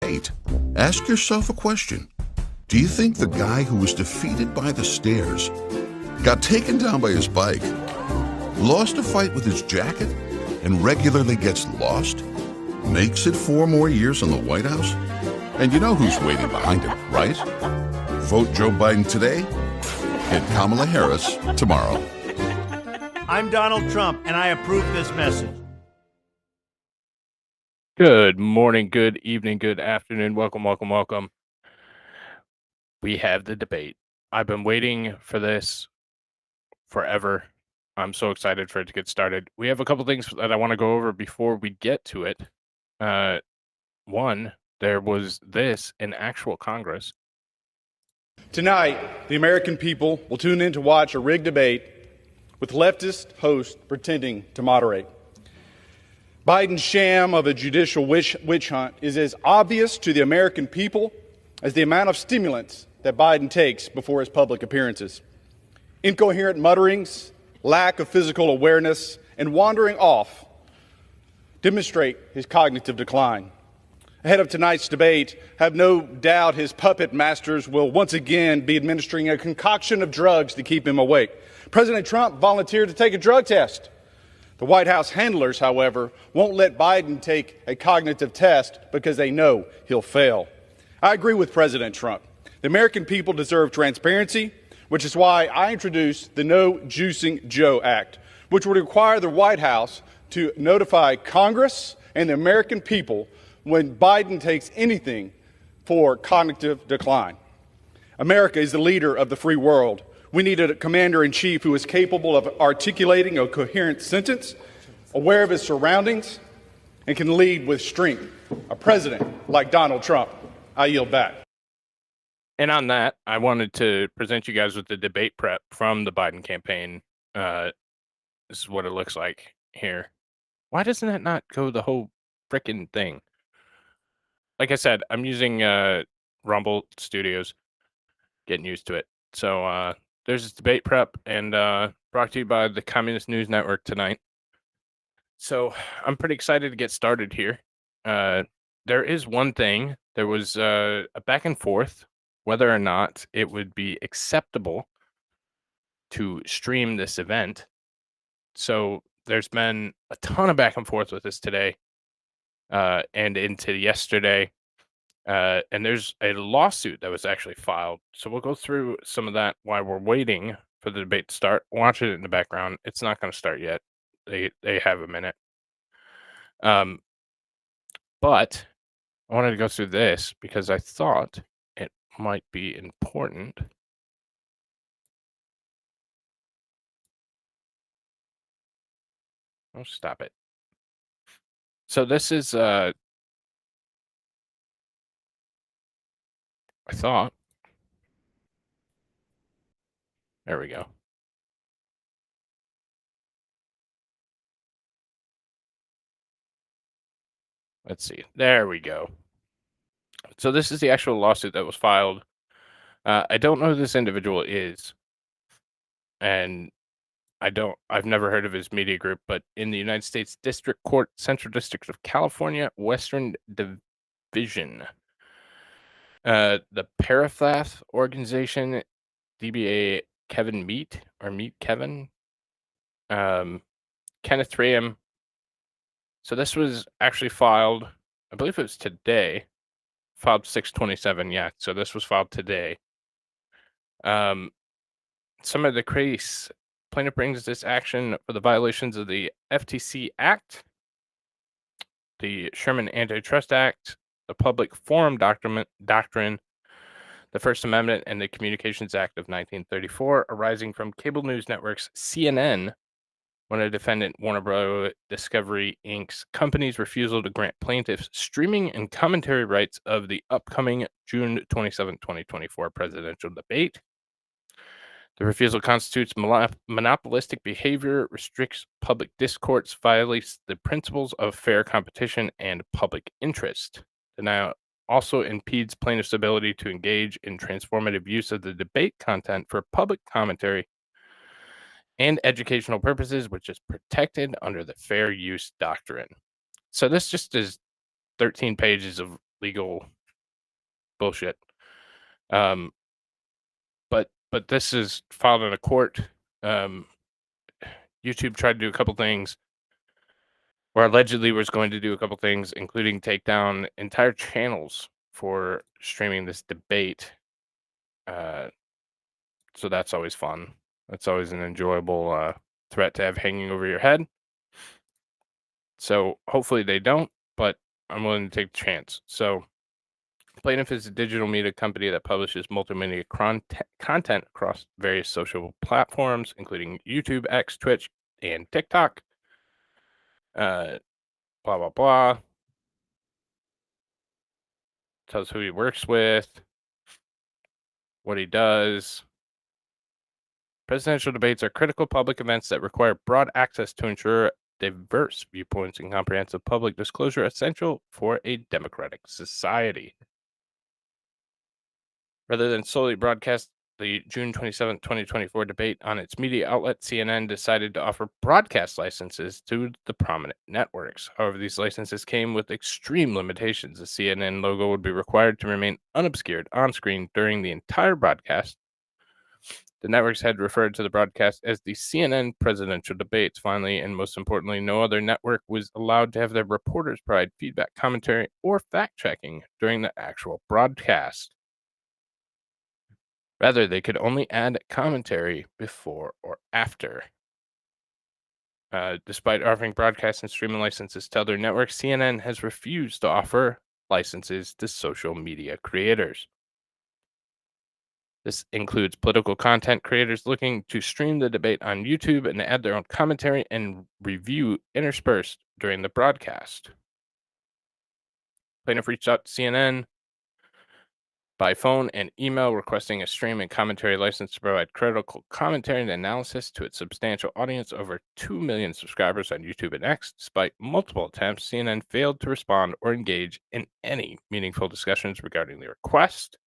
debate, ask yourself a question. Do you think the guy who was defeated by the stairs, got taken down by his bike, lost a fight with his jacket, and regularly gets lost, makes it 4 more years in the White House? And you know who's waiting behind him, right? Vote Joe Biden today, hit Kamala Harris tomorrow. I'm Donald Trump, and I approve this message. Good morning, good evening, good afternoon. Welcome. We have the debate. I've been waiting for this forever. I'm so excited for it to get started. We have a couple things that I want to go over before we get to it. One, there was this in actual Congress. Tonight, the American people will tune in to watch a rigged debate with leftist hosts pretending to moderate. Biden's sham of a judicial witch hunt is as obvious to the American people as the amount of stimulants that Biden takes before his public appearances. Incoherent mutterings, lack of physical awareness, and wandering off demonstrate his cognitive decline. Ahead of tonight's debate, have no doubt his puppet masters will once again be administering a concoction of drugs to keep him awake. President Trump volunteered to take a drug test. The White House handlers, however, won't let Biden take a cognitive test because they know he'll fail. I agree with President Trump. The American people deserve transparency, which is why I introduced the No Juicing Joe Act, which would require the White House to notify Congress and the American people when Biden takes anything for cognitive decline. America is the leader of the free world. We need a commander-in-chief who is capable of articulating a coherent sentence, aware of his surroundings, and can lead with strength. A president like Donald Trump. I yield back. And on that, I wanted to present you guys with the debate prep from the Biden campaign. This is what it looks like here. Why doesn't it not go the whole frickin' thing? Like I said, I'm using Rumble Studios, getting used to it. So there's this debate prep, and brought to you by the Communist News Network tonight. So I'm pretty excited to get started here. There is one thing. There was a back and forth whether or not it would be acceptable to stream this event. So there's been a ton of back and forth with this today and into yesterday. And there's a lawsuit that was actually filed. So we'll go through some of that while we're waiting for the debate to start. Watch it in the background. It's not going to start yet. They have a minute. But I wanted to go through this because I thought it might be important. Oh, stop it. So this is I thought. There we go. Let's see. There we go. So this is the actual lawsuit that was filed. I don't know who this individual is. And I've never heard of his media group, but in the United States District Court, Central District of California, Western Division. The Parathath organization, DBA Kevin Meat or Meat Kevin, Kenneth Graham. So this was actually filed, I believe it was today, filed 6/27. Yeah, so this was filed today. Some of the case plaintiff brings this action for the violations of the FTC Act, the Sherman Antitrust Act, the Public Forum Doctrine, the First Amendment, and the Communications Act of 1934, arising from cable news networks CNN, when a defendant, Warner Bros. Discovery Inc.'s company's refusal to grant plaintiffs streaming and commentary rights of the upcoming June 27, 2024 presidential debate. The refusal constitutes monopolistic behavior, restricts public discourse, violates the principles of fair competition and public interest. Denial also impedes plaintiffs' ability to engage in transformative use of the debate content for public commentary and educational purposes, which is protected under the fair use doctrine. So this just is 13 pages of legal bullshit. But this is filed in a court. YouTube tried to do a couple things, or allegedly was going to do a couple things, including take down entire channels for streaming this debate. So that's always fun. That's always an enjoyable threat to have hanging over your head. So hopefully they don't, but I'm willing to take the chance. So Plaintiff is a digital media company that publishes multimedia content across various social platforms, including YouTube, X, Twitch, and TikTok. Blah, blah, blah. Tells who he works with, what he does. Presidential debates are critical public events that require broad access to ensure diverse viewpoints and comprehensive public disclosure essential for a democratic society. Rather than solely broadcast the June 27, 2024 debate on its media outlet, CNN decided to offer broadcast licenses to the prominent networks. However, these licenses came with extreme limitations. The CNN logo would be required to remain unobscured on screen during the entire broadcast. The networks had referred to the broadcast as the CNN presidential debates. Finally, and most importantly, no other network was allowed to have their reporters provide feedback, commentary, or fact checking during the actual broadcast. Rather, they could only add commentary before or after. Despite offering broadcast and streaming licenses to other networks, CNN has refused to offer licenses to social media creators. This includes political content creators looking to stream the debate on YouTube and add their own commentary and review interspersed during the broadcast. Plaintiff reached out to CNN by phone and email requesting a stream and commentary license to provide critical commentary and analysis to its substantial audience, over 2 million subscribers on YouTube and X. Despite multiple attempts, CNN failed to respond or engage in any meaningful discussions regarding the request.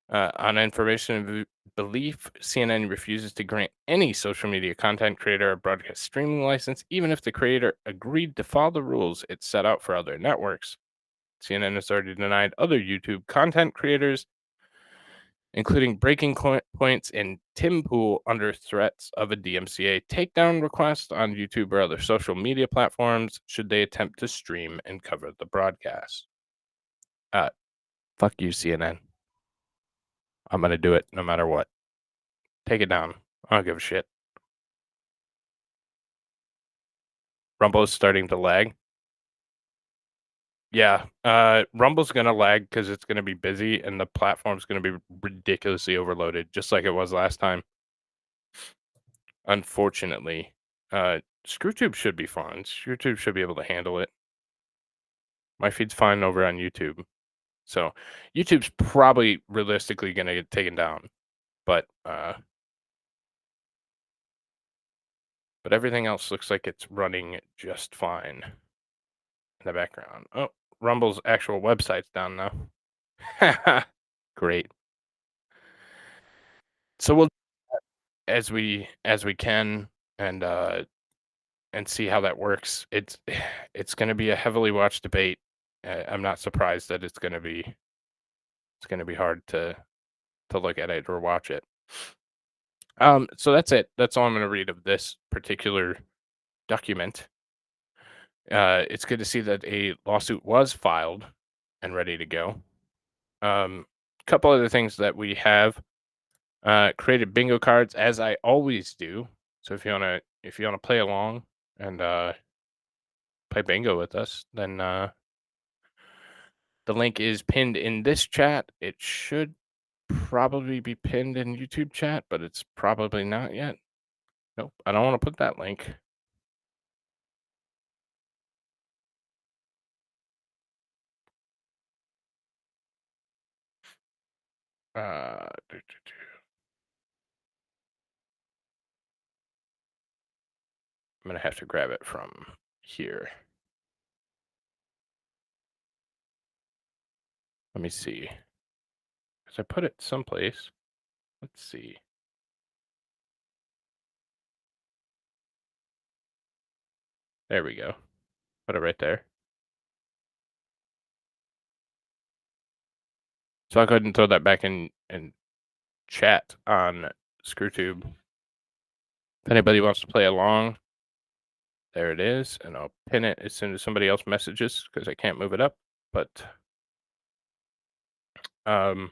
On information and belief, CNN refuses to grant any social media content creator a broadcast streaming license, even if the creator agreed to follow the rules it set out for other networks. CNN has already denied other YouTube content creators, including Breaking Points and Tim Pool, under threats of a DMCA takedown request on YouTube or other social media platforms should they attempt to stream and cover the broadcast. Fuck you, CNN. I'm going to do it no matter what. Take it down. I don't give a shit. Rumble is starting to lag. Yeah, Rumble's gonna lag because it's gonna be busy and the platform's gonna be ridiculously overloaded, just like it was last time. Unfortunately, ScrewTube should be fine. ScrewTube should be able to handle it. My feed's fine over on YouTube, so YouTube's probably realistically gonna get taken down, but everything else looks like it's running just fine in the background. Oh, Rumble's actual website's down now. Great. So we'll as we can and see how that works. It's going to be a heavily watched debate. I'm not surprised that it's going to be hard to look at it or watch it. So that's it. That's all I'm going to read of this particular document. It's good to see that a lawsuit was filed and ready to go. Couple other things that we have. Created bingo cards, as I always do. So if you wanna play along and play bingo with us, then the link is pinned in this chat. It should probably be pinned in YouTube chat, but it's probably not yet. Nope, I don't want to put that link. I'm gonna have to grab it from here. Let me see. Because I put it someplace. Let's see. There we go. Put it right there. So I'll go ahead and throw that back in chat on ScrewTube. If anybody wants to play along, there it is, and I'll pin it as soon as somebody else messages because I can't move it up. But there's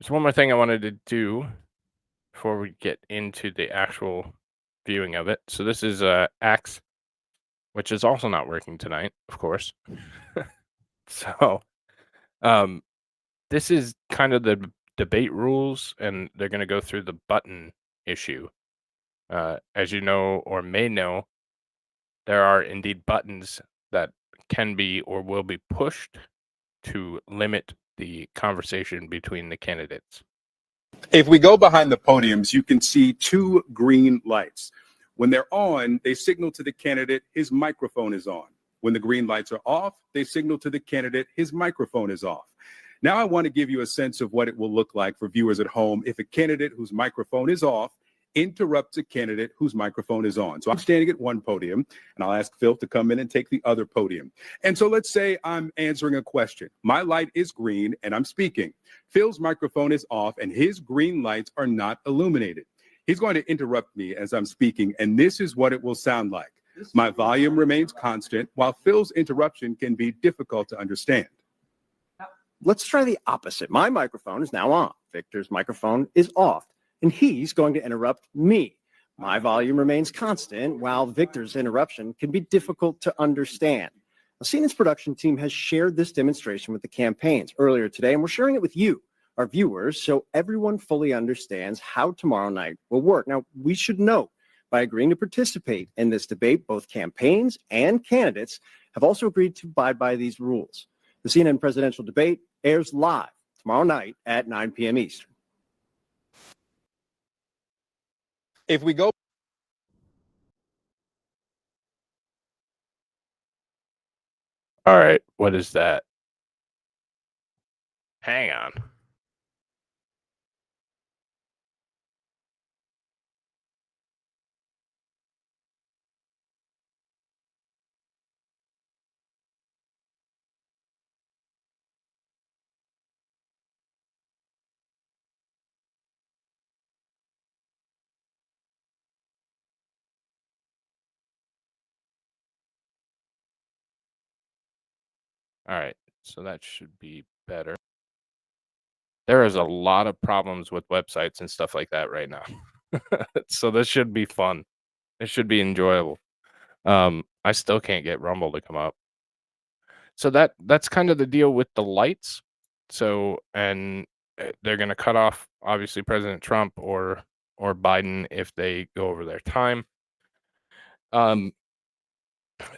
one more thing I wanted to do before we get into the actual viewing of it. So this is Axe, which is also not working tonight, of course. So this is kind of the debate rules, and they're going to go through the button issue. As you know or may know, there are indeed buttons that can be or will be pushed to limit the conversation between the candidates. If we go behind the podiums, you can see two green lights. When they're on, they signal to the candidate his microphone is on. When the green lights are off, they signal to the candidate his microphone is off. Now I want to give you a sense of what it will look like for viewers at home if a candidate whose microphone is off interrupts a candidate whose microphone is on. So I'm standing at one podium, and I'll ask Phil to come in and take the other podium. And so let's say I'm answering a question. My light is green, and I'm speaking. Phil's microphone is off, and his green lights are not illuminated. He's going to interrupt me as I'm speaking, and this is what it will sound like. My volume remains constant, while Phil's interruption can be difficult to understand. Let's try the opposite. My microphone is now on. Victor's microphone is off, and he's going to interrupt me. My volume remains constant, while Victor's interruption can be difficult to understand. The CNN's production team has shared this demonstration with the campaigns earlier today, and we're sharing it with you, our viewers, so everyone fully understands how tomorrow night will work. Now, we should note, by agreeing to participate in this debate, both campaigns and candidates have also agreed to abide by these rules. The CNN presidential debate airs live tomorrow night at 9 p.m. Eastern. If we go All right, what is that? Hang on. All right, so that should be better. There is a lot of problems with websites and stuff like that right now. So this should be fun. It should be enjoyable. I still can't get Rumble to come up. So that's kind of the deal with the lights. So, and they're going to cut off obviously President Trump or Biden if they go over their time.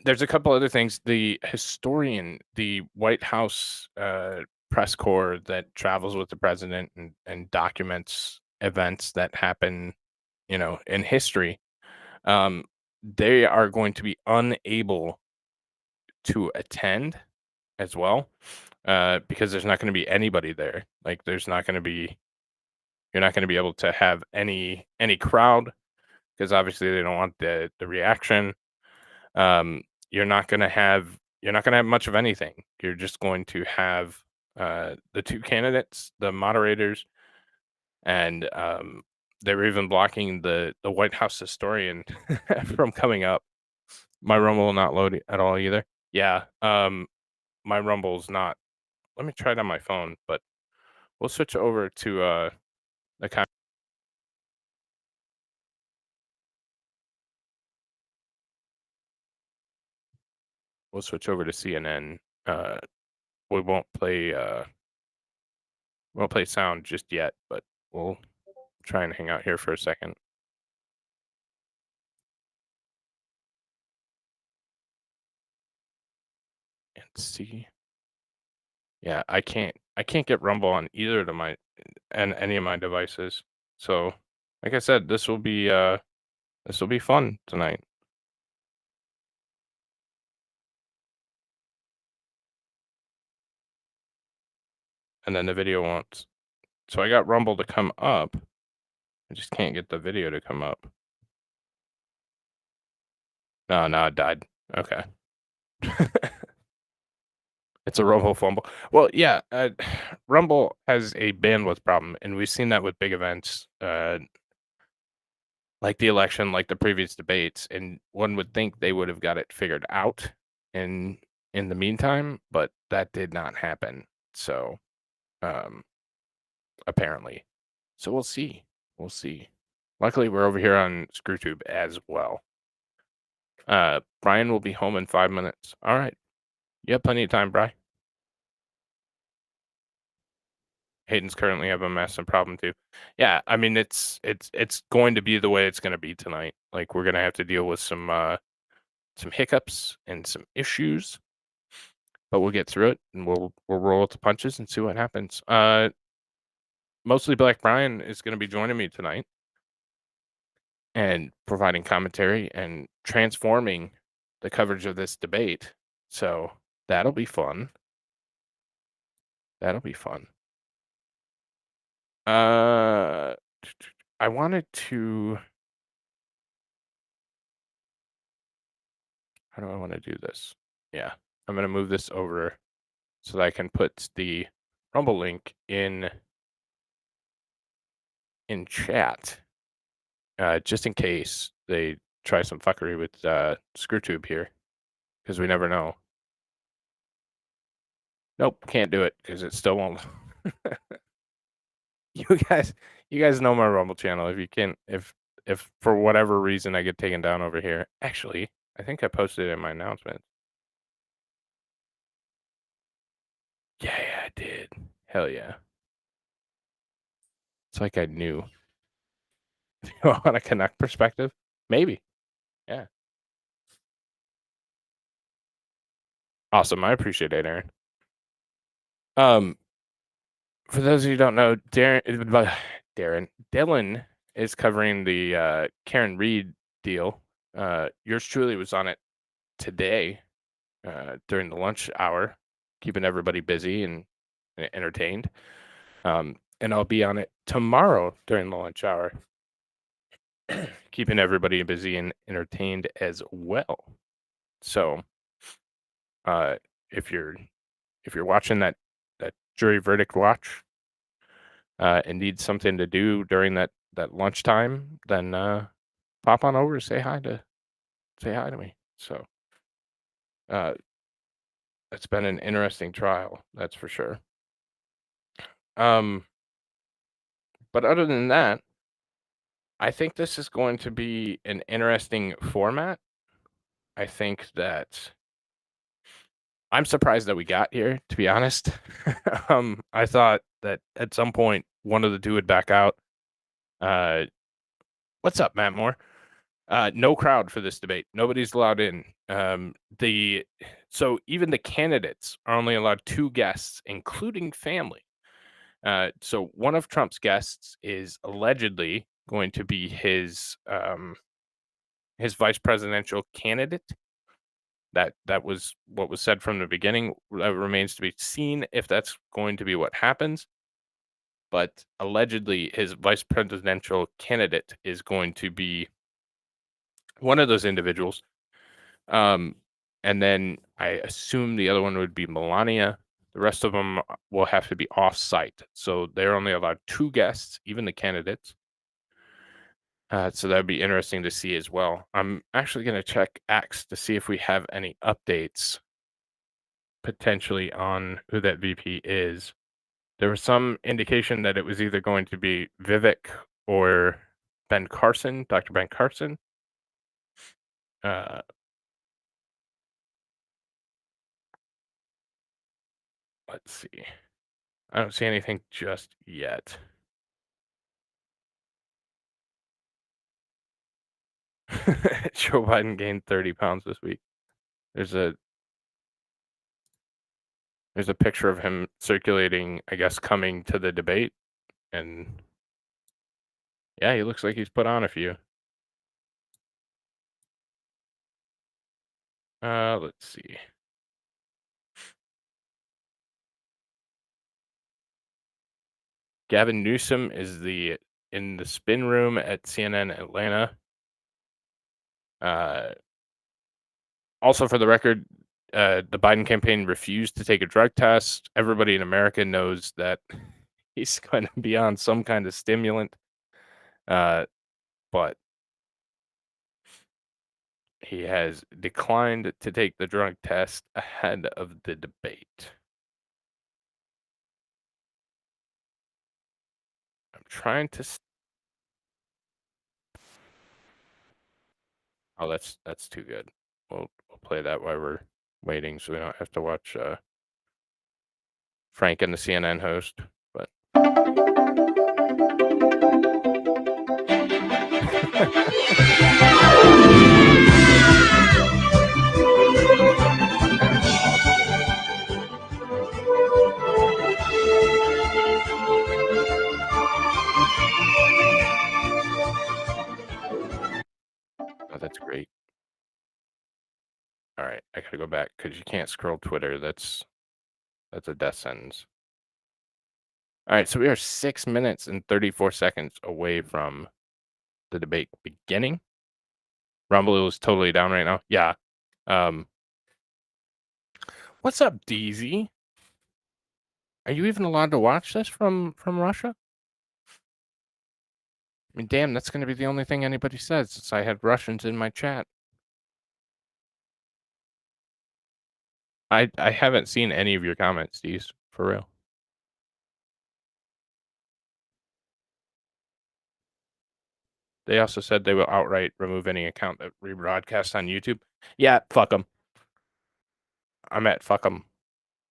There's a couple other things. The historian, the White House press corps that travels with the president and documents events that happen, in history, they are going to be unable to attend as well, because there's not going to be anybody there. Like, you're not going to be able to have any crowd because obviously they don't want the reaction. You're not going to have much of anything. You're just going to have the two candidates, the moderators, and they were even blocking the White House historian from coming up. My Rumble will not load at all either. Yeah, my Rumble's not. Let me try it on my phone, but we'll switch over to the kind. We'll switch over to CNN. We won't play sound just yet, but we'll try and hang out here for a second. And see. Yeah, I can't get Rumble on either of any of my devices. So, like I said, this will be fun tonight. And then the video won't. So I got Rumble to come up. I just can't get the video to come up. No, it died. Okay. It's a Rumble fumble. Well, yeah, Rumble has a bandwidth problem, and we've seen that with big events, like the election, like the previous debates, and one would think they would have got it figured out in the meantime, but that did not happen. So, apparently. So we'll see. We'll see. Luckily, we're over here on ScrewTube as well. Brian will be home in 5 minutes. All right. You have plenty of time, Bri. Hayden's currently have a massive problem too. Yeah, I mean it's going to be the way it's going to be tonight. Like we're going to have to deal with some hiccups and some issues, but we'll get through it and we'll roll with the punches and see what happens. Mostly Black Brian is going to be joining me tonight and providing commentary and transforming the coverage of this debate. So that'll be fun. That'll be fun. I wanted to. How do I want to do this? Yeah, I'm going to move this over so that I can put the Rumble link in chat, just in case they try some fuckery with ScrewTube here, because we never know. Nope, can't do it because it still won't. You guys know my Rumble channel. If you can, if for whatever reason I get taken down over here, actually, I think I posted it in my announcement. Yeah, I did. Hell yeah. It's like I knew. On a Connect perspective, maybe. Yeah. Awesome. I appreciate it, Aaron. For those of you who don't know, Dylan is covering the Karen Reed deal. Yours truly was on it today during the lunch hour, keeping everybody busy and entertained. And I'll be on it tomorrow during the lunch hour, keeping everybody busy and entertained as well. So, if you're watching that jury verdict watch and need something to do during that lunchtime, then pop on over, say hi to me. So, it's been an interesting trial, that's for sure. But other than that, I think this is going to be an interesting format. I think that I'm surprised that we got here, to be honest. I thought that at some point one of the two would back out. What's up, Matt Moore? No crowd for this debate. Nobody's allowed in. So even the candidates are only allowed 2 guests, including family. So one of Trump's guests is allegedly going to be his vice presidential candidate. That was what was said from the beginning. That remains to be seen if that's going to be what happens. But allegedly, his vice presidential candidate is going to be one of those individuals. And then I assume the other one would be Melania. The rest of them will have to be off-site. So they're only allowed 2 guests, even the candidates. So that'd be interesting to see as well. I'm actually going to check X to see if we have any updates potentially on who that VP is. There was some indication that it was either going to be Vivek or Ben Carson, Dr. Ben Carson. Let's see. I don't see anything just yet. Joe Biden gained 30 pounds this week. There's a picture of him circulating, I guess, coming to the debate. And yeah, he looks like he's put on a few. Let's see. Gavin Newsom is in the spin room at CNN Atlanta. Also, for the record, the Biden campaign refused to take a drug test. Everybody in America knows that he's going to be on some kind of stimulant, but he has declined to take the drug test ahead of the debate. I'm trying to. Oh, that's too good. We'll play that while we're waiting, so we don't have to watch Frank and the CNN host. But oh, that's great. All right, I gotta go back because you can't scroll Twitter. That's a death sentence. All right, so we are 6 minutes and 34 seconds away from the debate beginning. Rumble is totally down right now. Yeah. What's up, DZ? Are you even allowed to watch this from Russia? I mean, damn, that's going to be the only thing anybody says since I had Russians in my chat. I haven't seen any of your comments, Deez, for real. They also said they will outright remove any account that rebroadcasts on YouTube. Yeah, fuck them. I'm at fuck them.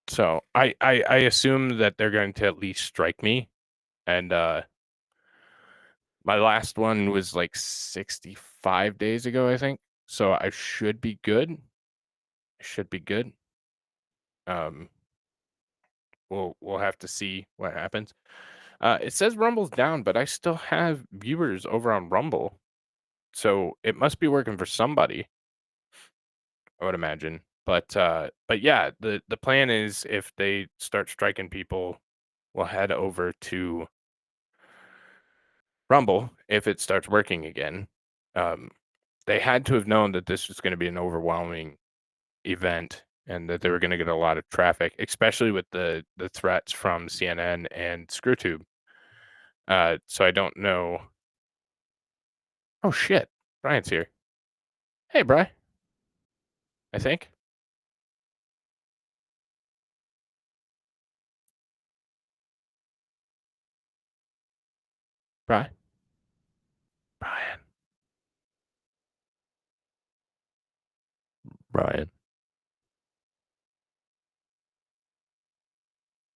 So I assume that they're going to at least strike me. And my last one was like 65 days ago, I think. So I should be good. We'll have to see what happens. It says Rumble's down, but I still have viewers over on Rumble. So it must be working for somebody, I would imagine. But yeah, the plan is if they start striking people, we'll head over to Rumble if it starts working again. They had to have known that this was going to be an overwhelming event and that they were going to get a lot of traffic, especially with the threats from CNN and ScrewTube. So I don't know. Oh shit, Brian's here. Hey, Brian. I think. Brian.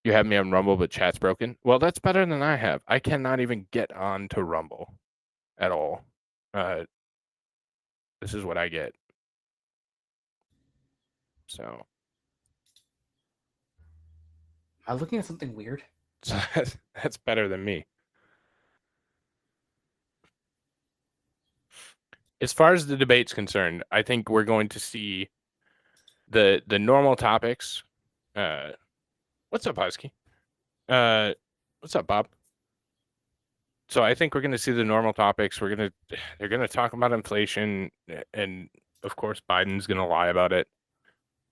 You have me on Rumble, but chat's broken. Well, that's better than I have. I cannot even get on to Rumble at all. This is what I get. So. Am I looking at something weird? So that's better than me. As far as the debate's concerned, I think we're going to see the normal topics. What's up, Husky? What's up, Bob? So I think we're going to see the normal topics. They're going to talk about inflation, and of course, Biden's going to lie about it.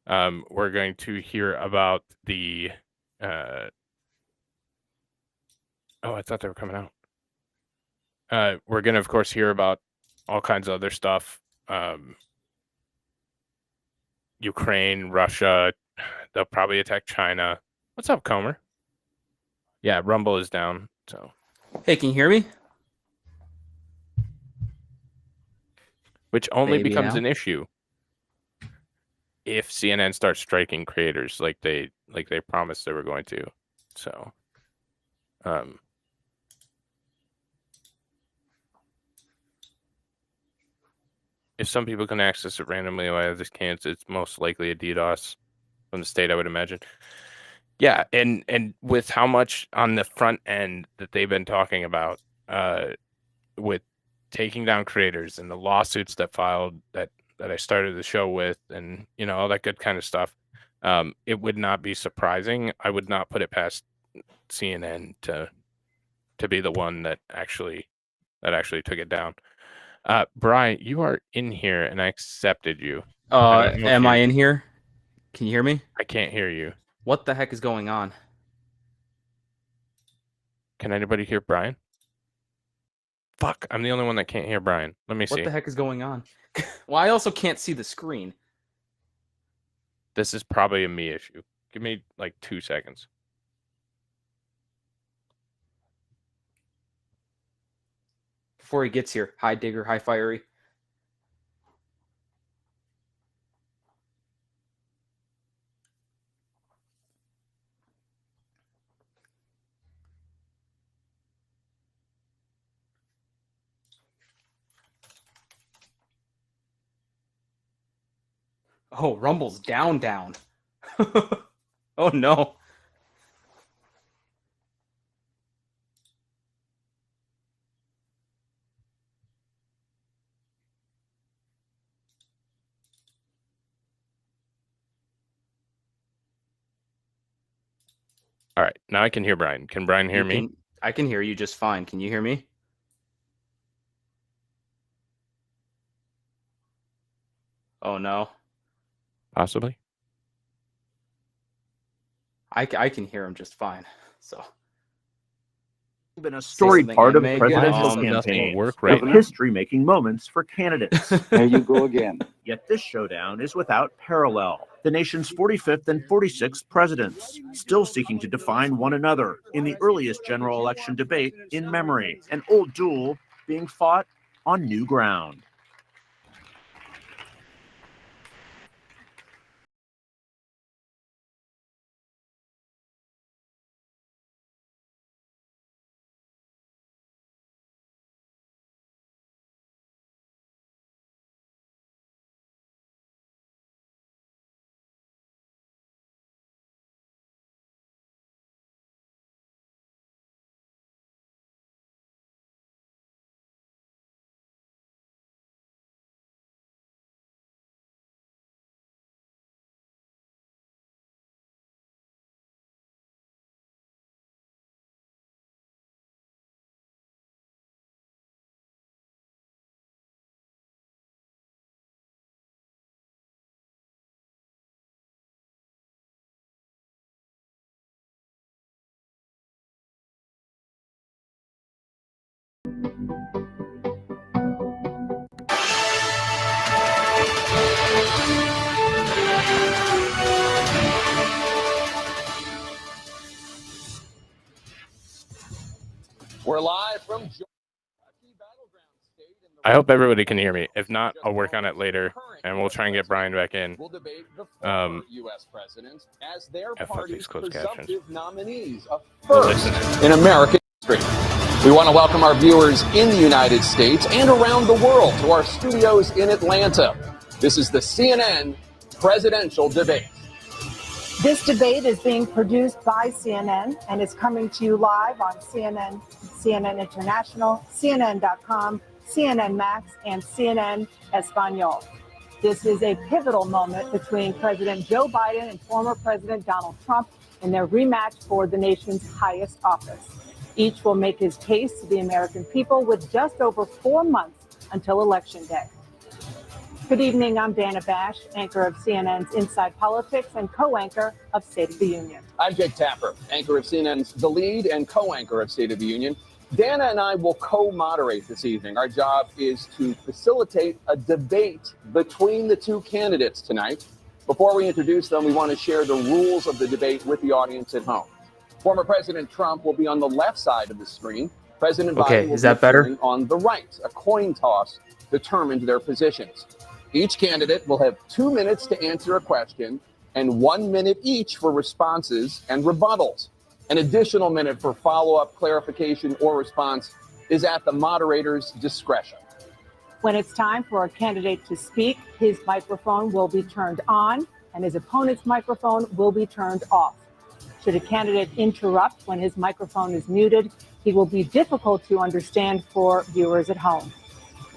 We're going to hear about the. Oh, I thought they were coming out. We're going to, of course, hear about all kinds of other stuff. Ukraine, Russia. They'll probably attack China. What's up, Comer? Yeah, Rumble is down. So. Hey, can you hear me? Which only Maybe becomes now. an issue if CNN starts striking creators like they promised they were going to. So, if some people can access it randomly while others can't, it's most likely a DDoS from the state, I would imagine. Yeah, and with how much on the front end that they've been talking about, with taking down creators and the lawsuits that filed that I started the show with, and all that good kind of stuff, it would not be surprising. I would not put it past CNN to be the one that actually took it down. Brian, you are in here, and I accepted you. Am I in here? Can you hear me? I can't hear you. What the heck is going on? Can anybody hear Brian? Fuck, I'm the only one that can't hear Brian. Let me see. What the heck is going on? Well, I also can't see the screen. This is probably a me issue. Give me like 2 seconds. Before he gets here, hi Digger, hi Fiery. Oh, Rumble's down. Oh no. All right, now I can hear Brian. Can Brian hear me? I can hear you just fine. Can you hear me? Oh no. Possibly. I can hear him just fine. So. Been a storied part of Megan. presidential Nothing campaigns, work right of now. history-making moments for candidates. There you go again. Yet this showdown is without parallel. The nation's 45th and 46th presidents, still seeking to define one another in the earliest general election debate in memory, an old duel being fought on new ground. We're live from I hope everybody can hear me. If not, I'll work on it later, and we'll try and get Brian back in. We'll debate the former U.S. presidents as their party's presumptive nominees of first in American history. We want to welcome our viewers in the United States and around the world to our studios in Atlanta. This is the CNN presidential debate. This debate is being produced by CNN and is coming to you live on CNN, CNN International, CNN.com, CNN Max, and CNN Espanol. This is a pivotal moment between President Joe Biden and former President Donald Trump in their rematch for the nation's highest office. Each will make his case to the American people with just over 4 months until Election Day. Good evening, I'm Dana Bash, anchor of CNN's Inside Politics and co-anchor of State of the Union. I'm Jake Tapper, anchor of CNN's The Lead and co-anchor of State of the Union. Dana and I will co-moderate this evening. Our job is to facilitate a debate between the two candidates tonight. Before we introduce them, we want to share the rules of the debate with the audience at home. Former President Trump will be on the left side of the screen. President Biden will be appearing on the right. A coin toss determined their positions. Each candidate will have 2 minutes to answer a question and 1 minute each for responses and rebuttals. An additional minute for follow-up, clarification, or response is at the moderator's discretion. When it's time for a candidate to speak, his microphone will be turned on and his opponent's microphone will be turned off. Should a candidate interrupt when his microphone is muted, he will be difficult to understand for viewers at home.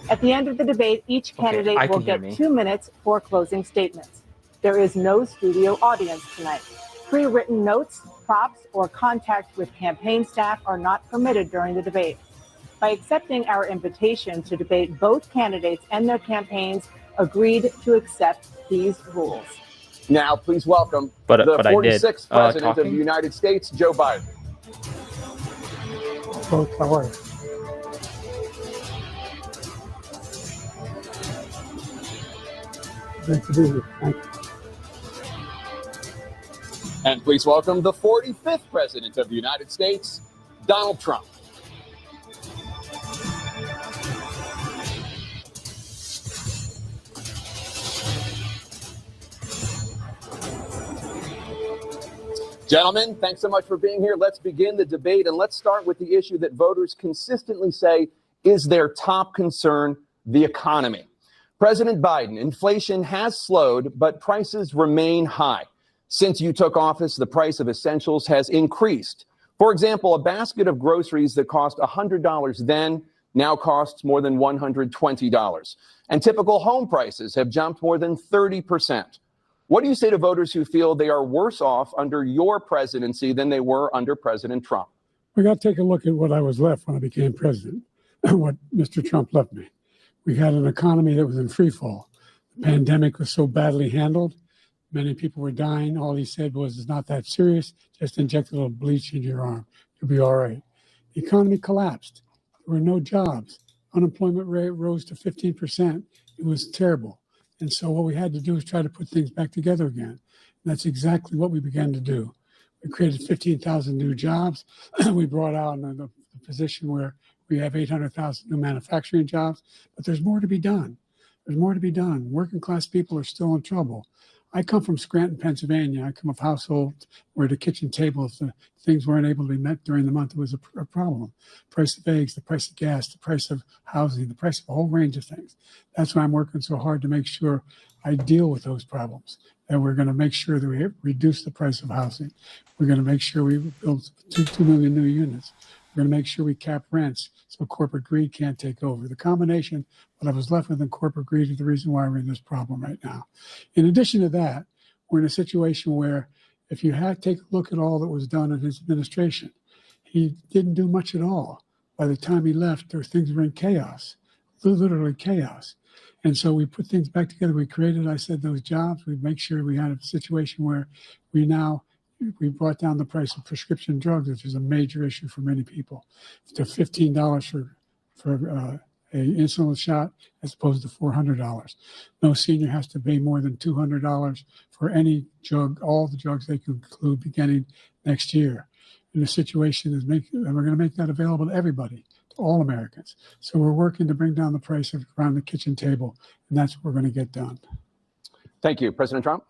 At the end of the debate, each candidate will get 2 minutes for closing statements. There is no studio audience tonight. Pre-written notes, props, or contact with campaign staff are not permitted during the debate. By accepting our invitation to debate, both candidates and their campaigns agreed to accept these rules. Now, please welcome But the I did. 46th President of the Talking? United States, Joe Biden. Folks, how are you? Great to be here. Thank you. And please welcome the 45th President of the United States, Donald Trump. Gentlemen, thanks so much for being here. Let's begin the debate, and let's start with the issue that voters consistently say is their top concern, the economy. President Biden, inflation has slowed, but prices remain high. Since you took office, the price of essentials has increased. For example, a basket of groceries that cost $100 then now costs more than $120. And typical home prices have jumped more than 30%. What do you say to voters who feel they are worse off under your presidency than they were under President Trump? We got to take a look at what I was left when I became president, what Mr. Trump left me. We had an economy that was in free fall. The pandemic was so badly handled. Many people were dying. All he said was, it's not that serious. Just inject a little bleach into your arm. You'll be all right. The economy collapsed. There were no jobs. Unemployment rate rose to 15%. It was terrible. And so what we had to do is try to put things back together again. And that's exactly what we began to do. We created 15,000 new jobs. We brought out the position where we have 800,000 new manufacturing jobs. But there's more to be done. There's more to be done. Working class people are still in trouble. I come from Scranton, Pennsylvania. I come of households where the kitchen tables, the things weren't able to be met during the month. It was a problem. The price of eggs, the price of gas, the price of housing, the price of a whole range of things. That's why I'm working so hard to make sure I deal with those problems. And we're going to make sure that we reduce the price of housing. We're going to make sure we build 2 million new units. We're going to make sure we cap rents so corporate greed can't take over. The combination, what I was left with in corporate greed, is the reason why we're in this problem right now. In addition to that, we're in a situation where if you take a look at all that was done in his administration, he didn't do much at all. By the time he left, things were in chaos, literally chaos. And so we put things back together. We created, I said, those jobs. We make sure we had a situation where we brought down the price of prescription drugs, which is a major issue for many people, to $15 for an insulin shot as opposed to $400. No senior has to pay more than $200 for any drug, all the drugs they can include beginning next year. And the situation is and we're going to make that available to everybody, to all Americans. So we're working to bring down the price around the kitchen table, and that's what we're going to get done. Thank you. President Trump?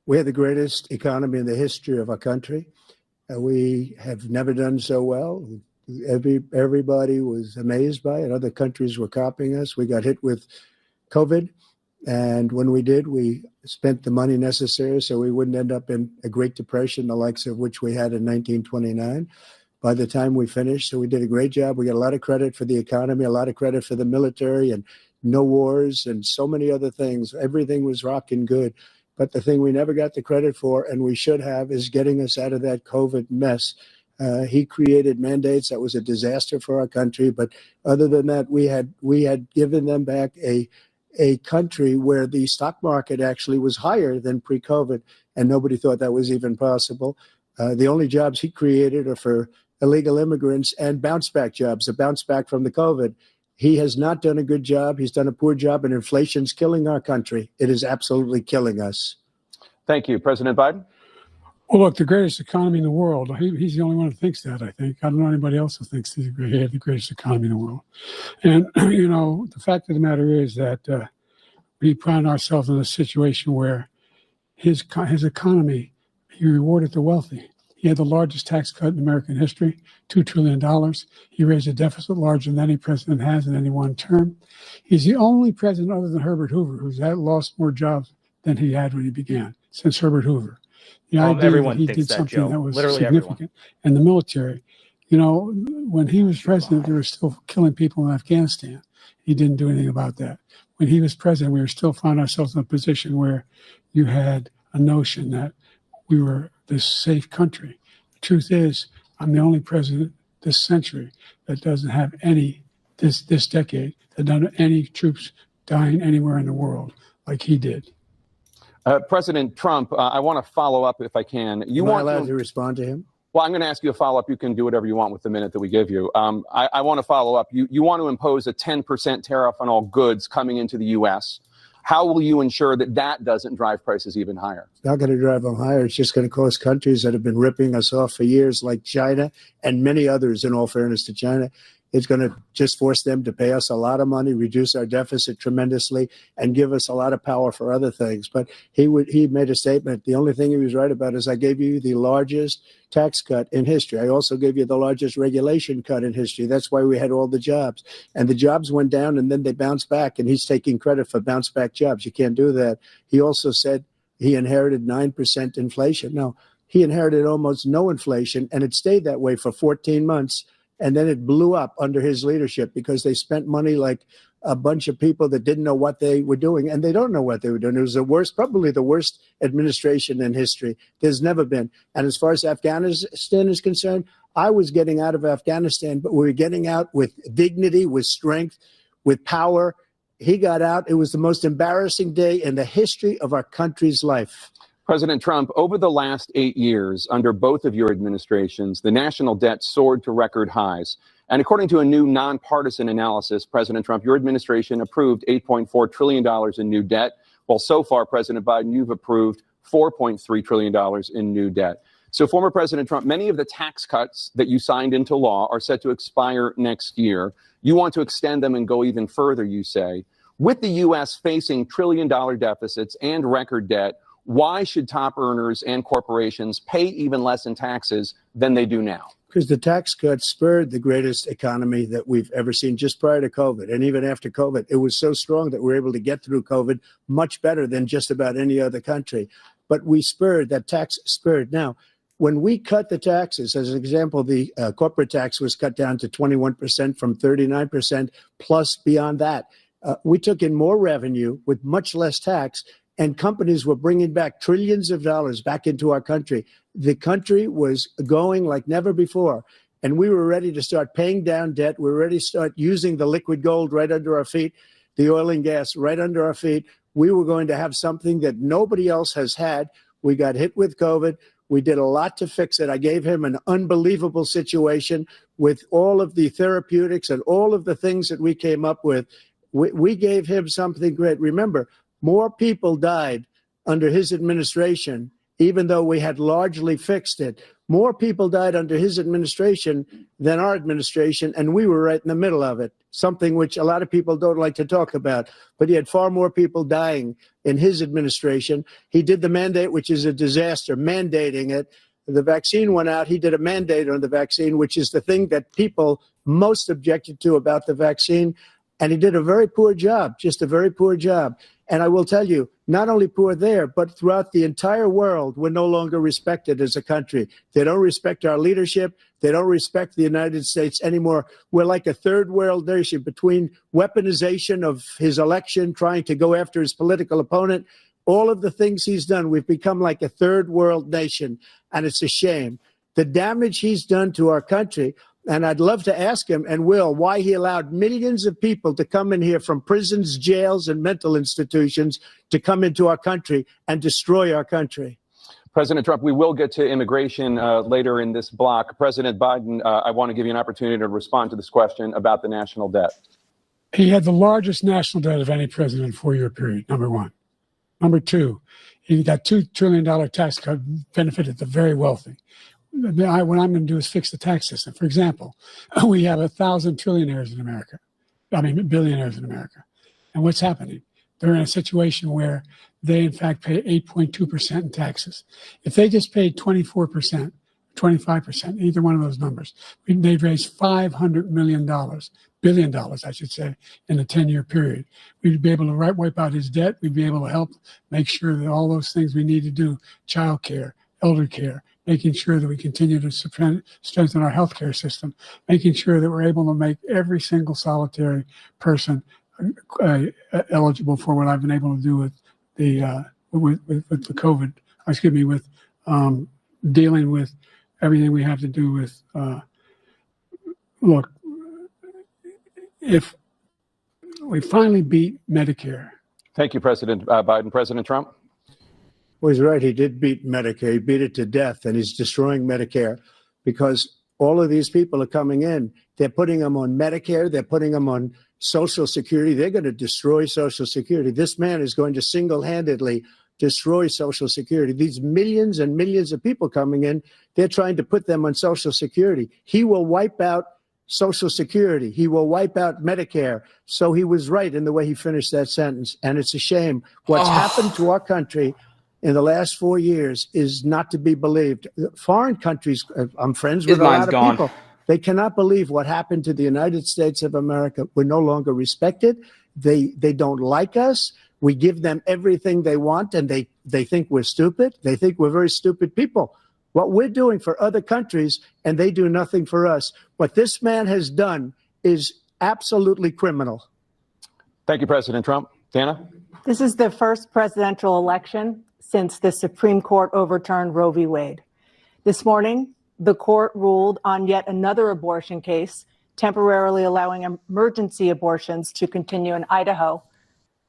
We have the greatest economy in the history of our country. We have never done so well. Everybody was amazed by it. Other countries were copying us. We got hit with COVID. And when we did, we spent the money necessary so we wouldn't end up in a Great Depression, the likes of which we had in 1929. By the time we finished, so we did a great job. We got a lot of credit for the economy, a lot of credit for the military, and no wars and so many other things. Everything was rocking good. But the thing we never got the credit for, and we should have, is getting us out of that COVID mess. He created mandates that was a disaster for our country. But other than that, we had given them back a country where the stock market actually was higher than pre-COVID, and nobody thought that was even possible. The only jobs he created are for illegal immigrants and bounce back jobs, a bounce back from the COVID. He has not done a good job. He's done a poor job, and inflation's killing our country. It is absolutely killing us. Thank you. President Biden? Well, look, the greatest economy in the world, he's the only one who thinks that, I think. I don't know anybody else who thinks he had the greatest economy in the world. And, the fact of the matter is that we find ourselves in a situation where his economy, he rewarded the wealthy. He had the largest tax cut in American history, $2 trillion. He raised a deficit larger than any president has in any one term. He's the only president other than Herbert Hoover who's lost more jobs than he had when he began, since Herbert Hoover. The idea that he did something that was significant. And the military, when he was president, they were still killing people in Afghanistan. He didn't do anything about that. When he was president, we were still finding ourselves in a position where you had a notion that we were this safe country. The truth is, I'm the only president this century that doesn't have this decade, that doesn't have any troops dying anywhere in the world like he did. President Trump, I want to follow up if I can. Am I allowed to respond to him? Well, I'm going to ask you a follow-up. You can do whatever you want with the minute that we give you. I want to follow up. You want to impose a 10% tariff on all goods coming into the U.S. How will you ensure that that doesn't drive prices even higher? It's not going to drive them higher. It's just going to cost countries that have been ripping us off for years, like China and many others, in all fairness to China. It's going to just force them to pay us a lot of money, reduce our deficit tremendously, and give us a lot of power for other things. But he made a statement. The only thing he was right about is I gave you the largest tax cut in history. I also gave you the largest regulation cut in history. That's why we had all the jobs. And the jobs went down and then they bounced back. And he's taking credit for bounce back jobs. You can't do that. He also said he inherited 9% inflation. No, he inherited almost no inflation, and it stayed that way for 14 months. And then it blew up under his leadership because they spent money like a bunch of people that didn't know what they were doing. And they don't know what they were doing. It was the worst, probably the worst administration in history. There's never been. And as far as Afghanistan is concerned, I was getting out of Afghanistan, but we were getting out with dignity, with strength, with power. He got out. It was the most embarrassing day in the history of our country's life. President Trump, over the last 8 years, under both of your administrations, the national debt soared to record highs. And according to a new nonpartisan analysis, President Trump, your administration approved $8.4 trillion in new debt, while so far, President Biden, you've approved $4.3 trillion in new debt. So, former President Trump, many of the tax cuts that you signed into law are set to expire next year. You want to extend them and go even further, you say. With the U.S. facing trillion-dollar deficits and record debt, why should top earners and corporations pay even less in taxes than they do now? Because the tax cuts spurred the greatest economy that we've ever seen just prior to COVID. And even after COVID, it was so strong that we were able to get through COVID much better than just about any other country. But we spurred, that tax spurred. Now, when we cut the taxes, as an example, the corporate tax was cut down to 21% from 39%, plus beyond that. We took in more revenue with much less tax, and companies were bringing back trillions of dollars back into our country. The country was going like never before, and we were ready to start paying down debt. We were ready to start using the liquid gold right under our feet, the oil and gas right under our feet. We were going to have something that nobody else has had. We got hit with COVID. We did a lot to fix it. I gave him an unbelievable situation with all of the therapeutics and all of the things that we came up with. We gave him something great. Remember, more people died under his administration, even though we had largely fixed it. More people died under his administration than our administration, and we were right in the middle of it, something which a lot of people don't like to talk about. But he had far more people dying in his administration. He did the mandate, which is a disaster, mandating it. The vaccine went out. He did a mandate on the vaccine, which is the thing that people most objected to about the vaccine. And he did a very poor job, just a very poor job. And I will tell you, not only poor there, but throughout the entire world, we're no longer respected as a country. They don't respect our leadership. They don't respect the United States anymore. We're like a third world nation between weaponization of his election, trying to go after his political opponent, all of the things he's done. We've become like a third world nation, and it's a shame. The damage he's done to our country. And I'd love to ask him, and will, why he allowed millions of people to come in here from prisons, jails, and mental institutions to come into our country and destroy our country. President Trump, we will get to immigration later in this block. President Biden, I want to give you an opportunity to respond to this question about the national debt. He had the largest national debt of any president in a 4-year period, number one. Number two, he got $2 trillion tax cut, benefited the very wealthy. What I'm going to do is fix the tax system. For example, we have 1,000 trillionaires in America. Billionaires in America. And what's happening? They're in a situation where they, in fact, pay 8.2% in taxes. If they just paid 24%, 25%, either one of those numbers, they'd raise $500 billion, I should say, in a 10-year period. We'd be able to wipe out his debt. We'd be able to help make sure that all those things we need to do, child care, elder care, making sure that we continue to strengthen our healthcare system, making sure that we're able to make every single solitary person eligible for what I've been able to do with the COVID. With dealing with everything we have to do with. Look, if we finally beat Medicare. Thank you, President Biden. President Trump. Well, he's right. He did beat Medicare. He beat it to death, and he's destroying Medicare because all of these people are coming in. They're putting them on Medicare. They're putting them on Social Security. They're going to destroy Social Security. This man is going to single-handedly destroy Social Security. These millions and millions of people coming in, they're trying to put them on Social Security. He will wipe out Social Security. He will wipe out Medicare. So he was right in the way he finished that sentence. And it's a shame. What's happened to our country in the last 4 years is not to be believed. Foreign countries, I'm friends with a lot of people. They cannot believe what happened to the United States of America. We're no longer respected. They don't like us. We give them everything they want, and they think we're stupid. They think we're very stupid people. What we're doing for other countries, and they do nothing for us. What this man has done is absolutely criminal. Thank you, President Trump. Dana? This is the first presidential election since the Supreme Court overturned Roe v. Wade. This morning, the court ruled on yet another abortion case, temporarily allowing emergency abortions to continue in Idaho,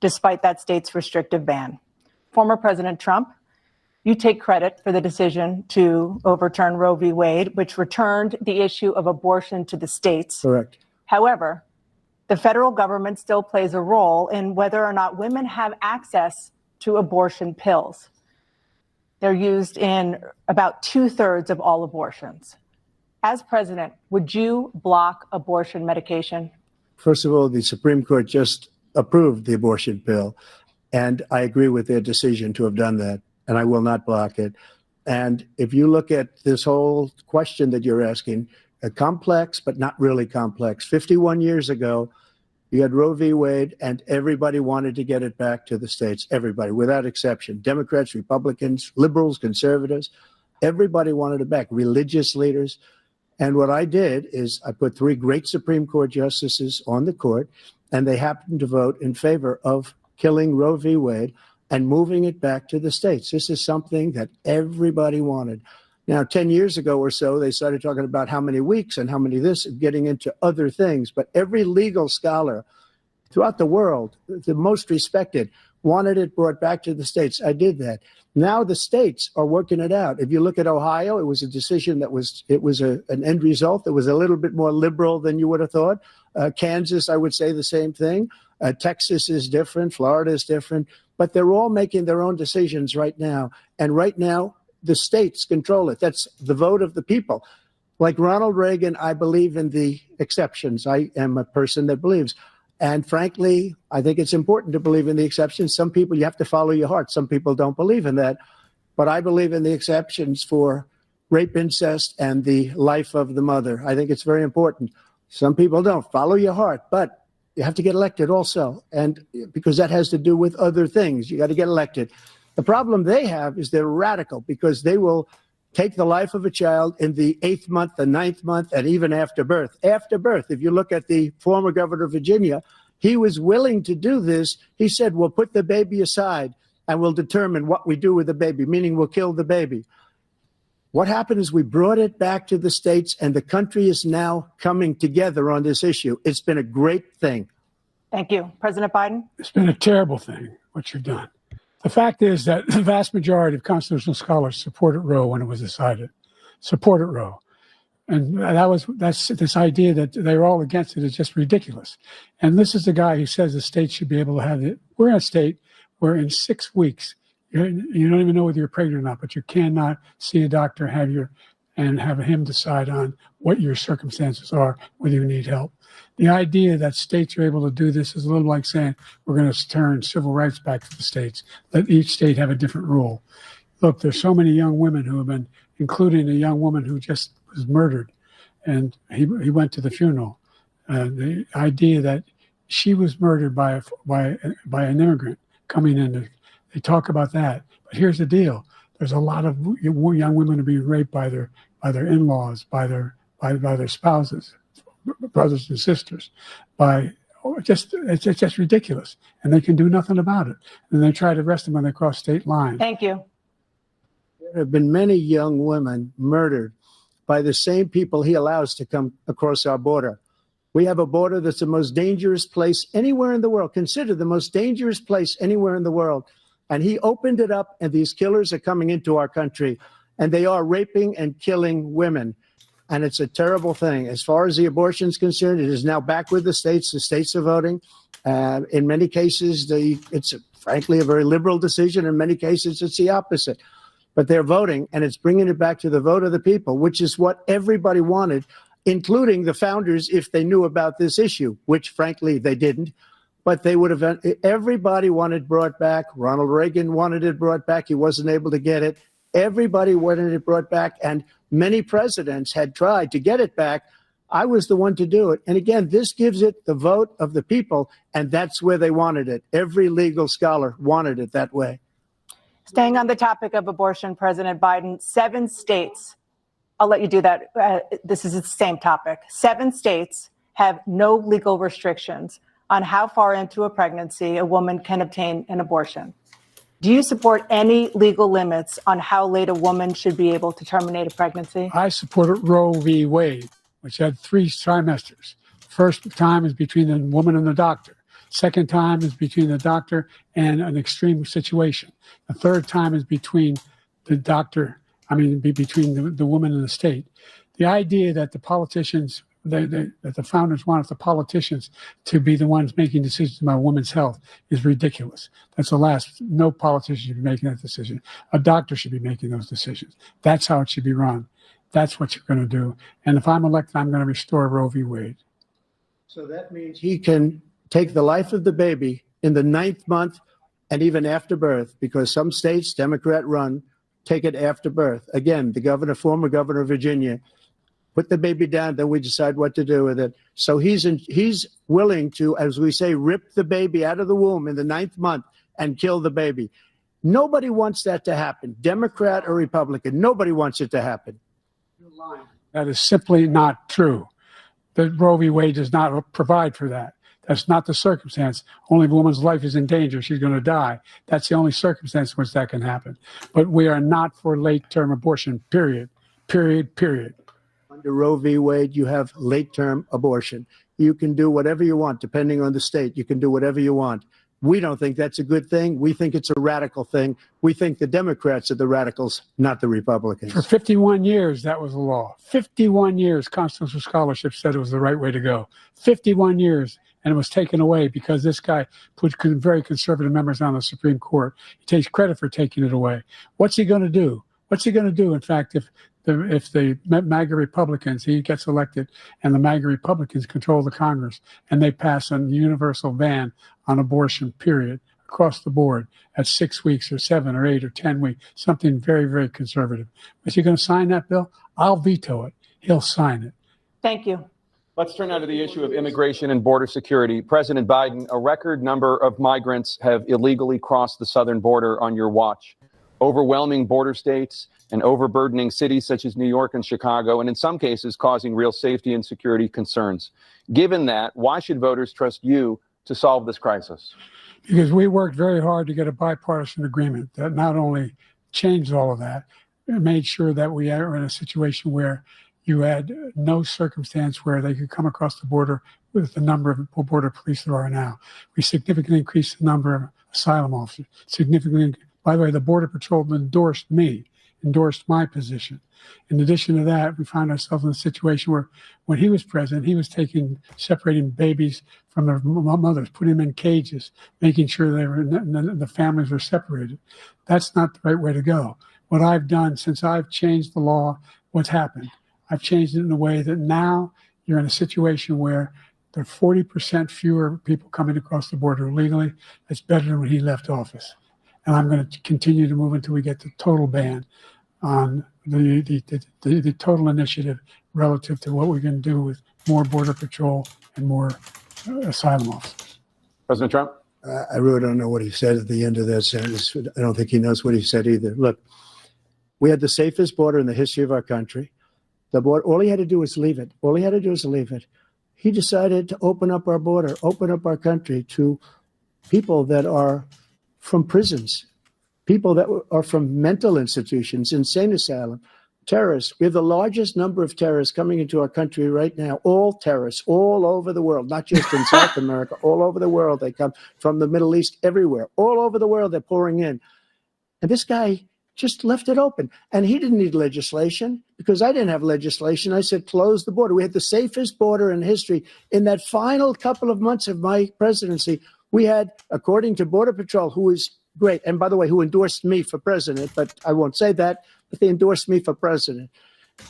despite that state's restrictive ban. Former President Trump, you take credit for the decision to overturn Roe v. Wade, which returned the issue of abortion to the states. Correct. However, the federal government still plays a role in whether or not women have access to abortion pills. They're used in about 2/3 of all abortions. As president, would you block abortion medication? First of all, the Supreme Court just approved the abortion pill, and I agree with their decision to have done that, and I will not block it. And if you look at this whole question that you're asking, complex, but not really complex. 51 years ago, you had Roe v. Wade, and everybody wanted to get it back to the states. Everybody, without exception. Democrats, Republicans, liberals, conservatives, everybody wanted it back. Religious leaders. And what I did is I put 3 great Supreme Court justices on the court, and they happened to vote in favor of killing Roe v. Wade and moving it back to the states. This is something that everybody wanted. Now, 10 years ago or so, they started talking about how many weeks and how many this, getting into other things. But every legal scholar throughout the world, the most respected, wanted it brought back to the states. I did that. Now the states are working it out. If you look at Ohio, it was a decision that was an end result that was a little bit more liberal than you would have thought. Kansas, I would say the same thing. Texas is different. Florida is different. But they're all making their own decisions right now. And right now, the states control it. That's the vote of the people. Like Ronald Reagan, I believe in the exceptions. I am a person that believes. And frankly, I think it's important to believe in the exceptions. Some people, you have to follow your heart. Some people don't believe in that. But I believe in the exceptions for rape, incest, and the life of the mother. I think it's very important. Some people don't. Follow your heart. But you have to get elected also. And because that has to do with other things. You got to get elected. The problem they have is they're radical because they will take the life of a child in the 8th month, the 9th month, and even after birth. After birth, if you look at the former governor of Virginia, he was willing to do this. He said, we'll put the baby aside and we'll determine what we do with the baby, meaning we'll kill the baby. What happened is we brought it back to the states, and the country is now coming together on this issue. It's been a great thing. Thank you. President Biden? It's been a terrible thing, what you've done. The fact is that the vast majority of constitutional scholars supported Roe when it was decided, supported Roe. And that's this idea that they're all against it is just ridiculous. And this is the guy who says the state should be able to have it. We're in a state where in 6 weeks, you don't even know whether you're pregnant or not, but you cannot see a doctor, and have him decide on what your circumstances are, whether you need help. The idea that states are able to do this is a little like saying we're going to turn civil rights back to the states, let each state have a different rule. Look, there's so many young women who have been, including a young woman who just was murdered, and he went to the funeral. The idea that she was murdered by an immigrant coming in, they talk about that. But here's the deal. There's a lot of young women who are being raped by their in-laws, by their spouses, brothers and sisters, it's just ridiculous, and they can do nothing about it. And they try to arrest them when they cross state lines. Thank you. There have been many young women murdered by the same people he allows to come across our border. We have a border that's the most dangerous place anywhere in the world, considered the most dangerous place anywhere in the world. And he opened it up, and these killers are coming into our country, and they are raping and killing women. And it's a terrible thing. As far as the abortion is concerned, it is now back with the states. The states are voting. In many cases, it's frankly a very liberal decision. In many cases, it's the opposite. But they're voting, and it's bringing it back to the vote of the people, which is what everybody wanted, including the founders, if they knew about this issue, which frankly they didn't. But they would have, everybody wanted brought back. Ronald Reagan wanted it brought back. He wasn't able to get it. Everybody wanted it brought back, and many presidents had tried to get it back. I was the one to do it. And again, this gives it the vote of the people, and that's where they wanted it. Every legal scholar wanted it that way. Staying on the topic of abortion, President Biden, 7 states, I'll let you do that. This is the same topic. 7 states have no legal restrictions on how far into a pregnancy a woman can obtain an abortion. Do you support any legal limits on how late a woman should be able to terminate a pregnancy? I supported Roe v. Wade, which had 3 trimesters. First time is between the woman and the doctor. Second time is between the doctor and an extreme situation. The third time is between the doctor, between the woman and the state. The idea that the politicians, that the founders wanted the politicians to be the ones making decisions about women's health is ridiculous. That's the last. No politician should be making that decision. A doctor should be making those decisions. That's how it should be run. That's what you're going to do. And if I'm elected, I'm going to restore Roe v. Wade. So that means he can take the life of the baby in the 9th month and even after birth, because some states, Democrat run, take it after birth. Again, the former governor of Virginia, put the baby down, then we decide what to do with it. So he's willing to, as we say, rip the baby out of the womb in the 9th month and kill the baby. Nobody wants that to happen, Democrat or Republican. Nobody wants it to happen. That is simply not true. The Roe v. Wade does not provide for that. That's not the circumstance. Only if a woman's life is in danger, she's going to die. That's the only circumstance in which that can happen. But we are not for late-term abortion, period. Period. Under Roe v. Wade, you have late-term abortion. You can do whatever you want, depending on the state. You can do whatever you want. We don't think that's a good thing. We think it's a radical thing. We think the Democrats are the radicals, not the Republicans. For 51 years, that was the law. 51 years, constitutional scholarship said it was the right way to go. 51 years, and it was taken away because this guy put very conservative members on the Supreme Court. He takes credit for taking it away. What's he going to do? What's he going to do, in fact, if the MAGA Republicans, he gets elected, and the MAGA Republicans control the Congress, and they pass a universal ban on abortion, period, across the board at 6 weeks or 7 or 8 or 10 weeks, something very, very conservative. Is he going to sign that bill? I'll veto it. He'll sign it. Thank you. Let's turn now to the issue of immigration and border security. President Biden, a record number of migrants have illegally crossed the southern border on your watch. Overwhelming border states and overburdening cities such as New York and Chicago, and in some cases causing real safety and security concerns. Given that, why should voters trust you to solve this crisis? Because we worked very hard to get a bipartisan agreement that not only changed all of that, it made sure that we are in a situation where you had no circumstance where they could come across the border with the number of border police there are now. We significantly increased the number of asylum officers. By the way, the Border Patrol endorsed my position. In addition to that, we found ourselves in a situation where when he was president, he was separating babies from their mothers, putting them in cages, making sure the families were separated. That's not the right way to go. What I've done since I've changed the law, what's happened? I've changed it in a way that now you're in a situation where there are 40% fewer people coming across the border illegally. That's better than when he left office. And I'm going to continue to move until we get the total ban on the total initiative relative to what we're going to do with more Border Patrol and more asylum officers. President Trump? I really don't know what he said at the end of that sentence. I don't think he knows what he said either. Look, we had the safest border in the history of our country. The border, all he had to do was leave it. All he had to do was leave it. He decided to open up our border, open up our country to people that are from prisons, people that are from mental institutions, insane asylum, terrorists. We have the largest number of terrorists coming into our country right now, all terrorists, all over the world, not just in South America, all over the world. They come from the Middle East, everywhere, all over the world, they're pouring in. And this guy just left it open. And he didn't need legislation because I didn't have legislation. I said, close the border. We had the safest border in history. In that final couple of months of my presidency, we had, according to Border Patrol, who is great, and by the way, who endorsed me for president, but I won't say that, but they endorsed me for president.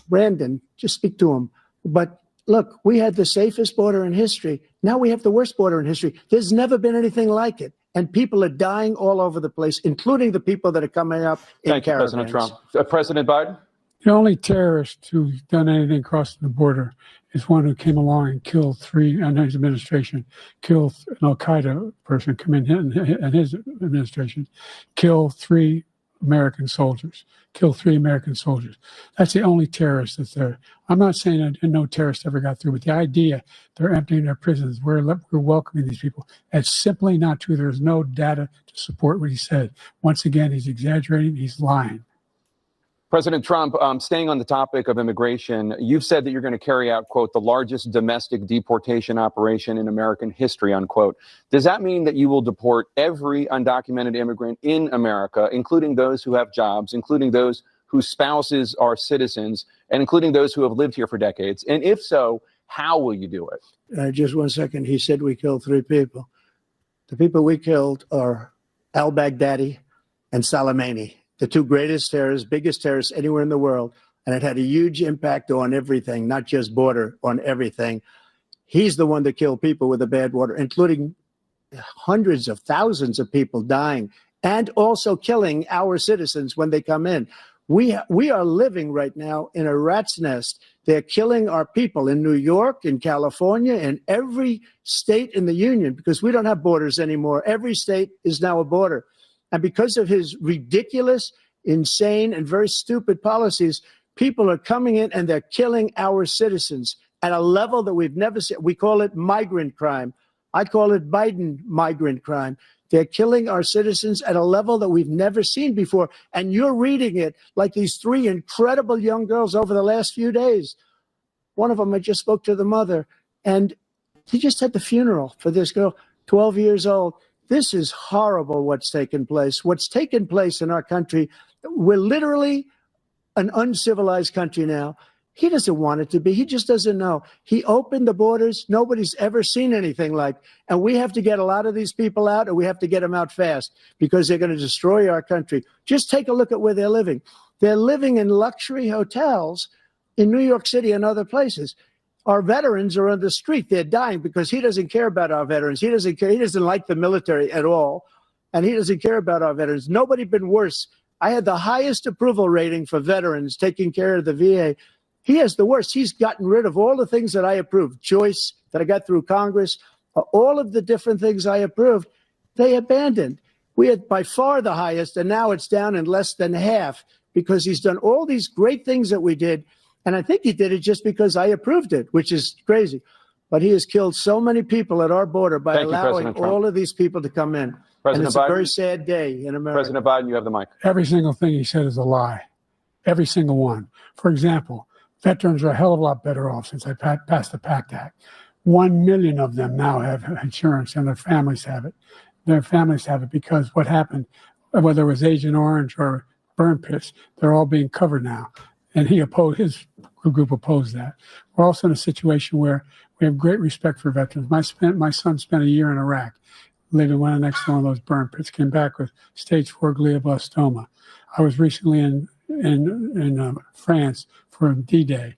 Brandon, just speak to him. But look, we had the safest border in history. Now we have the worst border in history. There's never been anything like it. And people are dying all over the place, including the people that are coming up in Thank you, caravans. President Trump. President Biden? The only terrorist who's done anything crossing the border is one who came along and killed three, and his administration, killed an Al-Qaeda person come in and his administration, killed three American soldiers. That's the only terrorist that's there. I'm not saying that no terrorist ever got through, but the idea they're emptying their prisons, we're welcoming these people, that's simply not true. There's no data to support what he said. Once again, he's exaggerating, he's lying. President Trump, staying on the topic of immigration, you've said that you're going to carry out, quote, the largest domestic deportation operation in American history, unquote. Does that mean that you will deport every undocumented immigrant in America, including those who have jobs, including those whose spouses are citizens, and including those who have lived here for decades? And if so, how will you do it? Just 1 second. He said we killed three people. The people we killed are al-Baghdadi and Soleimani, the two greatest terrorists, biggest terrorists anywhere in the world. And it had a huge impact on everything, not just border, on everything. He's the one that killed people with the bad water, including hundreds of thousands of people dying and also killing our citizens when they come in. We are living right now in a rat's nest. They're killing our people in New York, in California, in every state in the union because we don't have borders anymore. Every state is now a border. And because of his ridiculous, insane, and very stupid policies, people are coming in and they're killing our citizens at a level that we've never seen. We call it migrant crime. I call it Biden migrant crime. They're killing our citizens at a level that we've never seen before. And you're reading it like these three incredible young girls over the last few days. One of them, I just spoke to the mother, and he just had the funeral for this girl, 12 years old. This is horrible what's taken place. What's taken place in our country, we're literally an uncivilized country now. He doesn't want it to be. He just doesn't know. He opened the borders. Nobody's ever seen anything like. And we have to get a lot of these people out, and we have to get them out fast because they're going to destroy our country. Just take a look at where they're living. They're living in luxury hotels in New York City and other places. Our veterans are on the street. They're dying because he doesn't care about our veterans. He doesn't care. He doesn't like the military at all, and he doesn't care about our veterans. Nobody been worse. I had the highest approval rating for veterans taking care of the VA. He has the worst. He's gotten rid of all the things that I approved, choice that I got through Congress, all of the different things I approved, they abandoned. We had by far the highest, and now it's down in less than half because he's done all these great things that we did. And I think he did it just because I approved it, which is crazy. But he has killed so many people at our border by allowing all of these people to come in. And it's a very sad day in America. President Biden, you have the mic. Every single thing he said is a lie. Every single one. For example, veterans are a hell of a lot better off since I passed the PACT Act. 1 million of them now have insurance, and their families have it. Their families have it because what happened, whether it was Agent Orange or burn pits, they're all being covered now. And his group opposed that. We're also in a situation where we have great respect for veterans. My son spent a year in Iraq, living right next to one of those burn pits, came back with stage 4 glioblastoma. I was recently in France for D-Day,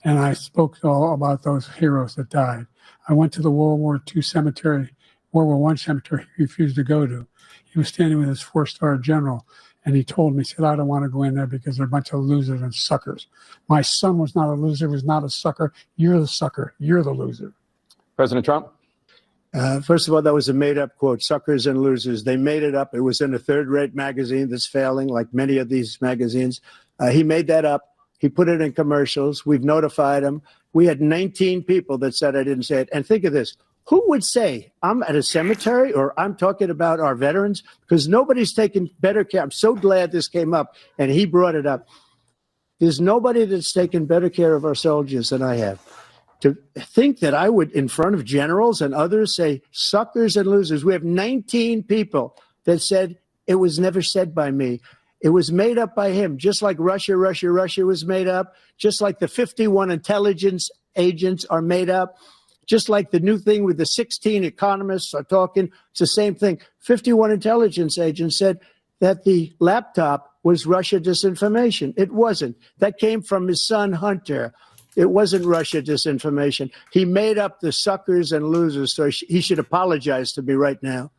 and I spoke all about those heroes that died. I went to the World War I cemetery he refused to go to. He was standing with his 4-star general, and he told me, he said, I don't want to go in there because they're a bunch of losers and suckers. My son was not a loser, was not a sucker. You're the sucker. You're the loser. President Trump? First of all, that was a made-up quote, suckers and losers. They made it up. It was in a third-rate magazine that's failing, like many of these magazines. He made that up. He put it in commercials. We've notified him. We had 19 people that said I didn't say it. And think of this. Who would say I'm at a cemetery or I'm talking about our veterans? Because nobody's taken better care. I'm so glad this came up and he brought it up. There's nobody that's taken better care of our soldiers than I have. To think that I would, in front of generals and others, say suckers and losers. We have 19 people that said it was never said by me. It was made up by him, just like Russia was made up, just like the 51 intelligence agents are made up, just like the new thing with the 16 economists are talking. It's the same thing. 51 intelligence agents said that the laptop was Russia disinformation. It wasn't. That came from his son, Hunter. It wasn't Russia disinformation. He made up the suckers and losers, so he should apologize to me right now.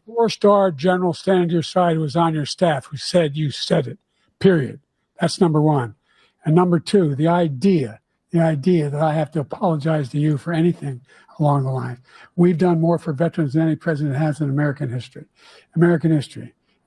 Four-star general standing to your side who was on your staff who said you said it, period. That's number one. And number two, the idea that I have to apologize to you for anything along the line. We've done more for veterans than any president has in American history.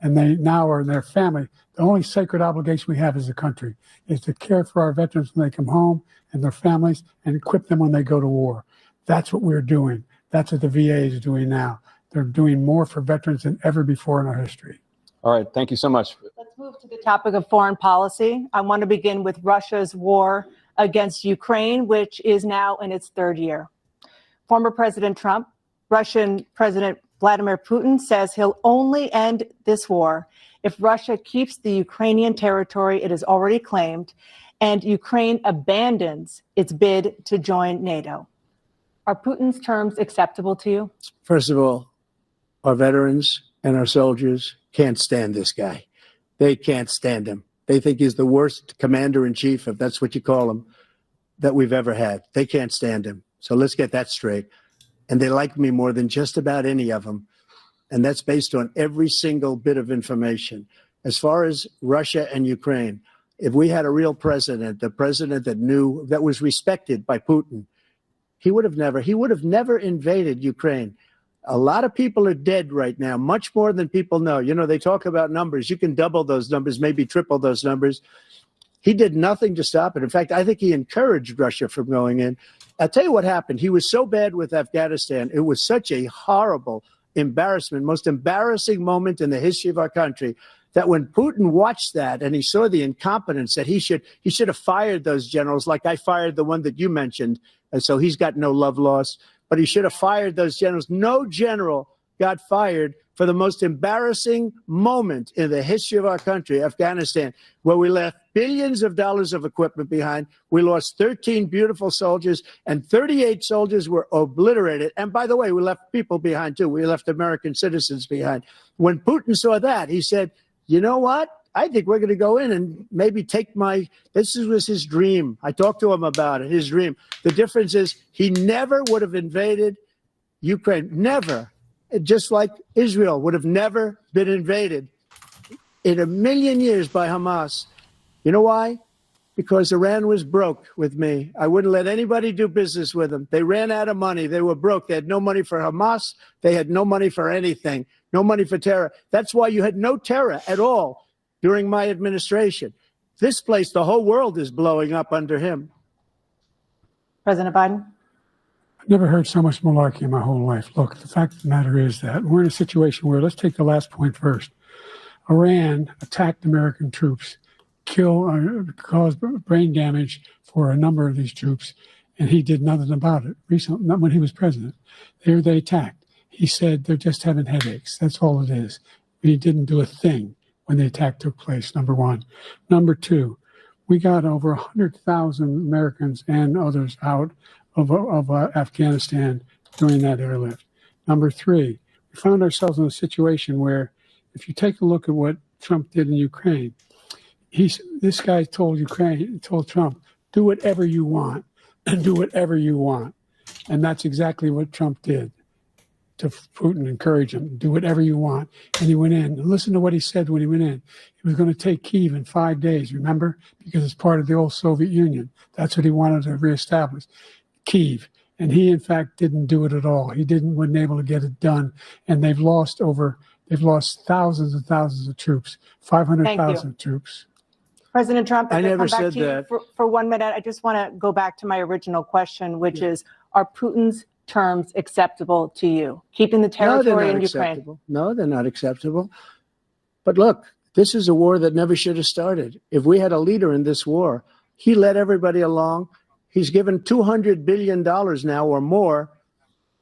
And they now are in their family. The only sacred obligation we have as a country is to care for our veterans when they come home and their families and equip them when they go to war. That's what we're doing. That's what the VA is doing now. They're doing more for veterans than ever before in our history. All right. Thank you so much. Let's move to the topic of foreign policy. I want to begin with Russia's war against Ukraine, which is now in its third year. Former President Trump, Russian President Vladimir Putin says he'll only end this war if Russia keeps the Ukrainian territory it has already claimed and Ukraine abandons its bid to join NATO. Are Putin's terms acceptable to you? First of all, our veterans and our soldiers can't stand this guy. They can't stand him. They think he's the worst commander-in-chief, if that's what you call him, that we've ever had. They can't stand him. So let's get that straight. And they like me more than just about any of them. And that's based on every single bit of information. As far as Russia and Ukraine, if we had a real president, the president that knew, that was respected by Putin, he would have never invaded Ukraine. A lot of people are dead right now, much more than people know. You know, they talk about numbers. You can double those numbers, maybe triple those numbers. He did nothing to stop it. In fact, I think he encouraged Russia from going in. I'll tell you what happened. He was so bad with Afghanistan. It was such a horrible embarrassment, most embarrassing moment in the history of our country, that when Putin watched that and he saw the incompetence, that he should have fired those generals, like I fired the one that you mentioned. And so he's got no love lost, but he should have fired those generals. No general got fired for the most embarrassing moment in the history of our country, Afghanistan, where we left billions of dollars of equipment behind. We lost 13 beautiful soldiers, and 38 soldiers were obliterated. And by the way, we left people behind, too. We left American citizens behind. When Putin saw that, he said, you know what? I think we're going to go in and maybe take this was his dream. I talked to him about it, his dream. The difference is he never would have invaded Ukraine, never. Just like Israel would have never been invaded in a million years by Hamas. You know why? Because Iran was broke with me. I wouldn't let anybody do business with them. They ran out of money. They were broke. They had no money for Hamas. They had no money for anything, no money for terror. That's why you had no terror at all during my administration. This place, the whole world is blowing up under him. President Biden? I've never heard so much malarkey in my whole life. Look, the fact of the matter is that we're in a situation where, let's take the last point first. Iran attacked American troops, caused brain damage for a number of these troops, and he did nothing about it. Recently, not when he was president. They attacked. He said they're just having headaches. That's all it is. He didn't do a thing when the attack took place, number one. Number two, we got over 100,000 Americans and others out of Afghanistan during that airlift. Number three, we found ourselves in a situation where, if you take a look at what Trump did in Ukraine, this guy told Trump, do whatever you want, and do whatever you want. And that's exactly what Trump did to Putin, encourage him, do whatever you want. And he went in. And listen to what he said when he went in. He was going to take Kyiv in 5 days, remember? Because it's part of the old Soviet Union. That's what he wanted to reestablish, Kyiv. And he, in fact, didn't do it at all. He wasn't able to get it done. And they've lost thousands and thousands of troops, 500,000 troops. President Trump, I never come back said to you that. for 1 minute. I just want to go back to my original question, which is, are Putin's terms acceptable to you? Keeping the territory in Ukraine? No, they're not acceptable. But look, This is a war that never should have started. If we had a leader in this war, he led everybody along. He's given $200 billion now or more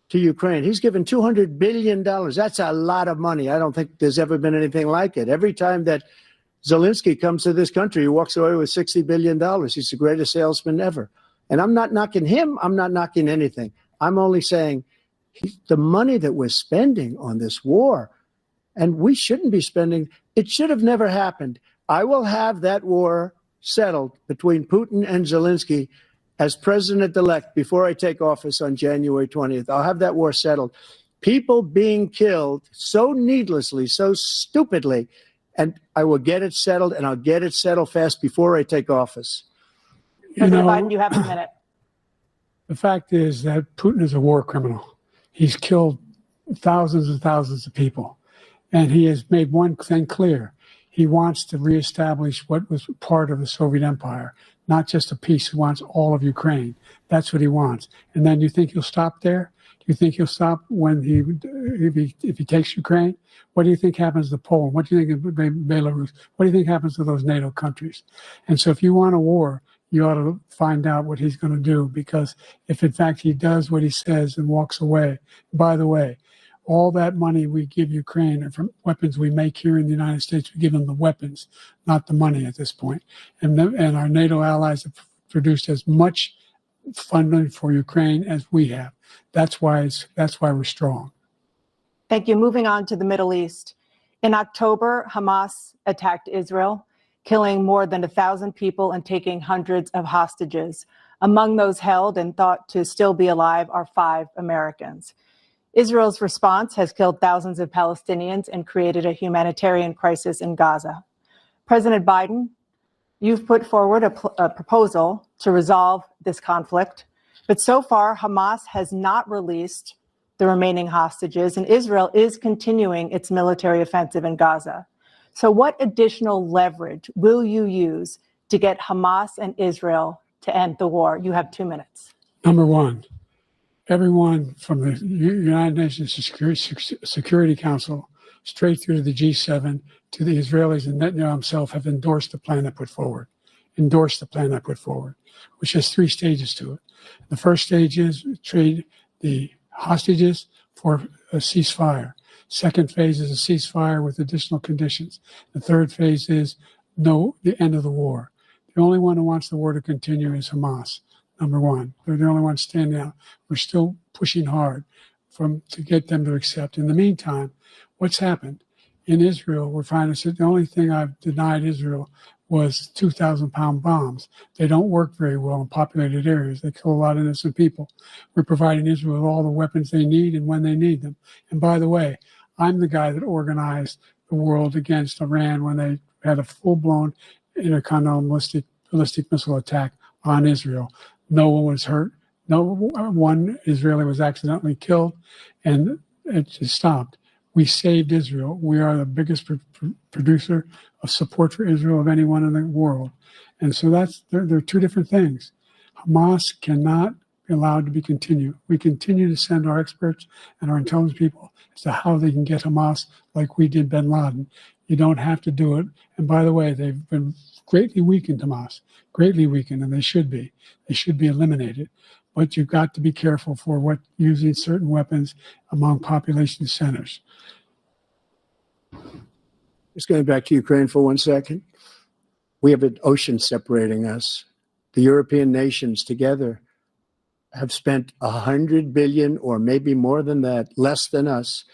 to Ukraine. He's given $200 billion. That's a lot of money. I don't think there's ever been anything like it. Every time that Zelensky comes to this country, he walks away with $60 billion. He's the greatest salesman ever. And I'm not knocking him. I'm not knocking anything. I'm only saying the money that we're spending on this war, and we shouldn't be spending, it should have never happened. I will have that war settled between Putin and Zelensky as president-elect before I take office on January 20th. I'll have that war settled. People being killed so needlessly, so stupidly, and I will get it settled, and I'll get it settled fast before I take office. President Biden, you have a minute. The fact is that Putin is a war criminal. He's killed thousands and thousands of people. And he has made one thing clear. He wants to reestablish what was part of the Soviet Empire, not just a piece. He wants all of Ukraine. That's what he wants. And then you think he'll stop there? Do you think he'll stop when if he takes Ukraine? What do you think happens to Poland? What do you think of Belarus? What do you think happens to those NATO countries? And so if you want a war, you ought to find out what he's going to do, because if in fact he does what he says and walks away, by the way, all that money we give Ukraine are from weapons we make here in the United States. We give them the weapons, not the money at this point. And our NATO allies have produced as much funding for Ukraine as we have. That's why we're strong. Thank you. Moving on to the Middle East. In October, Hamas attacked Israel, killing more than 1,000 people and taking hundreds of hostages. Among those held and thought to still be alive are 5 Americans. Israel's response has killed thousands of Palestinians and created a humanitarian crisis in Gaza. President Biden, you've put forward a proposal to resolve this conflict, but so far Hamas has not released the remaining hostages, and Israel is continuing its military offensive in Gaza. So what additional leverage will you use to get Hamas and Israel to end the war? You have 2 minutes. Number one, everyone from the United Nations Security Council straight through to the G7 to the Israelis and Netanyahu himself have endorsed the plan I put forward, which has 3 stages to it. The first stage is trade the hostages for a ceasefire. Second phase is a ceasefire with additional conditions. The third phase is the end of the war. The only one who wants the war to continue is Hamas. Number one, they're the only ones standing out. We're still pushing hard to get them to accept. In the meantime, what's happened? In Israel, we're finding the only thing I've denied Israel was 2,000-pound bombs. They don't work very well in populated areas. They kill a lot of innocent people. We're providing Israel with all the weapons they need and when they need them. And by the way, I'm the guy that organized the world against Iran when they had a full-blown intercontinental ballistic missile attack on Israel. No one was hurt. No one Israeli was accidentally killed, and it just stopped. We saved Israel. We are the biggest producer of support for Israel of anyone in the world. And so there are 2 different things. Hamas cannot be allowed to be continued. We continue to send our experts and our intelligence people as to how they can get Hamas like we did bin Laden. You don't have to do it. And by the way, they've been greatly weakened, Hamas, greatly weakened, and they should be. They should be eliminated. But you've got to be careful for using certain weapons among population centers. Just going back to Ukraine for 1 second. We have an ocean separating us. The European nations together have spent $100 billion, or maybe more than that, less than us.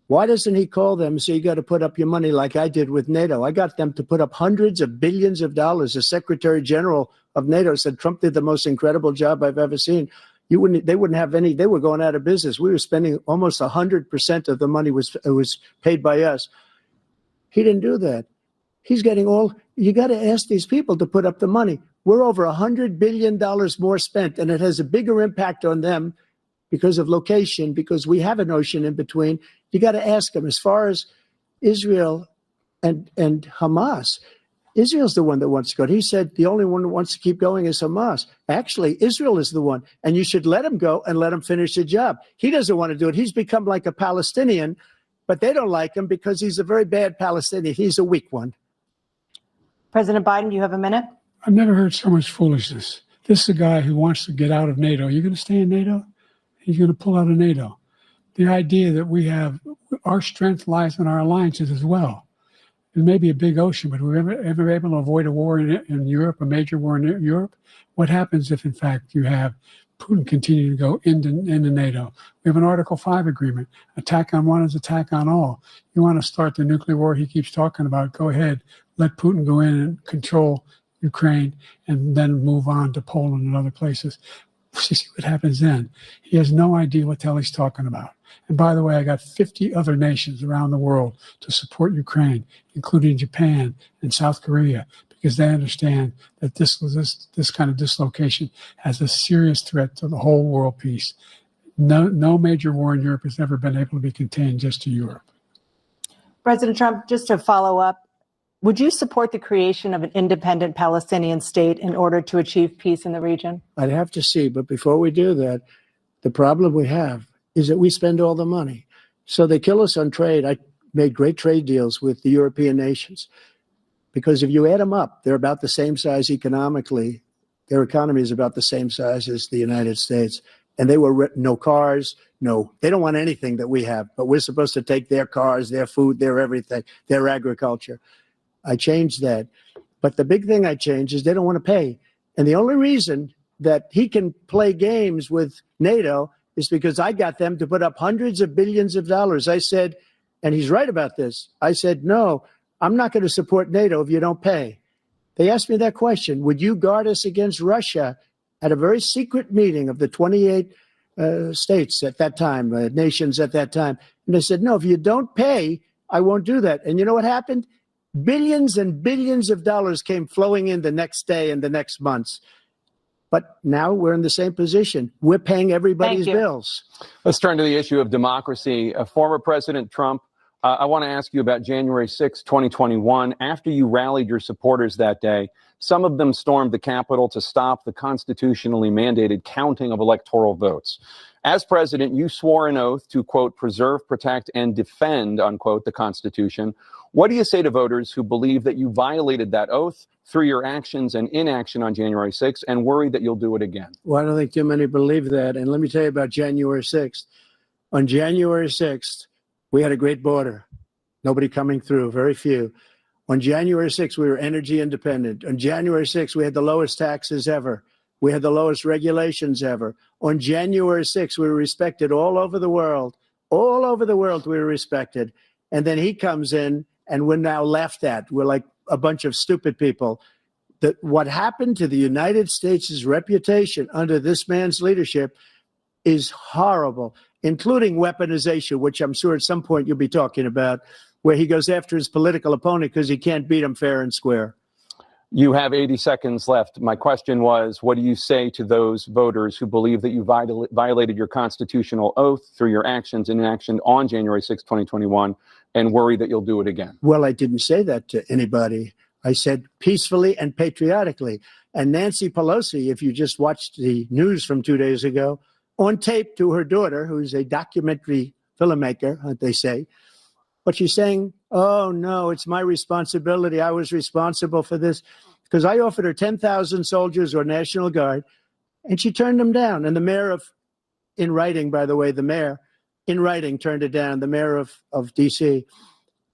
Why doesn't he call them and say, you got to put up your money like I did with NATO? I got them to put up hundreds of billions of dollars. The Secretary General of NATO said Trump did the most incredible job I've ever seen. They wouldn't have any, they were going out of business. We were spending almost 100% of the money was paid by us. He didn't do that. He's getting you got to ask these people to put up the money. We're over $100 billion more spent, and it has a bigger impact on them because of location, because we have an ocean in between. You got to ask them. As far as Israel and Hamas, Israel's the one that wants to go. He said the only one who wants to keep going is Hamas. Actually, Israel is the one, and you should let him go and let him finish the job. He doesn't want to do it. He's become like a Palestinian but they don't like him because he's a very bad Palestinian. He's a weak one. President Biden, do you have a minute? I've never heard so much foolishness. This is a guy who wants to get out of NATO. You're going to stay in NATO? He's going to pull out of NATO. The idea that we have our strength lies in our alliances as well. It may be a big ocean, but we're ever able to avoid a war in Europe, a major war in Europe? What happens if, in fact, you have Putin continue to go into NATO? We have an Article 5 agreement. Attack on one is attack on all. You want to start the nuclear war he keeps talking about, go ahead. Let Putin go in and control Ukraine and then move on to Poland and other places. See what happens then. He has no idea what the hell he's talking about. And by the way, I got 50 other nations around the world to support Ukraine, including Japan and South Korea, because they understand that this kind of dislocation has a serious threat to the whole world peace. No major war in Europe has ever been able to be contained just to Europe. President Trump, just to follow up, would you support the creation of an independent Palestinian state in order to achieve peace in the region? I'd have to see, but before we do that, the problem we have is that we spend all the money. So they kill us on trade. I made great trade deals with the European nations because if you add them up, they're about the same size economically. Their economy is about the same size as the United States. And they were no cars, they don't want anything that we have, but we're supposed to take their cars, their food, their everything, their agriculture. I changed that. But the big thing I changed is they don't want to pay. And the only reason that he can play games with NATO is because I got them to put up hundreds of billions of dollars. I said, and he's right about this, I said, no, I'm not going to support NATO if you don't pay. They asked me that question. Would you guard us against Russia at a very secret meeting of the 28 states at that time, nations at that time? And I said, no, if you don't pay, I won't do that. And you know what happened? Billions and billions of dollars came flowing in the next day and the next months. But now we're in the same position. We're paying everybody's bills. Let's turn to the issue of democracy. Former President Trump, I want to ask you about January 6, 2021. After you rallied your supporters that day, some of them stormed the Capitol to stop the constitutionally mandated counting of electoral votes. As president, you swore an oath to, quote, preserve, protect, and defend, unquote, the Constitution. What do you say to voters who believe that you violated that oath through your actions and inaction on January 6th and worry that you'll do it again? Well, I don't think too many believe that. And let me tell you about January 6th. On January 6th, we had a great border. Nobody coming through, very few. On January 6th, we were energy independent. On January 6th, we had the lowest taxes ever. We had the lowest regulations ever. On January 6th, we were respected all over the world. All over the world, we were respected. And then he comes in, and we're now laughed at. We're like a bunch of stupid people. That what happened to the United States' reputation under this man's leadership is horrible, including weaponization, which I'm sure at some point you'll be talking about, where he goes after his political opponent because he can't beat him fair and square. You have 80 seconds left. My question was, what do you say to those voters who believe that you violated your constitutional oath through your actions and inaction on January 6, 2021, and worry that you'll do it again? Well, I didn't say that to anybody. I said peacefully and patriotically. And Nancy Pelosi, if you just watched the news from 2 days ago, on tape to her daughter, who's a documentary filmmaker, they say, but she's saying, oh, no, it's my responsibility. I was responsible for this because I offered her 10,000 soldiers or National Guard, and she turned them down. And the mayor in writing, by the way, the mayor in writing turned it down, the mayor of D.C.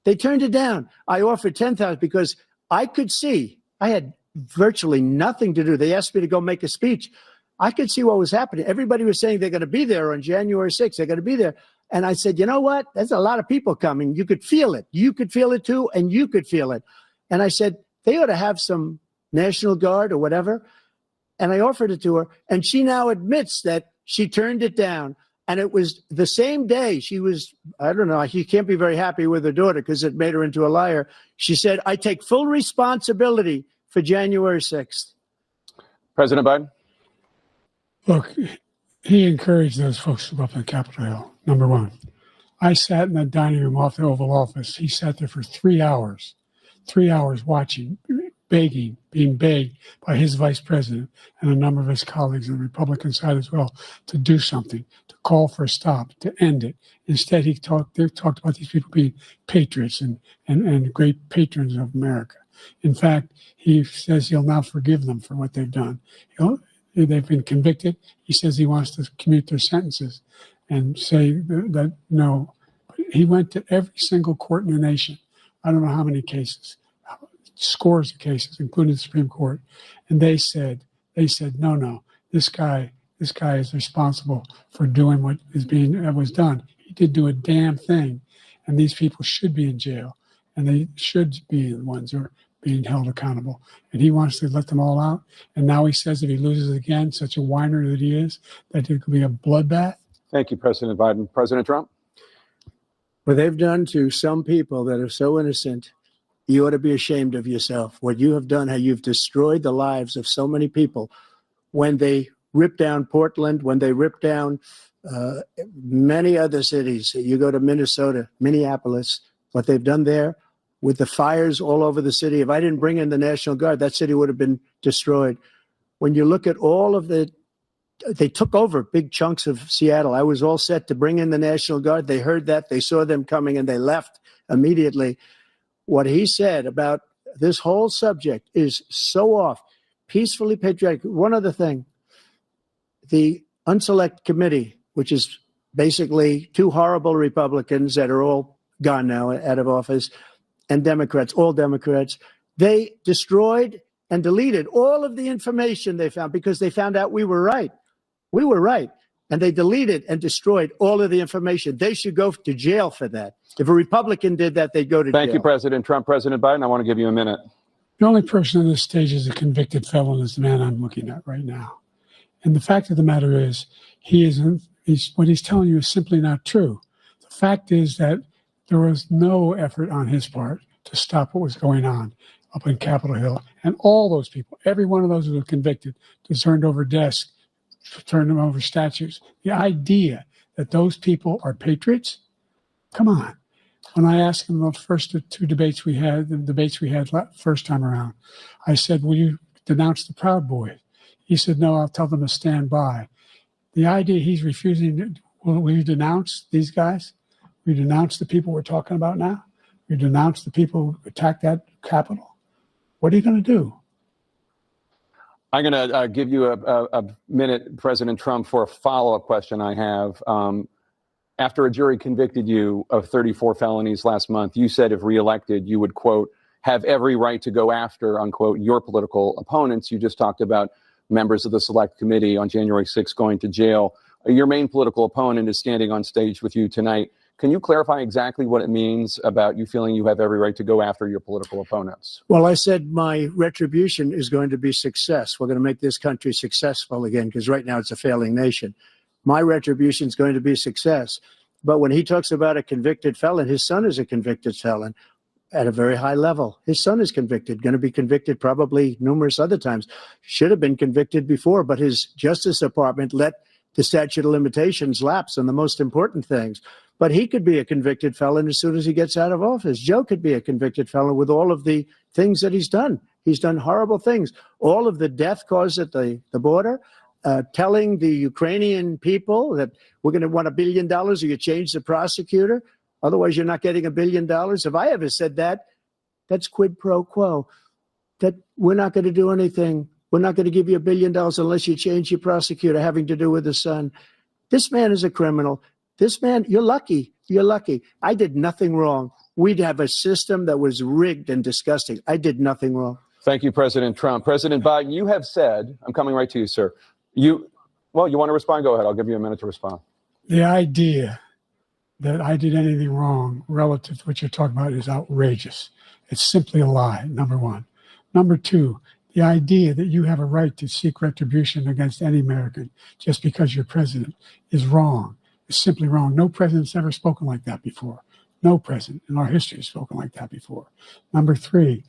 They turned it down. I offered 10,000 because I could see I had virtually nothing to do. They asked me to go make a speech. I could see what was happening. Everybody was saying they're going to be there on January 6th. They're going to be there. And I said, you know what? There's a lot of people coming. You could feel it. You could feel it too, and you could feel it. And I said, they ought to have some National Guard or whatever. And I offered it to her. And she now admits that she turned it down. And it was the same day she was, I don't know, she can't be very happy with her daughter because it made her into a liar. She said, I take full responsibility for January 6th. President Biden? Look, he encouraged those folks to go up on Capitol Hill, number one. I sat in the dining room off the Oval Office. He sat there for 3 hours watching being begged by his vice president and a number of his colleagues on the Republican side as well to do something, to call for a stop, to end it. Instead, they talked about these people being patriots and great patrons of America. In fact, he says he'll now forgive them for what they've done. They've been convicted. He says he wants to commute their sentences and say that no. He went to every single court in the nation. I don't know how many cases, scores of cases, including the Supreme Court. And they said, no, this guy is responsible for doing what was done. He did do a damn thing. And these people should be in jail. And they should be the ones who are being held accountable. And he wants to let them all out. And now he says if he loses again, such a whiner that he is, that it could be a bloodbath. Thank you, President Biden. President Trump? What they've done to some people that are so innocent, you ought to be ashamed of yourself. What you have done, how you've destroyed the lives of so many people. When they ripped down Portland, when they ripped down many other cities, you go to Minnesota, Minneapolis, what they've done there with the fires all over the city. If I didn't bring in the National Guard, that city would have been destroyed. When you look at all of they took over big chunks of Seattle. I was all set to bring in the National Guard. They heard that. They saw them coming and they left immediately. What he said about this whole subject is so off. Peacefully patriotic. One other thing, the Unselect Committee, which is basically two horrible Republicans that are all gone now out of office, and Democrats, all Democrats, they destroyed and deleted all of the information they found because they found out we were right. We were right. And they deleted and destroyed all of the information. They should go to jail for that. If a Republican did that, they'd go to jail. Thank you, President Trump. President Biden, I want to give you a minute. The only person on this stage is a convicted felon is the man I'm looking at right now. And the fact of the matter is, what he's telling you is simply not true. The fact is that there was no effort on his part to stop what was going on up in Capitol Hill. And all those people, every one of those who were convicted, turned over desks, turned them over statues. The idea that those people are patriots, come on. When I asked him the first two debates we had, first time around, I said, will you denounce the Proud Boys? He said, no, I'll tell them to stand by. The idea he's refusing, will you denounce these guys? Will you denounce the people we're talking about now? Will you denounce the people who attacked that Capitol? What are you going to do? I'm going to give you a minute, President Trump, for a follow-up question I have. After a jury convicted you of 34 felonies last month, you said if reelected, you would, quote, have every right to go after, unquote, your political opponents. You just talked about members of the Select Committee on January 6th going to jail. Your main political opponent is standing on stage with you tonight. Can you clarify exactly what it means about you feeling you have every right to go after your political opponents? Well, I said my retribution is going to be success. We're going to make this country successful again, because right now it's a failing nation. My retribution is going to be success. But when he talks about a convicted felon, his son is a convicted felon at a very high level. His son is convicted, going to be convicted probably numerous other times. Should have been convicted before, but his Justice Department let the statute of limitations lapse on the most important things. But he could be a convicted felon as soon as he gets out of office. Joe could be a convicted felon with all of the things that he's done. He's done horrible things. All of the death caused at the border, telling the Ukrainian people that we're going to want $1 billion or you change the prosecutor. Otherwise, you're not getting $1 billion. If I ever said that, that's quid pro quo. That we're not going to do anything. We're not going to give you $1 billion unless you change your prosecutor having to do with the son. This man is a criminal. This man, you're lucky. You're lucky. I did nothing wrong. We'd have a system that was rigged and disgusting. I did nothing wrong. Thank you, President Trump. President Biden, you have said, I'm coming right to you, sir. You want to respond? Go ahead. I'll give you a minute to respond. The idea that I did anything wrong relative to what you're talking about is outrageous. It's simply a lie, number one. Number two, the idea that you have a right to seek retribution against any American just because you're president is wrong. It's simply wrong. No president's ever spoken like that before. No president in our history has spoken like that before. Number three,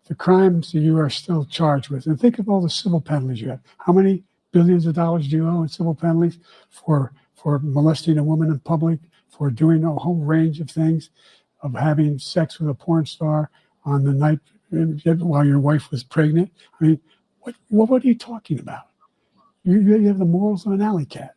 the crimes that you are still charged with, and think of all the civil penalties you have. How many billions of dollars do you owe in civil penalties for molesting a woman in public, for doing a whole range of things, of having sex with a porn star on the night while your wife was pregnant. I mean, what are you talking about? You have the morals of an alley cat.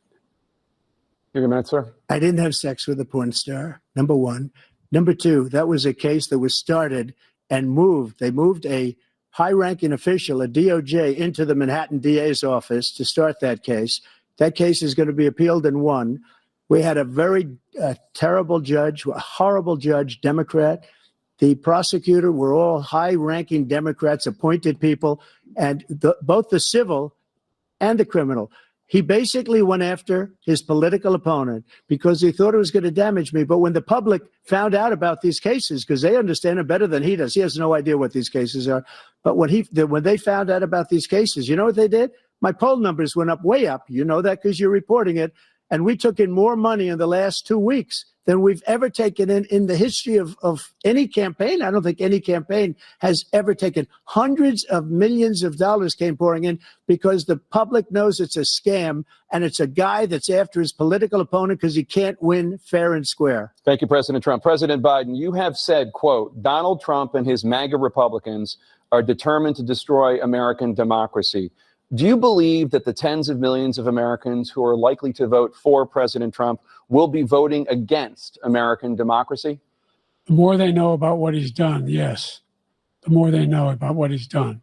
Your minute, sir. I didn't have sex with a porn star, number one. Number two, that was a case that was started and moved. They moved a high-ranking official, a DOJ, into the Manhattan DA's office to start that case. That case is going to be appealed and won. We had a very terrible judge, a horrible judge, Democrat. The prosecutor were all high-ranking Democrats, appointed people, and both the civil and the criminal. He basically went after his political opponent because he thought it was going to damage me. But when the public found out about these cases, because they understand it better than he does, he has no idea what these cases are. But when they found out about these cases, you know what they did? My poll numbers went up, way up. You know that because you're reporting it. And we took in more money in the last 2 weeks than we've ever taken in the history of any campaign. I don't think any campaign has ever taken. Hundreds of millions of dollars came pouring in because the public knows it's a scam and it's a guy that's after his political opponent because he can't win fair and square. Thank you, President Trump. President Biden, you have said, quote, Donald Trump and his MAGA Republicans are determined to destroy American democracy. Do you believe that the tens of millions of Americans who are likely to vote for President Trump will be voting against American democracy? The more they know about what he's done, yes. The more they know about what he's done.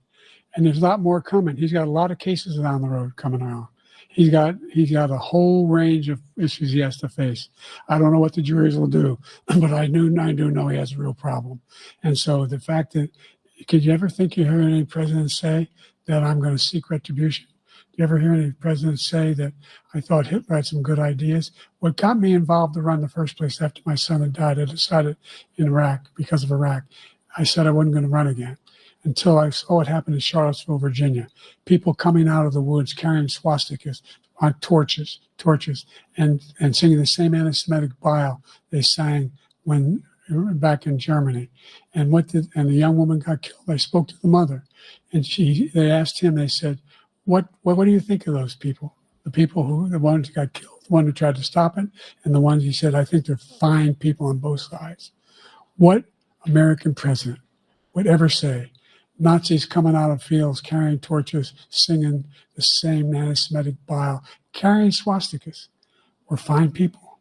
And there's a lot more coming. He's got a lot of cases down the road coming around. He's got a whole range of issues he has to face. I don't know what the juries will do, but I do know he has a real problem. And so the fact that, could you ever think you heard any president say that I'm going to seek retribution? Do you ever hear any presidents say that I thought Hitler had some good ideas? What got me involved to run in the first place after my son had died, I decided in Iraq, because of Iraq, I said I wasn't going to run again until I saw what happened in Charlottesville, Virginia. People coming out of the woods carrying swastikas on torches, and singing the same anti-Semitic bile they sang when back in Germany. And the young woman got killed. I spoke to the mother, and they asked him, they said, what do you think of those people? The ones who got killed, the one who tried to stop it, and the ones he said, I think they're fine people on both sides. What American president would ever say, Nazis coming out of fields, carrying torches, singing the same anti-Semitic bile, carrying swastikas, were fine people?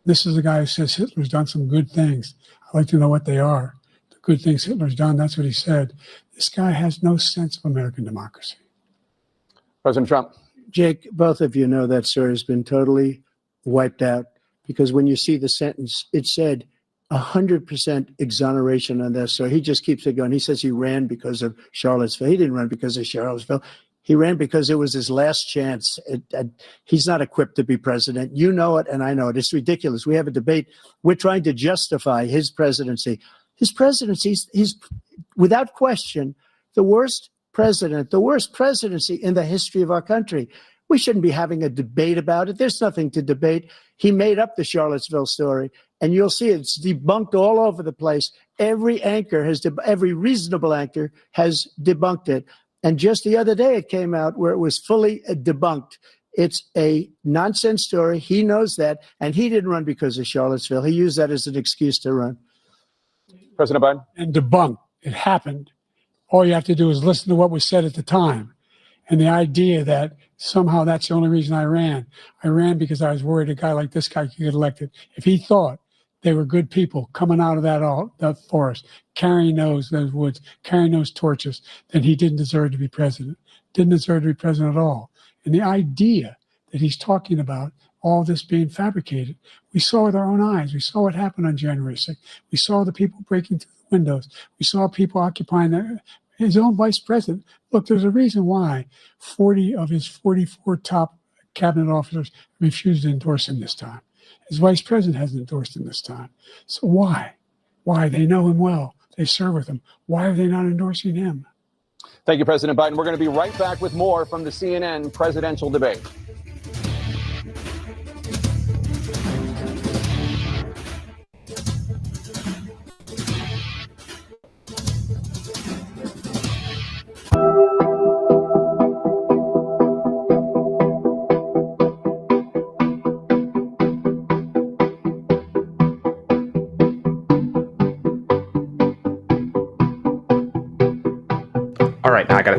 This is a guy who says Hitler's done some good things. I'd like to know what they are. The good things Hitler's done, that's what he said. This guy has no sense of American democracy. President Trump. Jake, both of you know that story has been totally wiped out because when you see the sentence, it said 100% exoneration on this. So he just keeps it going. He says he ran because of Charlottesville. He didn't run because of Charlottesville. He ran because it was his last chance. He's not equipped to be president. You know it, and I know it. It's ridiculous. We have a debate. We're trying to justify his presidency. His presidency, he's without question the worst president, the worst presidency in the history of our country. We shouldn't be having a debate about it. There's nothing to debate. He made up the Charlottesville story, and you'll see it's debunked all over the place. Every reasonable anchor has debunked it. And just the other day, it came out where it was fully debunked. It's a nonsense story. He knows that, and he didn't run because of Charlottesville. He used that as an excuse to run. President Biden. And debunked. It happened. All you have to do is listen to what was said at the time. And the idea that somehow that's the only reason I ran. I ran because I was worried a guy like this guy could get elected. If he thought they were good people coming out of that forest, carrying those woods, carrying those torches, then he didn't deserve to be president. Didn't deserve to be president at all. And the idea that he's talking about all this being fabricated, we saw with our own eyes. We saw what happened on January 6th. We saw the people breaking through the windows. We saw people occupying his own vice president. Look, there's a reason why 40 of his 44 top cabinet officers refused to endorse him this time. His vice president hasn't endorsed him this time. So why? Why? They know him well. They serve with him. Why are they not endorsing him? Thank you, President Biden. We're going to be right back with more from the CNN presidential debate.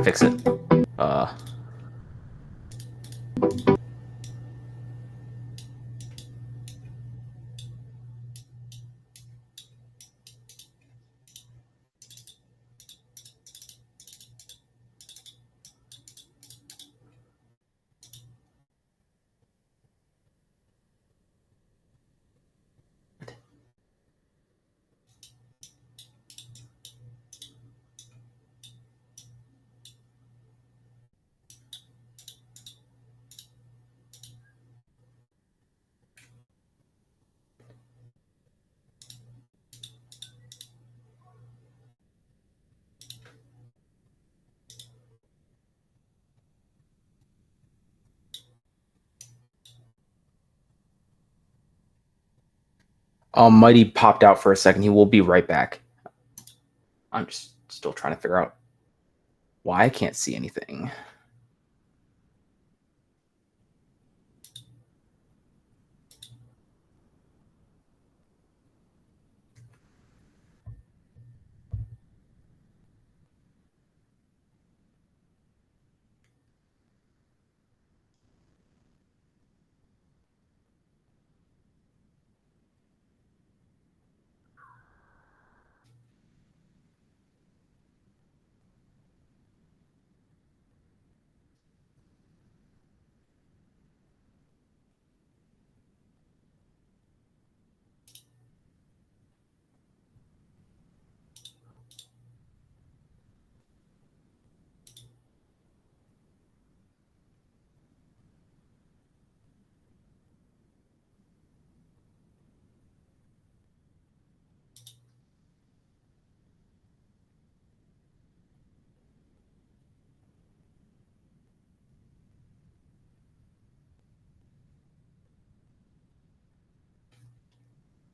I fix it? Mighty popped out for a second. He will be right back. I'm just still trying to figure out why I can't see anything.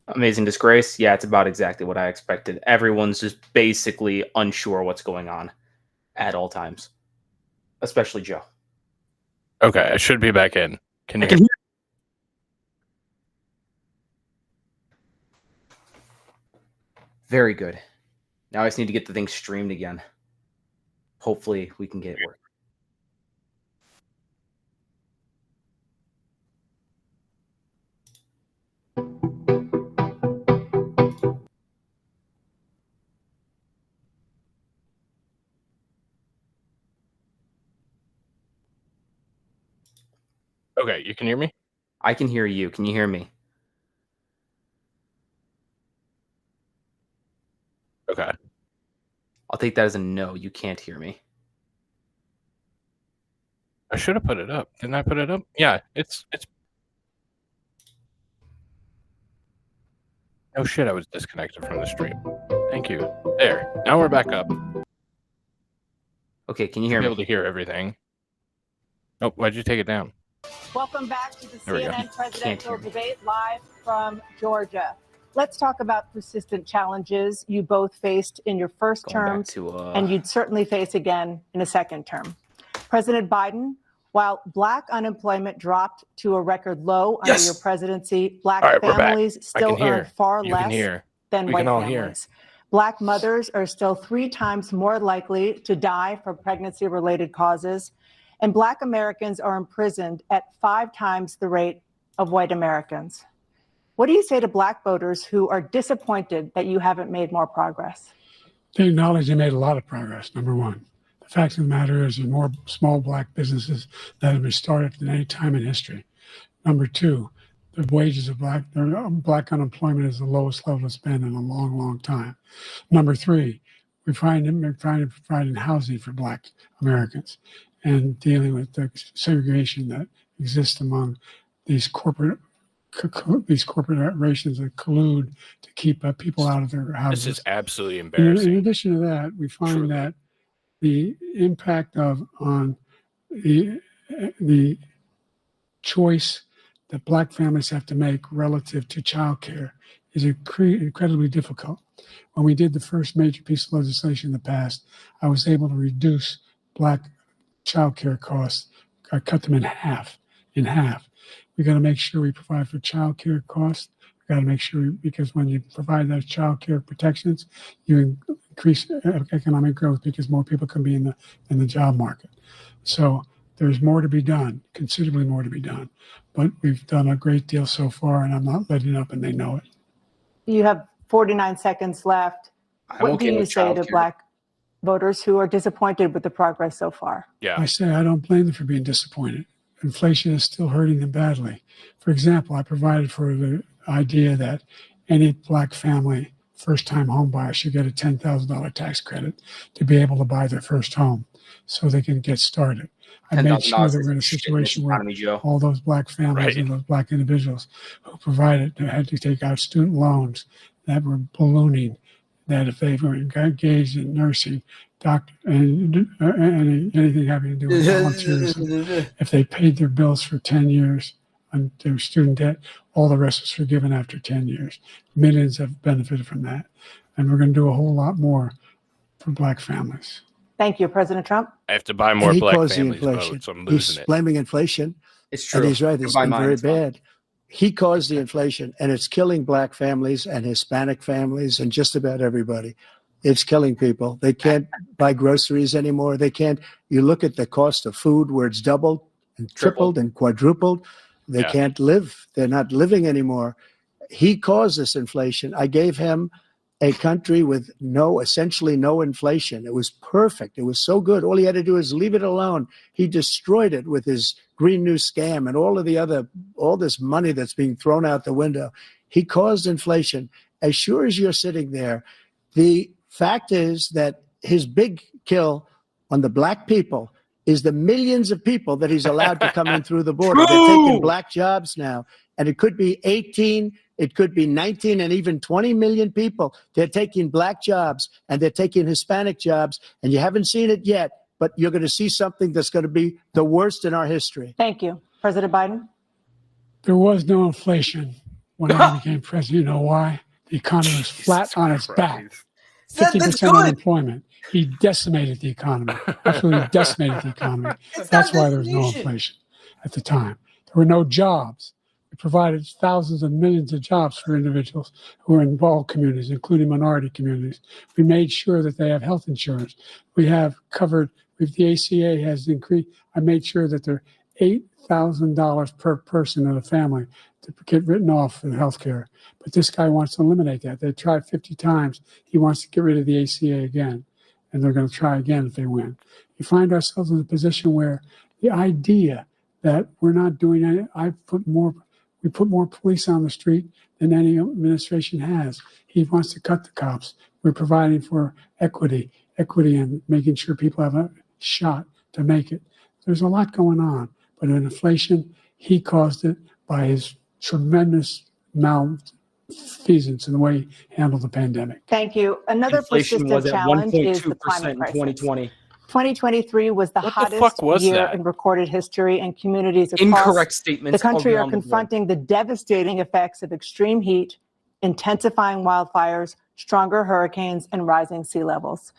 Amazing Disgrace. Yeah, it's about exactly what I expected. Everyone's just basically unsure what's going on at all times, especially Joe. Okay, I should be back in. Can you? Very good. Now I just need to get the thing streamed again. Hopefully we can get it working. Okay, you can hear me? I can hear you. Can you hear me? Okay. I'll take that as a no. You can't hear me. I should have put it up. Didn't I put it up? Yeah, it's. Oh shit! I was disconnected from the stream. Thank you. There. Now we're back up. Okay, can you hear me? Able to hear everything. Oh, why'd you take it down? Welcome back to the There we go. CNN presidential debate live from Georgia. Let's talk about persistent challenges you both faced in your first term, and you'd certainly face again in a second term. President Biden, while Black unemployment dropped to a record low under your presidency, Black families still earn far less than white families. Black mothers are still 3 times more likely to die from pregnancy-related causes, and Black Americans are imprisoned at 5 times the rate of white Americans. What do you say to Black voters who are disappointed that you haven't made more progress? They acknowledge they made a lot of progress, number one. The fact of the matter is there are more small Black businesses that have been started than any time in history. Number two, the wages of Black unemployment is the lowest level it's been in a long, long time. Number three, we're trying to provide housing for Black Americans and dealing with the segregation that exists among these corporations that collude to keep people out of their houses. This is absolutely embarrassing. In addition to that, we find that the impact on the choice that Black families have to make relative to childcare is incredibly difficult. When we did the first major piece of legislation in the past, I was able to reduce Black childcare costs. I cut them in half. We're going to make sure we provide for childcare costs. We've got to make sure, because when you provide those child care protections, you increase economic growth because more people can be in the job market. So there's more to be done, considerably more to be done. But we've done a great deal so far, and I'm not letting up, and they know it. You have 49 seconds left. What do you say to Black voters who are disappointed with the progress so far? Yeah. I say I don't blame them for being disappointed. Inflation is still hurting them badly. For example, I provided for the idea that any Black family first-time home buyer should get a $10,000 tax credit to be able to buy their first home so they can get started. I made sure that we're in a situation where all those Black families and those Black individuals who provided had to take out student loans that were ballooning, that if they were engaged in nursing, doctor, and anything having to do with volunteerism, if they paid their bills for 10 years on their student debt, all the rest was forgiven after 10 years. Millions have benefited from that. And we're going to do a whole lot more for Black families. Thank you, President Trump. I have to buy more He Black caused the families inflation. votes. I'm He's losing it. blaming inflation. It's true. And he's right. It's Buy been mine, very it's fine. bad. He caused the inflation, and it's killing Black families and Hispanic families and just about everybody. It's killing people. They can't buy groceries anymore. They can't. You look at the cost of food where it's doubled and tripled and quadrupled. They can't live. They're not living anymore. He caused this inflation. I gave him a country with essentially no inflation. It was perfect. It was so good. All he had to do is leave it alone. He destroyed it with his Green New Scam and all this money that's being thrown out the window. He caused inflation. As sure as you're sitting there, the fact is that his big kill on the Black people is the millions of people that he's allowed to come in through the border. They're taking Black jobs now, and it could be 18, it could be 19, and even 20 million people. They're taking Black jobs, and they're taking Hispanic jobs, and you haven't seen it yet, but you're going to see something that's going to be the worst in our history. Thank you. President Biden? There was no inflation when I became president. You know why? The economy was flat on its back. 50% unemployment. He decimated the economy. Absolutely decimated the economy. That's why there was no inflation at the time. There were no jobs. We provided thousands and millions of jobs for individuals who are in all communities, including minority communities. We made sure that they have health insurance. We have covered, if the ACA has increased, I made sure that they're $8,000 per person in a family to get written off for health care. But this guy wants to eliminate that. They tried 50 times. He wants to get rid of the ACA again, and they're going to try again if they win. We find ourselves in a position where the idea that we're not doing any, we put more police on the street than any administration has. He wants to cut the cops. We're providing for equity and making sure people have a shot to make it. There's a lot going on, but in inflation, he caused it by his tremendous malfeasance in the way he handled the pandemic. Thank you. Another Inflation was persistent at challenge is 1.2% the climate in crisis. 2020. 2023 was the What the hottest fuck was year that? in recorded history, and communities across Incorrect statements the country are around the board. confronting the devastating effects of extreme heat, intensifying wildfires, stronger hurricanes, and rising sea levels.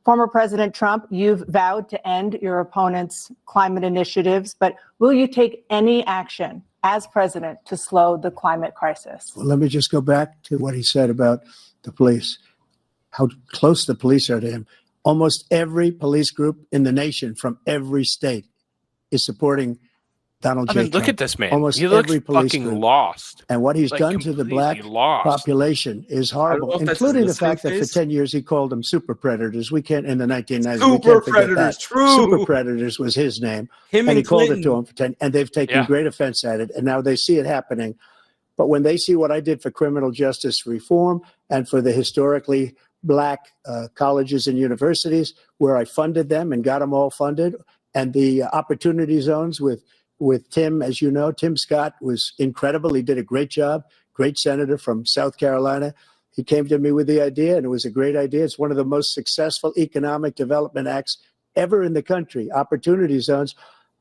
Former President Trump, you've vowed to end your opponent's climate initiatives, but will you take any action as president to slow the climate crisis? Well, let me just go back to what he said about the police, how close the police are to him. Almost every police group in the nation from every state is supporting Donald I J. mean, look Trump. at this man. Almost He looks every police fucking group. lost. And what he's Like, done to the Black completely lost. population is horrible, know if that's including the listening fact that for phase. 10 years he called them super predators. We can't, in the 1990s, we Super can't forget predators, that. true. Super predators was his name. Him And he and called it Clinton. to him for 10, and they've taken Yeah. great offense at it. And now they see it happening. But when they see what I did for criminal justice reform and for the historically Black colleges and universities, where I funded them and got them all funded, and the opportunity zones with Tim, as you know, Tim Scott was incredible. He did a great job, great senator from South Carolina. He came to me with the idea, and it was a great idea. It's one of the most successful economic development acts ever in the country, opportunity zones.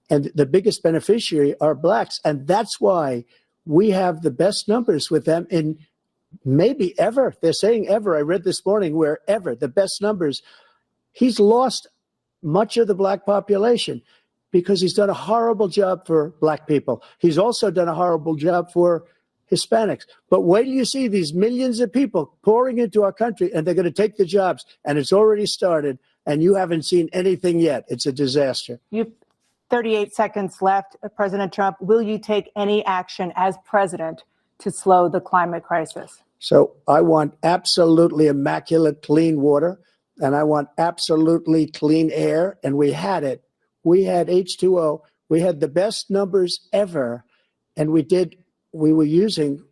And the biggest beneficiary are Blacks. And that's why we have the best numbers with them in maybe ever. They're saying ever. I read this morning where ever, the best numbers. He's lost much of the Black population because he's done a horrible job for Black people. He's also done a horrible job for Hispanics. But wait till you see these millions of people pouring into our country, and they're going to take the jobs, and it's already started, and you haven't seen anything yet. It's a disaster. You've 38 seconds left. President Trump, will you take any action as president to slow the climate crisis? So I want absolutely immaculate clean water, and I want absolutely clean air, and we had it. We had H2O. We had the best numbers ever, and we were using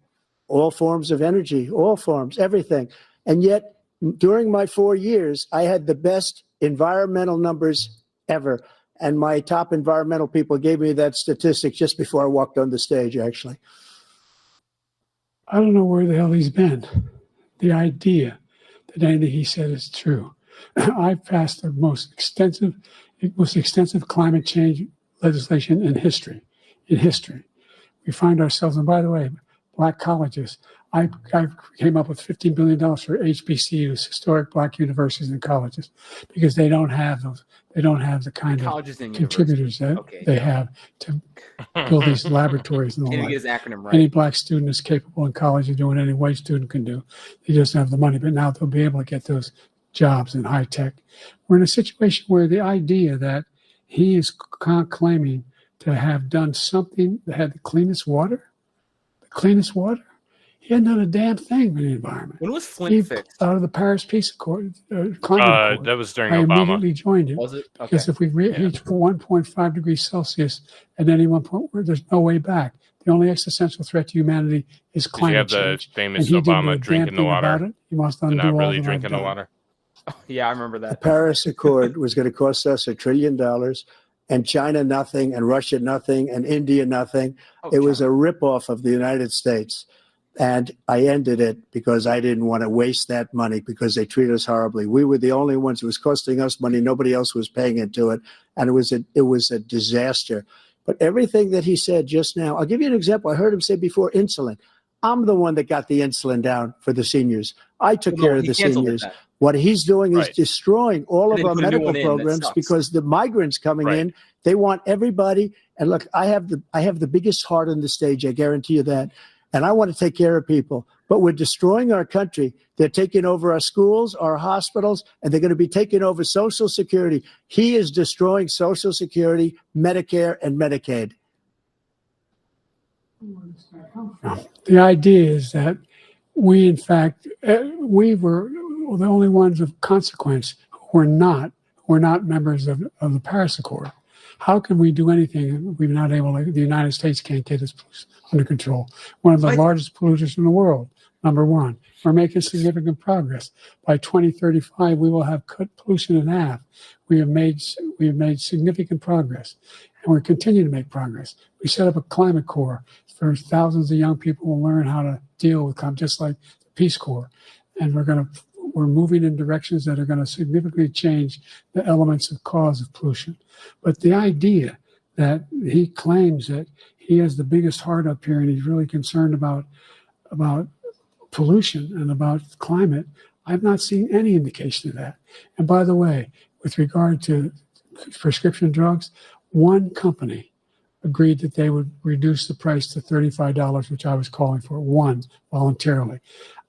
all forms of energy, all forms, everything. And yet, during my 4 years, I had the best environmental numbers ever. And my top environmental people gave me that statistic just before I walked on the stage, actually. I don't know where the hell he's been. The idea that anything he said is true. I've passed the most extensive climate change legislation in history. We find ourselves, and by the way, black colleges. I came up with $15 billion for HBCUs, historic black universities and colleges, because they don't have those. They don't have the kind of contributors that they have to build these laboratories and all that. Get his acronym right. Any black student is capable in college of doing any white student can do. They just don't have the money, but now they'll be able to get those jobs in high tech. We're in a situation where the idea that he is claiming to have done something that had the cleanest water. He hadn't done a damn thing for the environment. When was Flint fixed? Out of the Paris Peace Accord, climate accord. That was during I Obama. immediately joined it. Was it? Okay. Because if we reach 1.5 degrees Celsius at any one point, there's no way back. The only existential threat to humanity is climate you have change. the famous And he Obama didn't do a drinking damn the thing water. about it. He must undo Not all really that drinking I've the done. water. Yeah, I remember that. The Paris Accord was going to cost us $1 trillion, and China nothing, and Russia nothing, and India nothing. It was a ripoff of the United States. And I ended it because I didn't want to waste that money because they treat us horribly. We were the only ones. It was costing us money. Nobody else was paying into it. And it was a disaster. But everything that he said just now, I'll give you an example. I heard him say before insulin. I'm the one that got the insulin down for the seniors. I took care of the seniors. What he's doing is destroying all of our medical programs because the migrants coming in, they want everybody. And look, I have the biggest heart on the stage. I guarantee you that. And I want to take care of people, but we're destroying our country. They're taking over our schools, our hospitals, and they're going to be taking over Social Security. He is destroying Social Security, Medicare, and Medicaid. The idea is that we, in fact, we were the only ones of consequence who were not members of the Paris Accord. How can we do anything? We're not able to, the United States can't get this under control. One of the largest polluters in the world, number one. We're making significant progress. By 2035, we will have cut pollution in half. We have made significant progress, and we're continuing to make progress. We set up a climate corps for thousands of young people will learn how to deal with climate, just like the Peace Corps. And we're moving in directions that are going to significantly change the elements of cause of pollution. But the idea that he claims that he has the biggest heart up here and he's really concerned about pollution and about climate, I've not seen any indication of that. And by the way, with regard to prescription drugs, one company agreed that they would reduce the price to $35, which I was calling for, one, voluntarily.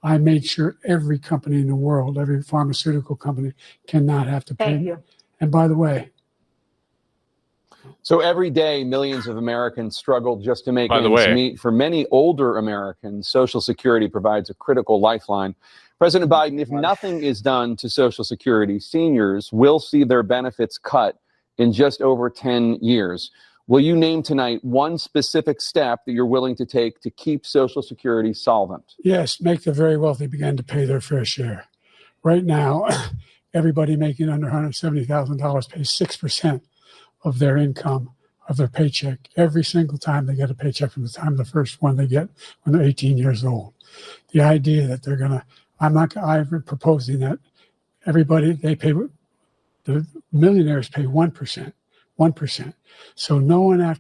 I made sure every company in the world, every pharmaceutical company, cannot have to pay. Thank you. And by the way, so every day, millions of Americans struggle just to make ends meet. For many older Americans, Social Security provides a critical lifeline. President Biden, if nothing is done to Social Security, seniors will see their benefits cut in just over 10 years. Will you name tonight one specific step that you're willing to take to keep Social Security solvent? yes, make the very wealthy begin to pay their fair share. Right now, everybody making under $170,000 pays 6% of their income, of their paycheck, every single time they get a paycheck from the time the first one they get when they're 18 years old. The idea that they're going to, I'm proposing that everybody, the millionaires pay 1%. 1%. So no one I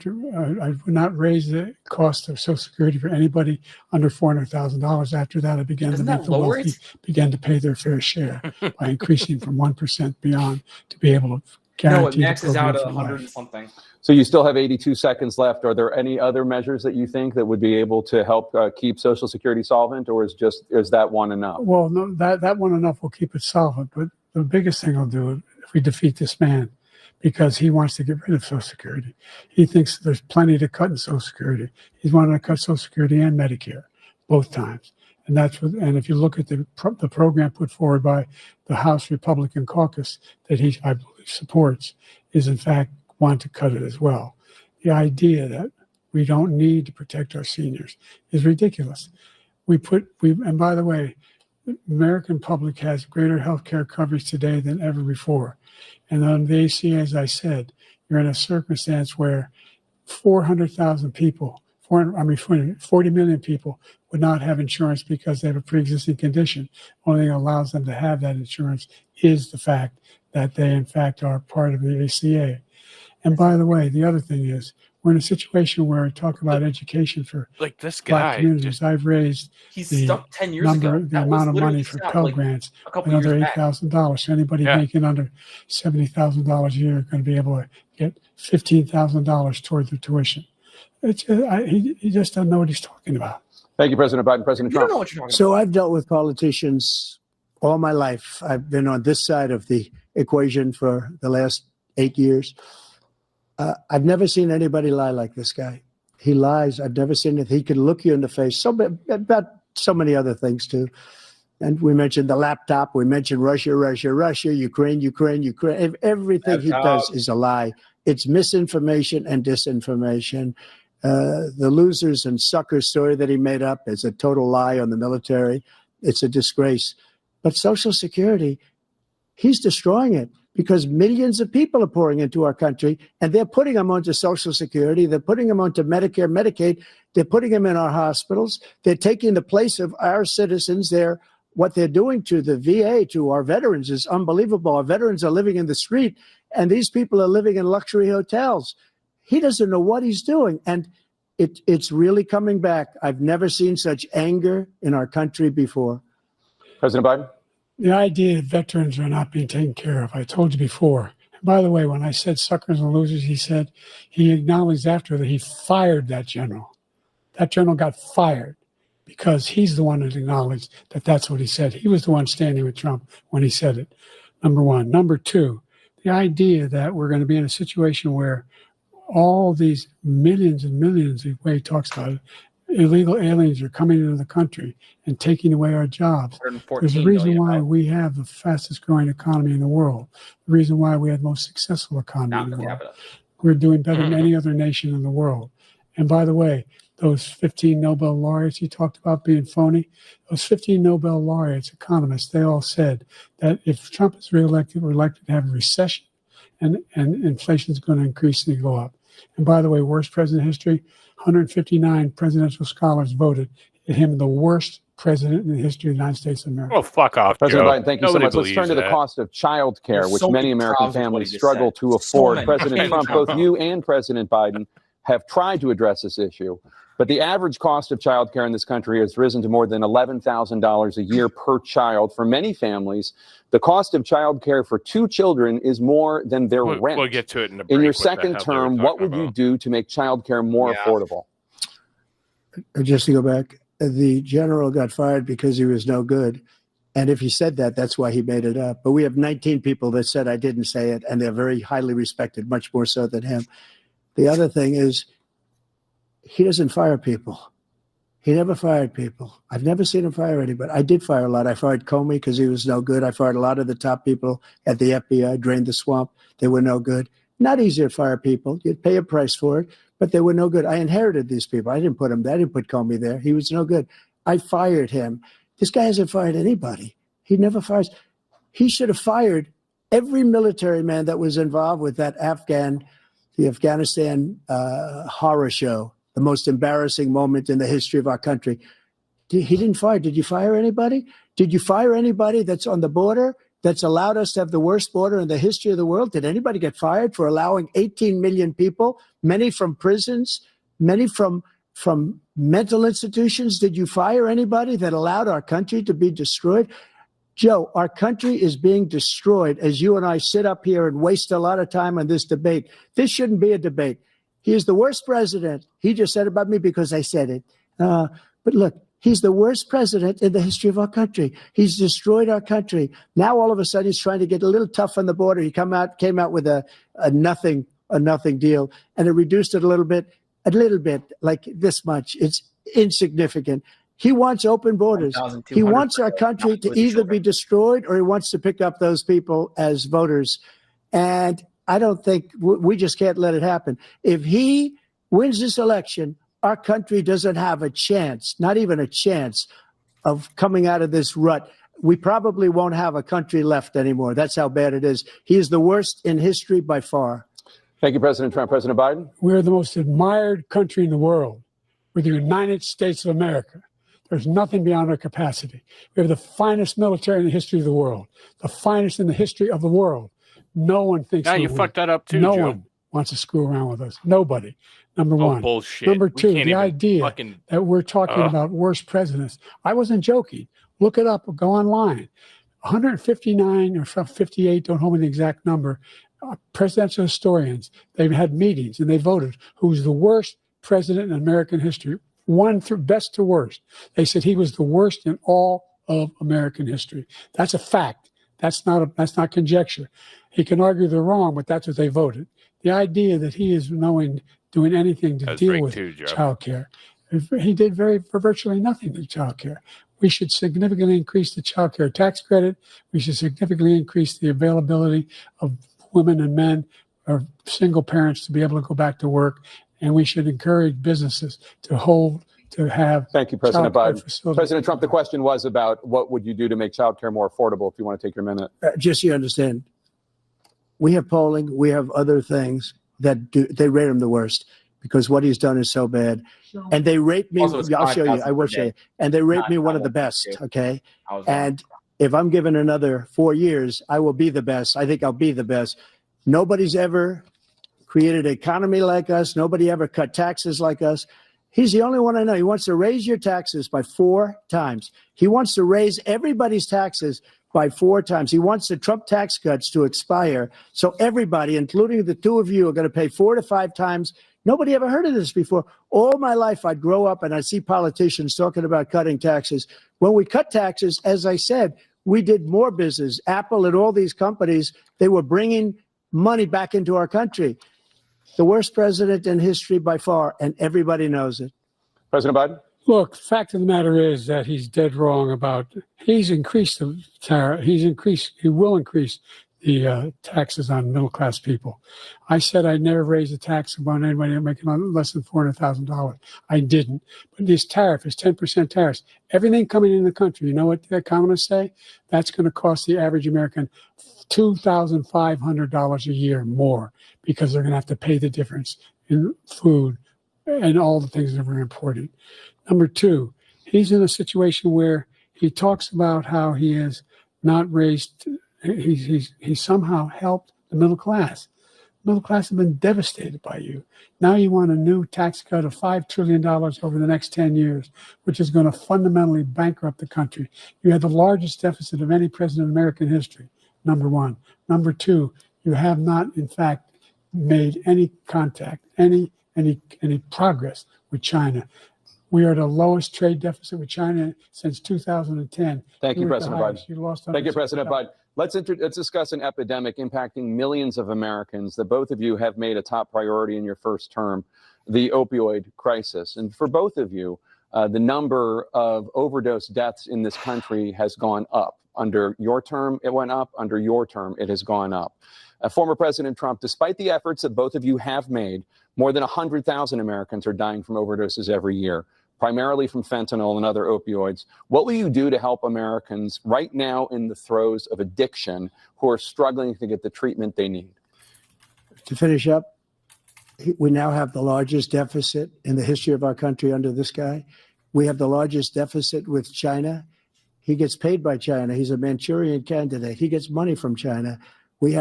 would not raise the cost of Social Security for anybody under $400,000. After that, I began to make the wealthy begin to pay their fair share by increasing from 1% beyond to be able to guarantee it the maxes program out at for 100 life. and something. So you still have 82 seconds left. Are there any other measures that you think that would be able to help keep Social Security solvent, or is that one enough? Well, no, that one enough will keep it solvent. But the biggest thing will do it if we defeat this man, because he wants to get rid of Social Security. He thinks there's plenty to cut in Social Security. He's wanting to cut Social Security and Medicare both times. And and if you look at the program put forward by the House Republican caucus that I believe supports, is in fact want to cut it as well. The idea that we don't need to protect our seniors is ridiculous. And by the way, the American public has greater health care coverage today than ever before. And on the ACA, as I said, you're in a circumstance where 400,000 people, 40 million people would not have insurance because they have a pre-existing condition. Only thing that allows them to have that insurance is the fact that they, in fact, are part of the ACA. And by the way, the other thing is, we're in a situation where I talk about education for this Black guy. communities. I've raised He's the stuck 10 years ago. the amount of money for Pell Grants, another $8,000. So anybody making under $70,000 a year is going to be able to get $15,000 toward their tuition. He just doesn't know what he's talking about. Thank you, President Biden. President Trump. You don't know what you're talking So I've dealt with politicians all my life. I've been on this side of the equation for the last 8 years. I've never seen anybody lie like this guy. He lies. I've never seen it. He can look you in the face. About so many other things too. And we mentioned the laptop. We mentioned Russia, Ukraine. Everything he does is a lie. It's misinformation and disinformation. The losers and suckers story that he made up is a total lie on the military. It's a disgrace. But Social Security, he's destroying it, because millions of people are pouring into our country, and they're putting them onto Social Security. They're putting them onto Medicare, Medicaid. They're putting them in our hospitals. They're taking the place of our citizens. What they're doing to the VA, to our veterans, is unbelievable. Our veterans are living in the street, and these people are living in luxury hotels. He doesn't know what he's doing, and it's really coming back. I've never seen such anger in our country before. President Biden? The idea that veterans are not being taken care of, I told you before. And by the way, when I said suckers and losers, he acknowledged after that he fired that general. That general got fired because he's the one that acknowledged that that's what he said. He was the one standing with Trump when he said it, number one. Number two, the idea that we're going to be in a situation where all these millions and millions, the way he talks about it, illegal aliens are coming into the country and taking away our jobs. There's a reason why we have the fastest growing economy in the world. The reason why we have the most successful economy in the world. We're doing better than any other nation in the world. And by the way, those 15 Nobel laureates you talked about being phony, those 15 Nobel laureates, economists, they all said that if Trump is reelected, we're likely to have a recession, and inflation is going to increasingly go up. And by the way, worst president in history, 159 presidential scholars voted him the worst president in the history of the United States of America. Oh, fuck off, President Joe. Biden, thank you Nobody so much. Let's turn to the believes cost of child care, There's which so many many American problems with what families he just struggle said. to So afford. many. President Trump, both you and President Biden have tried to address this issue, but the average cost of child care in this country has risen to more than $11,000 a year per child. For many families, the cost of child care for 2 children is more than their rent. We'll get to it in a break. In your what the second hell they were term, talking what would you about. do to make child care more affordable? Just to go back, the general got fired because he was no good. And if he said that, that's why he made it up. But we have 19 people that said I didn't say it, and they're very highly respected, much more so than him. The other thing is, he doesn't fire people. He never fired people. I've never seen him fire anybody. I did fire a lot. I fired Comey because he was no good. I fired a lot of the top people at the FBI, drained the swamp. They were no good. Not easy to fire people. You'd pay a price for it, but they were no good. I inherited these people. I didn't put him there. I didn't put Comey there. He was no good. I fired him. This guy hasn't fired anybody. He never fires. He should have fired every military man that was involved with that the Afghanistan horror show, the most embarrassing moment in the history of our country. He didn't fire. Did you fire anybody? Did you fire anybody that's on the border that's allowed us to have the worst border in the history of the world? Did anybody get fired for allowing 18 million people, many from prisons, many from mental institutions? Did you fire anybody that allowed our country to be destroyed? Joe, our country is being destroyed as you and I sit up here and waste a lot of time on this debate. This shouldn't be a debate. He is the worst president. He just said about me because I said it. But look, he's the worst president in the history of our country. He's destroyed our country. Now, all of a sudden, he's trying to get a little tough on the border. He came out with a nothing deal, and it reduced it a little bit, like this much. It's insignificant. He wants open borders. He wants our country to either be destroyed or he wants to pick up those people as voters. And I don't think we just can't let it happen. If he wins this election, our country doesn't have a chance, not even a chance, of coming out of this rut. We probably won't have a country left anymore. That's how bad it is. He is the worst in history by far. Thank you, President Trump. President Biden? We're the most admired country in the world. We're the United States of America. There's nothing beyond our capacity. We have the finest military in the history of the world, the finest in the history of the world. No one thinks. Now you fucked that up too, No Joe. one wants to screw around with us. Nobody. Number one. Bullshit. Number We two, can't the even idea fucking- that we're talking about worst presidents. I wasn't joking. Look it up or go online. 159 or 58, don't hold me the exact number, presidential historians, they've had meetings and they voted who's the worst president in American history. One through best to worst. They said he was the worst in all of American history. That's a fact. That's not conjecture. He can argue they're wrong, but that's what they voted. The idea that he is doing anything to That's deal rigged with too, Joe. child care. He did for virtually nothing to child care. We should significantly increase the child care tax credit. We should significantly increase the availability of women and men or single parents to be able to go back to work. And we should encourage businesses to have. Thank you, President Biden. facilities. President Trump, the question was about what would you do to make childcare more affordable, if you want to take your minute. Just so you understand, we have polling, we have other things that they rate him the worst because what he's done is so bad. And they rate me, Also, it's I'll show you, 5,000 I will per show day. you. And they rate me one of the 5,000 best, per day. okay? I was wrong. And if I'm given another 4 years, I will be the best. I think I'll be the best. Nobody's ever created an economy like us. Nobody ever cut taxes like us. He's the only one I know. He wants to raise your taxes by 4 times. He wants to raise everybody's taxes by 4 times. He wants the Trump tax cuts to expire. So everybody, including the two of you, are going to pay 4 to 5 times. Nobody ever heard of this before. All my life, I'd grow up and I'd see politicians talking about cutting taxes. When we cut taxes, as I said, we did more business. Apple and all these companies, they were bringing money back into our country. The worst president in history by far, and everybody knows it. President Biden? Look, fact of the matter is that he's dead wrong about, he's increased the tariff, he will increase the taxes on middle-class people. I said I'd never raise a tax on anybody making less than $400,000. I didn't. But this tariff is 10% tariffs. Everything coming in the country, you know what the economists say? That's going to cost the average American $2,500 a year more because they're going to have to pay the difference in food and all the things that we're importing. Number two, he's in a situation where he talks about how he has not raised, he's somehow helped the middle class. Middle class have been devastated by you. Now you want a new tax cut of $5 trillion over the next 10 years, which is going to fundamentally bankrupt the country. You had the largest deficit of any president in American history, number one. Number two, you have not, in fact, made any contact, any progress with China. We are the lowest trade deficit with China since 2010. Thank you, President Biden. You lost Thank you, President Biden. Let's discuss an epidemic impacting millions of Americans that both of you have made a top priority in your first term, the opioid crisis. And for both of you, the number of overdose deaths in this country has gone up. Under your term, it went up. Under your term, it has gone up. Former President Trump, despite the efforts that both of you have made, more than 100,000 Americans are dying from overdoses every year, primarily from fentanyl and other opioids. What will you do to help Americans right now in the throes of addiction who are struggling to get the treatment they need? To finish up, we now have the largest deficit in the history of our country under this guy. We have the largest deficit with China. He gets paid by China. He's a Manchurian candidate. He gets money from China.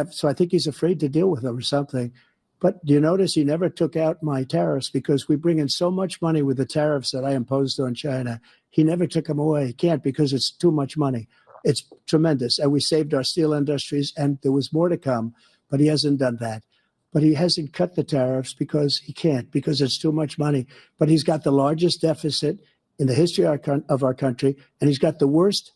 So I think he's afraid to deal with them or something. But do you notice he never took out my tariffs because we bring in so much money with the tariffs that I imposed on China. He never took them away. He can't because it's too much money. It's tremendous. And we saved our steel industries, and there was more to come, but he hasn't done that. But he hasn't cut the tariffs because he can't, because it's too much money. But he's got the largest deficit in the history of our country, and he's got the worst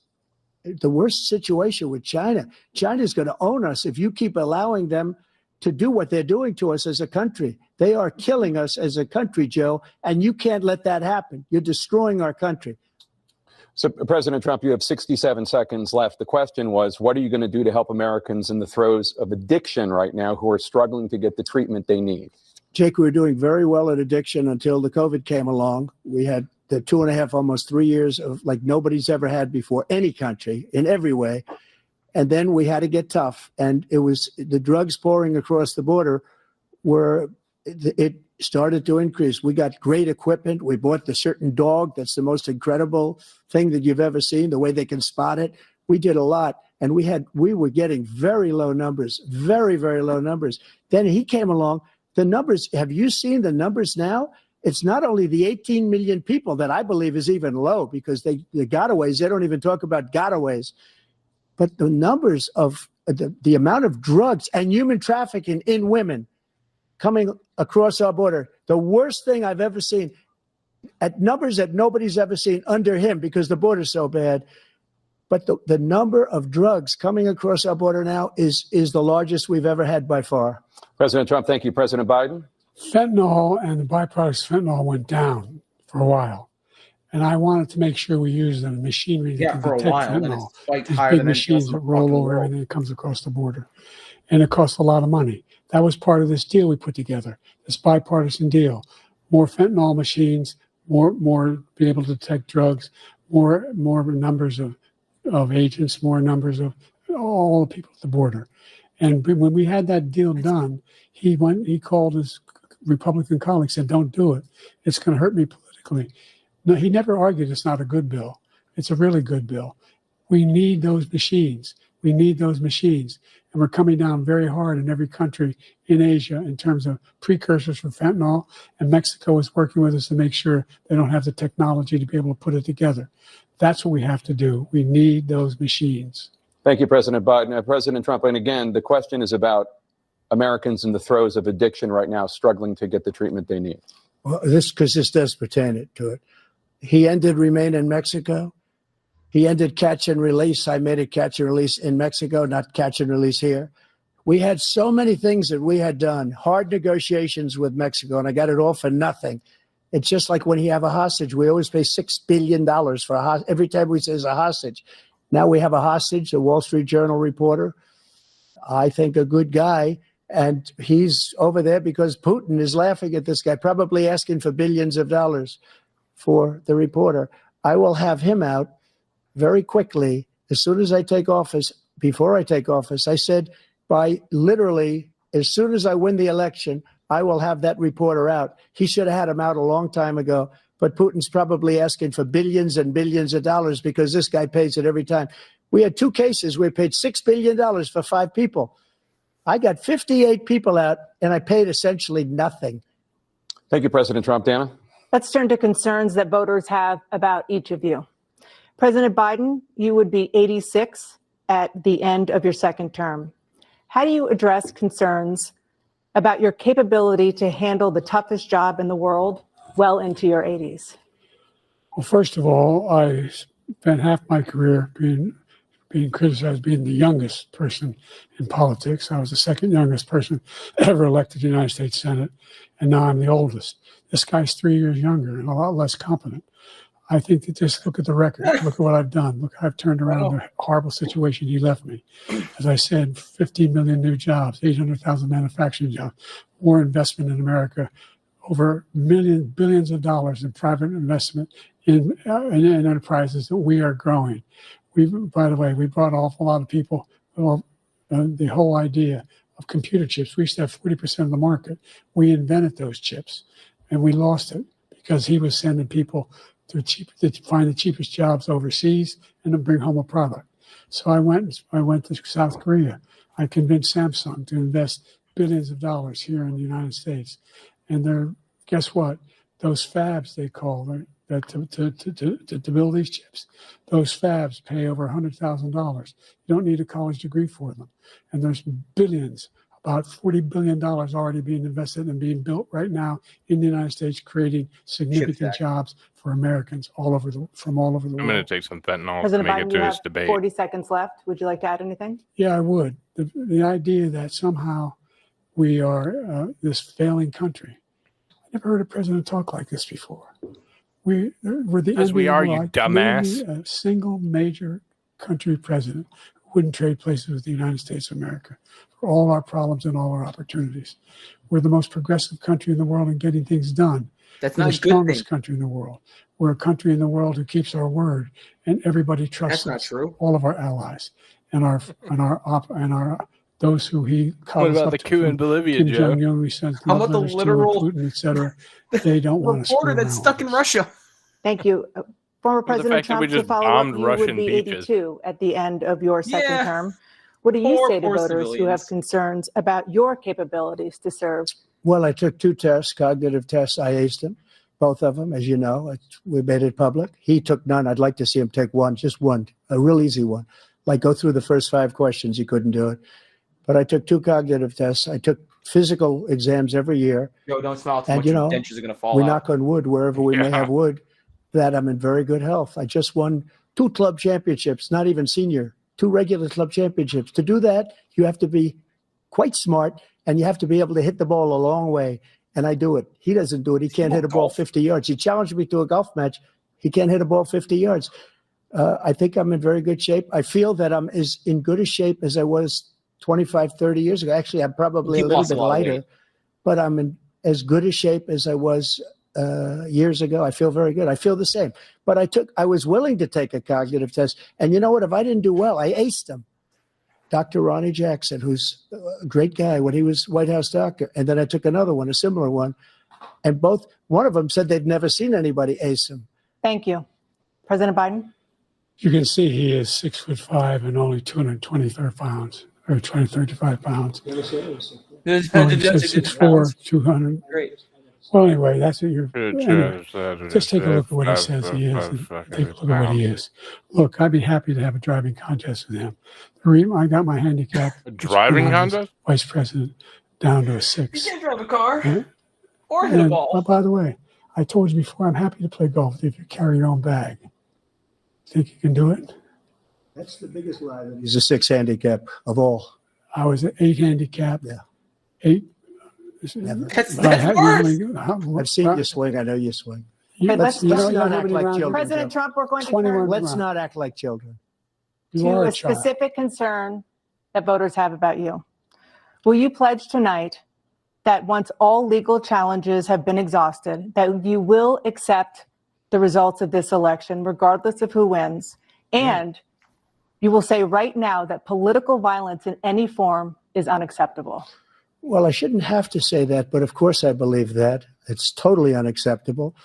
situation with China. China's going to own us if you keep allowing them to do what they're doing to us as a country. They are killing us as a country, Joe, and you can't let that happen. You're destroying our country. So, President Trump, you have 67 seconds left. The question was, what are you going to do to help Americans in the throes of addiction right now who are struggling to get the treatment they need? Jake, we were doing very well at addiction until the COVID came along. We had the 2.5, almost 3 years of like nobody's ever had before, any country, in every way. And then we had to get tough. And it was the drugs pouring across the border it started to increase. We got great equipment. We bought the certain dog that's the most incredible thing that you've ever seen, the way they can spot it. We did a lot. And we were getting very low numbers, very, very low numbers. Then he came along. The numbers, have you seen the numbers now? It's not only the 18 million people that I believe is even low, because the gotaways, they don't even talk about gotaways. But the numbers of the amount of drugs and human trafficking in women coming across our border, the worst thing I've ever seen, at numbers that nobody's ever seen under him because the border's so bad. But the number of drugs coming across our border now is the largest we've ever had by far. President Trump, thank you. President Biden? Fentanyl and the byproducts of fentanyl went down for a while. And I wanted to make sure we use the machinery that can detect fentanyl. These big machines that roll over everything that comes across the border. And it costs a lot of money. That was part of this deal we put together, this bipartisan deal. More fentanyl machines, more be able to detect drugs, more numbers of agents, more numbers of all the people at the border. And when we had that deal done, he called his Republican colleagues, said, "Don't do it. It's going to hurt me politically." No, he never argued it's not a good bill. It's a really good bill. We need those machines. We need those machines. And we're coming down very hard in every country in Asia in terms of precursors for fentanyl. And Mexico is working with us to make sure they don't have the technology to be able to put it together. That's what we have to do. We need those machines. Thank you, President Biden. President Trump, and again, the question is about Americans in the throes of addiction right now struggling to get the treatment they need. Well, this does pertain to it. He ended Remain in Mexico. He ended catch and release. I made it catch and release in Mexico, not catch and release here. We had so many things that we had done, hard negotiations with Mexico, and I got it all for nothing. It's just like when you have a hostage. We always pay $6 billion for a hostage. Every time we say it's a hostage. Now we have a hostage, a Wall Street Journal reporter, I think a good guy, and he's over there because Putin is laughing at this guy, probably asking for billions of dollars for the reporter. I will have him out very quickly as soon as I take office. Before I take office, I said by literally as soon as I win the election, I will have that reporter out. He should have had him out a long time ago, but Putin's probably asking for billions and billions of dollars because this guy pays it every time. We had 2 cases where we paid $6 billion for 5 people. I got 58 people out, and I paid essentially nothing. Thank you, President Trump. Dana? Let's turn to concerns that voters have about each of you. President Biden, you would be 86 at the end of your second term. How do you address concerns about your capability to handle the toughest job in the world well into your 80s? Well, first of all, I spent half my career being criticized being the youngest person in politics. I was the second youngest person ever elected to the United States Senate, and now I'm the oldest. This guy's 3 years younger and a lot less competent. I think that just look at the record. Look at what I've done. Look, I've turned around the horrible situation he left me. As I said, 15 million new jobs, 800,000 manufacturing jobs, more investment in America, over billions of dollars in private investment in enterprises that we are growing. By the way, we brought off a lot of people. The whole idea of computer chips, we used to have 40% of the market. We invented those chips, and we lost it because he was sending people to find the cheapest jobs overseas and to bring home a product. So I went to South Korea. I convinced Samsung to invest billions of dollars here in the United States. And guess what? Those fabs, they call them, to build these chips. Those fabs pay over $100,000. You don't need a college degree for them. And there's billions, about $40 billion already being invested and being built right now in the United States, creating significant jobs for Americans from all over the world. I'm going to take some fentanyl to President make Biden, it you through have this debate. 40 seconds left. Would you like to add anything? Yeah, I would. The idea that somehow we are this failing country. I never heard a president talk like this before. We're the As we are, you world. dumbass. Name me a single major country president who wouldn't trade places with the United States of America for all our problems and all our opportunities. We're the most progressive country in the world in getting things done. That's We're not the a good strongest thing. country in the world. We're a country in the world who keeps our word, and everybody trusts That's not us. true. All of our allies and those who he calls What about up the to, coup in from Bolivia, Kim Joe? Jong-un, we sent How love about the letters to, literal Putin, etc. They don't want to screw reporter around that's stuck with in us. Russia? Thank you. Former the President fact that we Trump, to just follow up, bombed you Russian would be beaches. 82 at the end of your second Yeah. term. What do you Poor, say to poor voters who have civilians. concerns about your capabilities to serve? Well, I took 2 tests, cognitive tests. I aced them, both of them, as you know. We made it public. He took none. I'd like to see him take one, just one, a real easy one. Like go through the first 5 questions. He couldn't do it. But I took 2 cognitive tests. I took physical exams every year. Yo, don't smile too And, much. you Your know, dentures are going to fall we out. knock on wood wherever we may Yeah. have wood, that I'm in very good health. I just won 2 club championships, not even senior, 2 regular club championships. To do that, you have to be quite smart, and you have to be able to hit the ball a long way. And I do it. He doesn't do it. He can't hit a ball 50 yards. He challenged me to a golf match. He can't hit a ball 50 yards. I think I'm in very good shape. I feel that I'm as in good a shape as I was 25, 30 years ago. Actually, I'm probably You a little lost a bit lot of lighter, weight. but I'm in as good a shape as I was years ago. I feel very good. I feel the same. But I was willing to take a cognitive test. And you know what? If I didn't do well, I aced them. Dr. Ronnie Jackson, who's a great guy when he was White House doctor. And then I took another one, a similar one. And one of them said they'd never seen anybody ace him. Thank you. President Biden? You can see he is 6'5" and only 223 pounds, or 235 pounds. Oh, he said 6'4", 200. Great. Well, anyway, that's what you're. Anyway, just take a look at what he says he is. And take a look at what he is. Look, I'd be happy to have a driving contest with him. The reason I got my handicap. A driving contest? Vice president down to a 6. You can't drive a car Yeah. or hit a And, ball. by the way, I told you before, I'm happy to play golf if you carry your own bag. Think you can do it? That's the biggest lie. He's a 6 handicap of all. I was at 8 handicap. Yeah. 8. Never. That's But I worse. I've seen you swing. I know you swing. Okay, let's not how act many like rounds you- children. President Trump, we're going to 21 turn Let's not act like children. You to are a a child. specific concern that voters have about you. Will you pledge tonight that once all legal challenges have been exhausted, that you will accept the results of this election, regardless of who wins, and you will say right now that political violence in any form is unacceptable? Well, I shouldn't have to say that, but of course I believe that. It's totally unacceptable.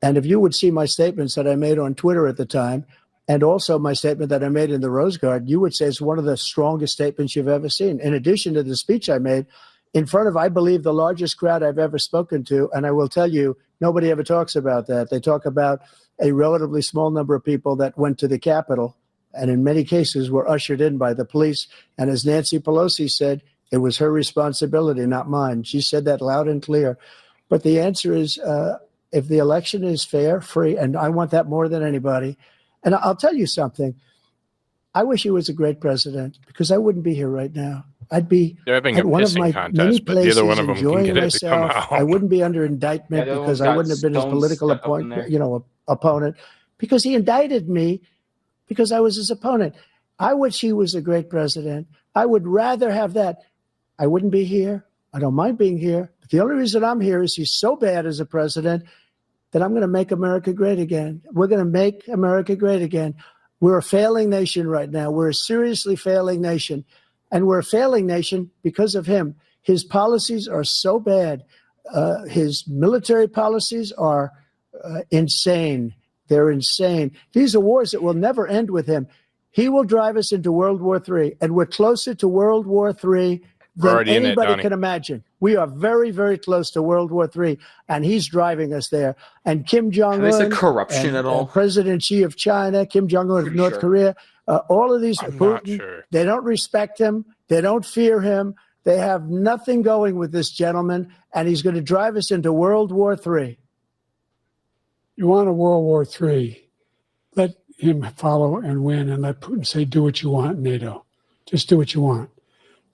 And if you would see my statements that I made on Twitter at the time, and also my statement that I made in the Rose Garden, you would say it's one of the strongest statements you've ever seen. In addition to the speech I made in front of, I believe, the largest crowd I've ever spoken to. And I will tell you, nobody ever talks about that. They talk about a relatively small number of people that went to the Capitol and in many cases were ushered in by the police. And as Nancy Pelosi said, it was her responsibility, not mine. She said that loud and clear. But the answer is, if the election is fair, free, and I want that more than anybody. And I'll tell you something. I wish he was a great president because I wouldn't be here right now. I'd be They're having at a one of pissing my contest, many but places neither one of them can enjoying get it to come myself. out. I wouldn't be under indictment Yeah, the other because one's I got wouldn't have been his Stones political stuck up in there. opponent, because he indicted me because I was his opponent. I wish he was a great president. I would rather have that. I wouldn't be here. I don't mind being here. But the only reason I'm here is he's so bad as a president that I'm going to make America great again. We're going to make America great again. We're a failing nation right now. We're a seriously failing nation. And we're a failing nation because of him. His policies are so bad. His military policies are insane. They're insane. These are wars that will never end with him. He will drive us into World War III. And we're closer to World War III than anybody can imagine. We are very, very close to World War III, and he's driving us there. And Kim Jong-un, Have they said corruption at all? President Xi of China, Kim Jong-un of North Korea, all of these, Putin, they don't respect him. They don't fear him. They have nothing going with this gentleman, and he's going to drive us into World War III. You want a World War III, let him follow and win, and let Putin say, do what you want, NATO. Just do what you want.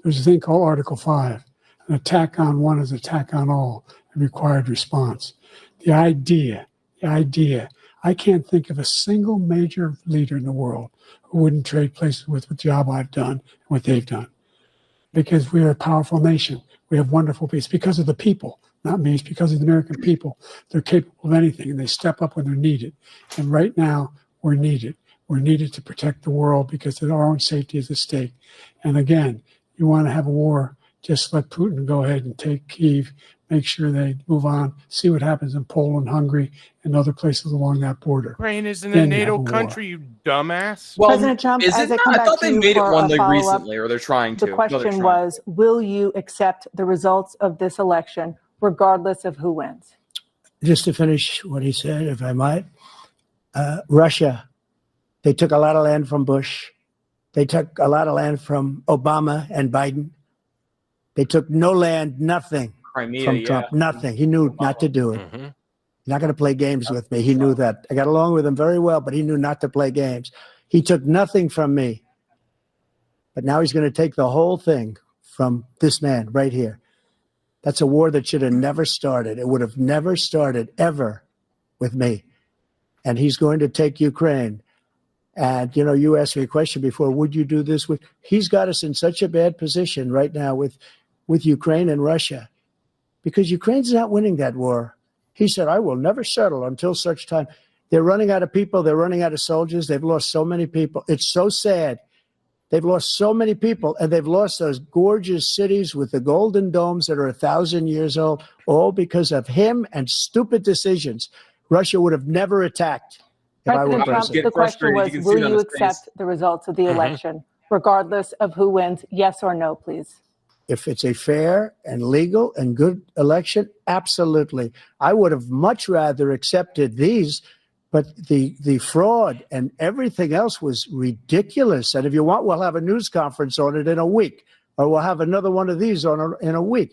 There's a thing called Article 5. An attack on one is an attack on all, a required response. The idea, I can't think of a single major leader in the world who wouldn't trade places with the job I've done and what they've done. Because we are a powerful nation. We have wonderful people. It's because of the people, not me. It's because of the American people. They're capable of anything, and they step up when they're needed. And right now, we're needed. We're needed to protect the world because our own safety is at stake. And again, you want to have a war, just let Putin go ahead and take Kyiv, make sure they move on, see what happens in Poland, Hungary, and other places along that border. Ukraine isn't a NATO country, you dumbass. Well, President Trump, is as it I come not? I back thought to they you made it for one a like follow-up, recently, or they're trying to. the question was, will you accept the results of this election, regardless of who wins? Just to finish what he said, if I might, Russia, they took a lot of land from Bush. They took a lot of land from Obama and Biden. They took no land, nothing Crimea, from Trump, nothing. He knew not to do it. Mm-hmm. Not going to play games with me. He knew that. I got along with him very well, but he knew not to play games. He took nothing from me. But now he's going to take the whole thing from this man right here. That's a war that should have never started. It would have never started ever with me. And he's going to take Ukraine. And, you know, you asked me a question before, would you do this with? He's got us in such a bad position right now with Ukraine and Russia, because Ukraine's not winning that war. He said, I will never settle until such time. They're running out of people. They're running out of soldiers. They've lost so many people. It's so sad. They've lost so many people, and they've lost those gorgeous cities with the golden domes that are 1,000 years old, all because of him and stupid decisions. Russia would have never attacked. President Trump, the question was, will you accept the results of the election, regardless of who wins? Yes or no, please. If it's a fair and legal and good election, absolutely. I would have much rather accepted these, but the fraud and everything else was ridiculous. And if you want, we'll have a news conference on it in a week, or we'll have another one of these in a week.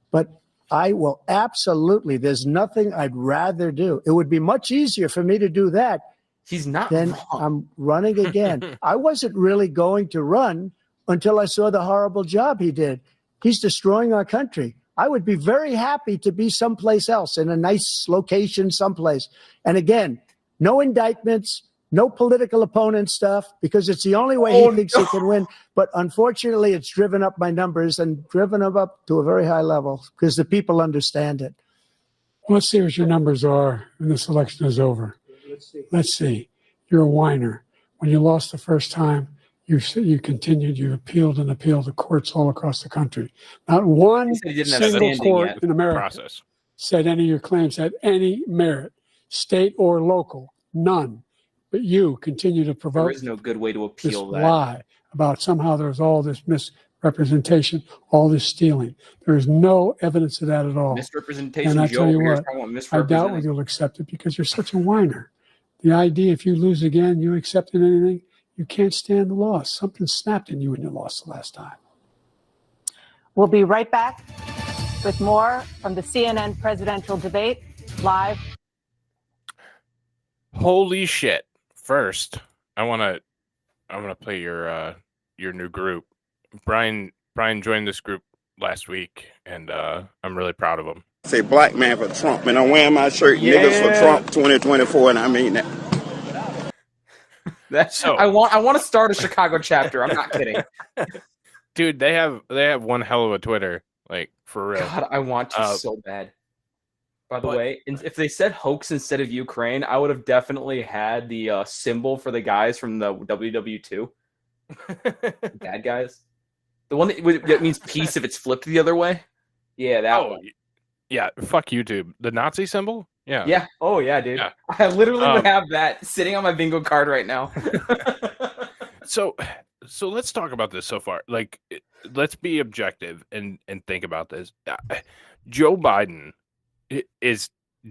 But I will absolutely, there's nothing I'd rather do. It would be much easier for me to do that. He's not Then wrong. I'm running again. I wasn't really going to run until I saw the horrible job he did. He's destroying our country. I would be very happy to be someplace else, in a nice location someplace. And again, no indictments, no political opponent stuff, because it's the only way he thinks he can win. But unfortunately, it's driven up my numbers and driven them up to a very high level because the people understand it. Let's see what your numbers are when this election is over. Let's see. You're a whiner. When you lost the first time, you continued, you appealed and appealed to courts all across the country. Not one single court in America said any of your claims had any merit, state or local, none. But you continue to provoke. There is no good way to appeal this that. lie about somehow there's all this misrepresentation, all this stealing. There is no evidence of that at all. Misrepresentation, and I Joe, tell you we're what, talking about I doubt misrepresenting. whether you'll accept it because you're such a whiner. The idea, if you lose again, you accepting anything, you can't stand the loss. Something snapped in you when you lost the last time. We'll be right back with more from the CNN presidential debate live. Holy shit. First, I want to play your new group. Brian joined this group last week, and I'm really proud of him. Say black man for Trump, and I'm wearing my shirt, niggas for Trump 2024, and I mean that. I want to start a Chicago chapter. I'm not kidding. Dude, they have one hell of a Twitter, like, for real. God, I want to so bad. By the way, if they said hoax instead of Ukraine, I would have definitely had the symbol for the guys from the WW2. Bad guys. The one that means peace if it's flipped the other way. Yeah, that one. Yeah, fuck YouTube. The Nazi symbol? Yeah. Yeah. Oh, yeah, dude. Yeah. I literally would have that sitting on my bingo card right now. So So let's talk about this so far. Like, let's be objective and think about this. Joe Biden is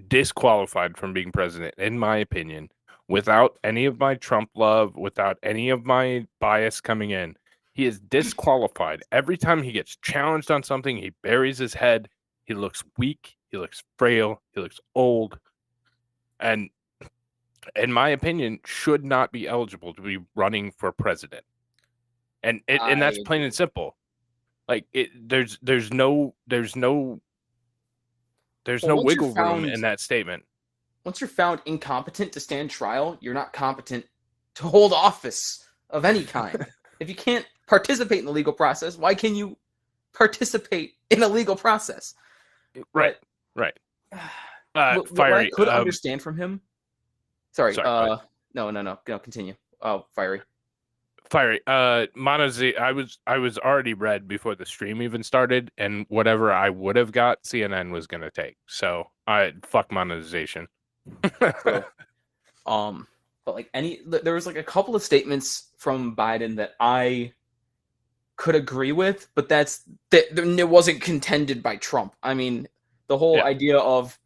disqualified from being president, in my opinion, without any of my Trump love, without any of my bias coming in. He is disqualified. Every time he gets challenged on something, he buries his head. He looks weak. He looks frail. He looks old. And in my opinion, should not be eligible to be running for president. And that's plain and simple. Like, there's no wiggle room in that statement. Once you're found incompetent to stand trial, you're not competent to hold office of any kind. If you can't participate in the legal process, why can you participate in a legal process? Right. What Fiery. I could understand from him. Sorry. Sorry, No. Continue. Oh, Fiery. Mono Z. I was already read before the stream even started, and whatever I would have got, CNN was gonna take. So I fuck monetization. But like there was like a couple of statements from Biden that I could agree with, but it wasn't contended by Trump. I mean, the whole idea of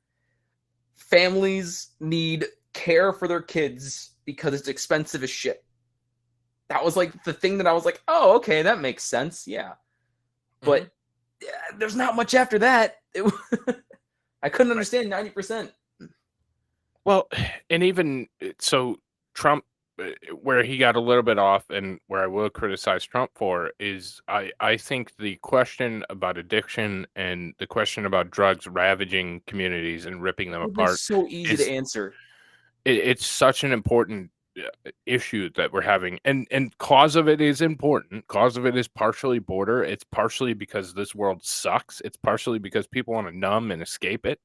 families need care for their kids because it's expensive as shit. That was like the thing that I was like, oh, okay, that makes sense. Yeah. But there's not much after that. I couldn't understand 90%. Well, and even so, Trump, where he got a little bit off, and where I will criticize Trump for, is I think the question about addiction and the question about drugs ravaging communities and ripping them apart It's so easy to answer. It's such an important issue that we're having, and cause of it is important. Cause of it is partially border. It's partially because this world sucks. It's partially because people want to numb and escape it.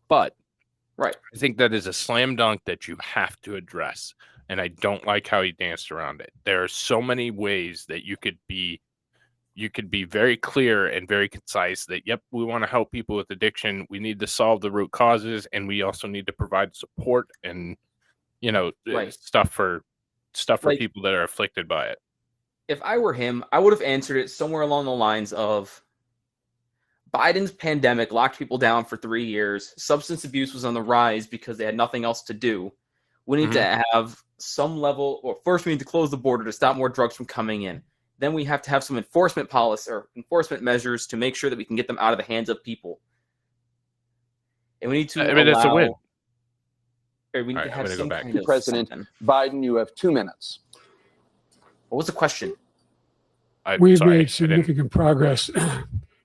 But right, I think that is a slam dunk that you have to address, and I don't like how he danced around it. There are so many ways that you could be very clear and very concise that, yep, we want to help people with addiction. We need to solve the root causes, and we also need to provide support and stuff for like, people that are afflicted by it. If I were him, I would have answered it somewhere along the lines of Biden's pandemic locked people down for 3 years. Substance abuse was on the rise because they had nothing else to do. We need to have some level, or first we need to close the border to stop more drugs from coming in. Then we have to have some enforcement policy or enforcement measures to make sure that we can get them out of the hands of people. And we need to it's a win. Or we need to have some kind of President something. Biden, you have 2 minutes. What was the question? We've made significant progress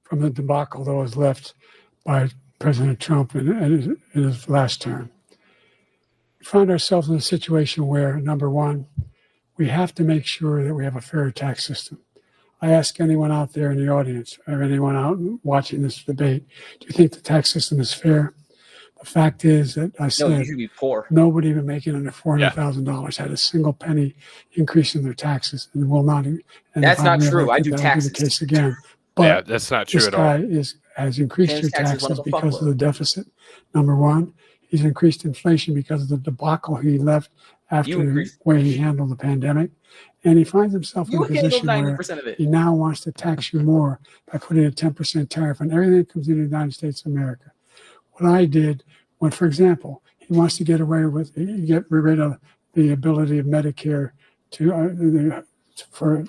from the debacle that was left by President Trump in his last term. We find ourselves in a situation where, number one, we have to make sure that we have a fair tax system. I ask anyone out there in the audience, or anyone out watching this debate, do you think the tax system is fair? The fact is that I said you should be poor. Nobody even making under $400,000 had a single penny increase in their taxes, and will not. And that's not true. I do taxes. The case again, but that's not true at all. This guy has increased your taxes because of the deficit. Number one, he's increased inflation because of the debacle he left after the way he handled the pandemic, and he finds himself in a position where he now wants to tax you more by putting a 10% tariff on everything that comes into the United States of America. What I did when, for example, he wants to get rid of the ability of Medicare for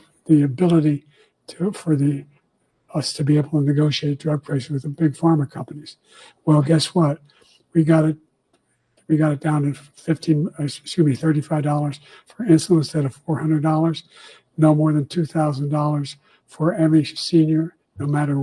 us to be able to negotiate drug prices with the big pharma companies. Well, guess what? We got it down to $35 for insulin instead of $400. No more than $2,000 for every senior, no matter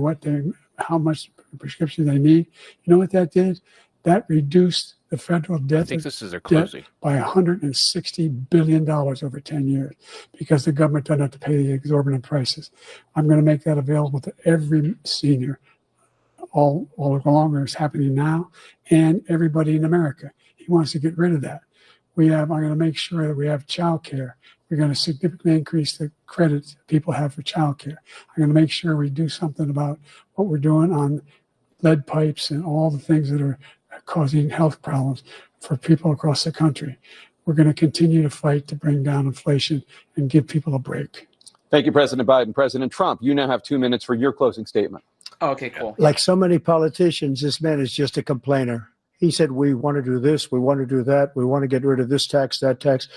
how much prescription they need. You know what that did? That reduced the federal debt, I think this is their closing, by $160 billion over 10 years because the government doesn't have to pay the exorbitant prices. I'm going to make that available to every senior all along. It's happening now, and everybody in America. He wants to get rid of that. I'm going to make sure that we have child care. We're going to significantly increase the credit people have for child care. I'm going to make sure we do something about what we're doing on lead pipes and all the things that are causing health problems for people across the country. We're going to continue to fight to bring down inflation and give people a break. Thank you, President Biden. President Trump, you now have 2 minutes for your closing statement. Okay, cool. Like so many politicians, this man is just a complainer. He said, we want to do this, we want to do that, we want to get rid of this tax, that tax.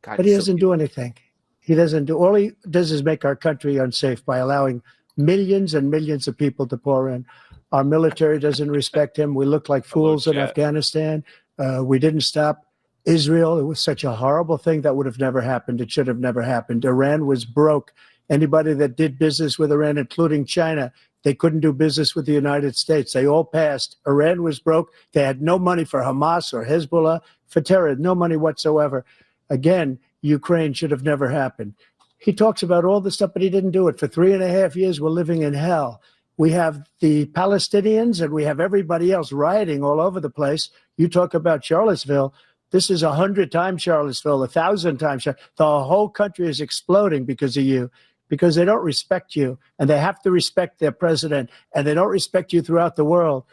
God, But he doesn't do anything. He doesn't do, all he does is make our country unsafe by allowing millions and millions of people to pour in. Our military doesn't respect him. We look like fools in Afghanistan. We didn't stop Israel. It was such a horrible thing that would have never happened. It should have never happened. Iran was broke. Anybody that did business with Iran, including China, they couldn't do business with the United States. They all passed. Iran was broke. They had no money for Hamas or Hezbollah, for terror, no money whatsoever. Again, Ukraine should have never happened. He talks about all this stuff, but he didn't do it. For 3.5 years, we're living in hell. We have the Palestinians and we have everybody else rioting all over the place. You talk about Charlottesville. This is 100 times Charlottesville, 1,000 times. The whole country is exploding because of you, because they don't respect you, and they have to respect their president, and they don't respect you throughout the world.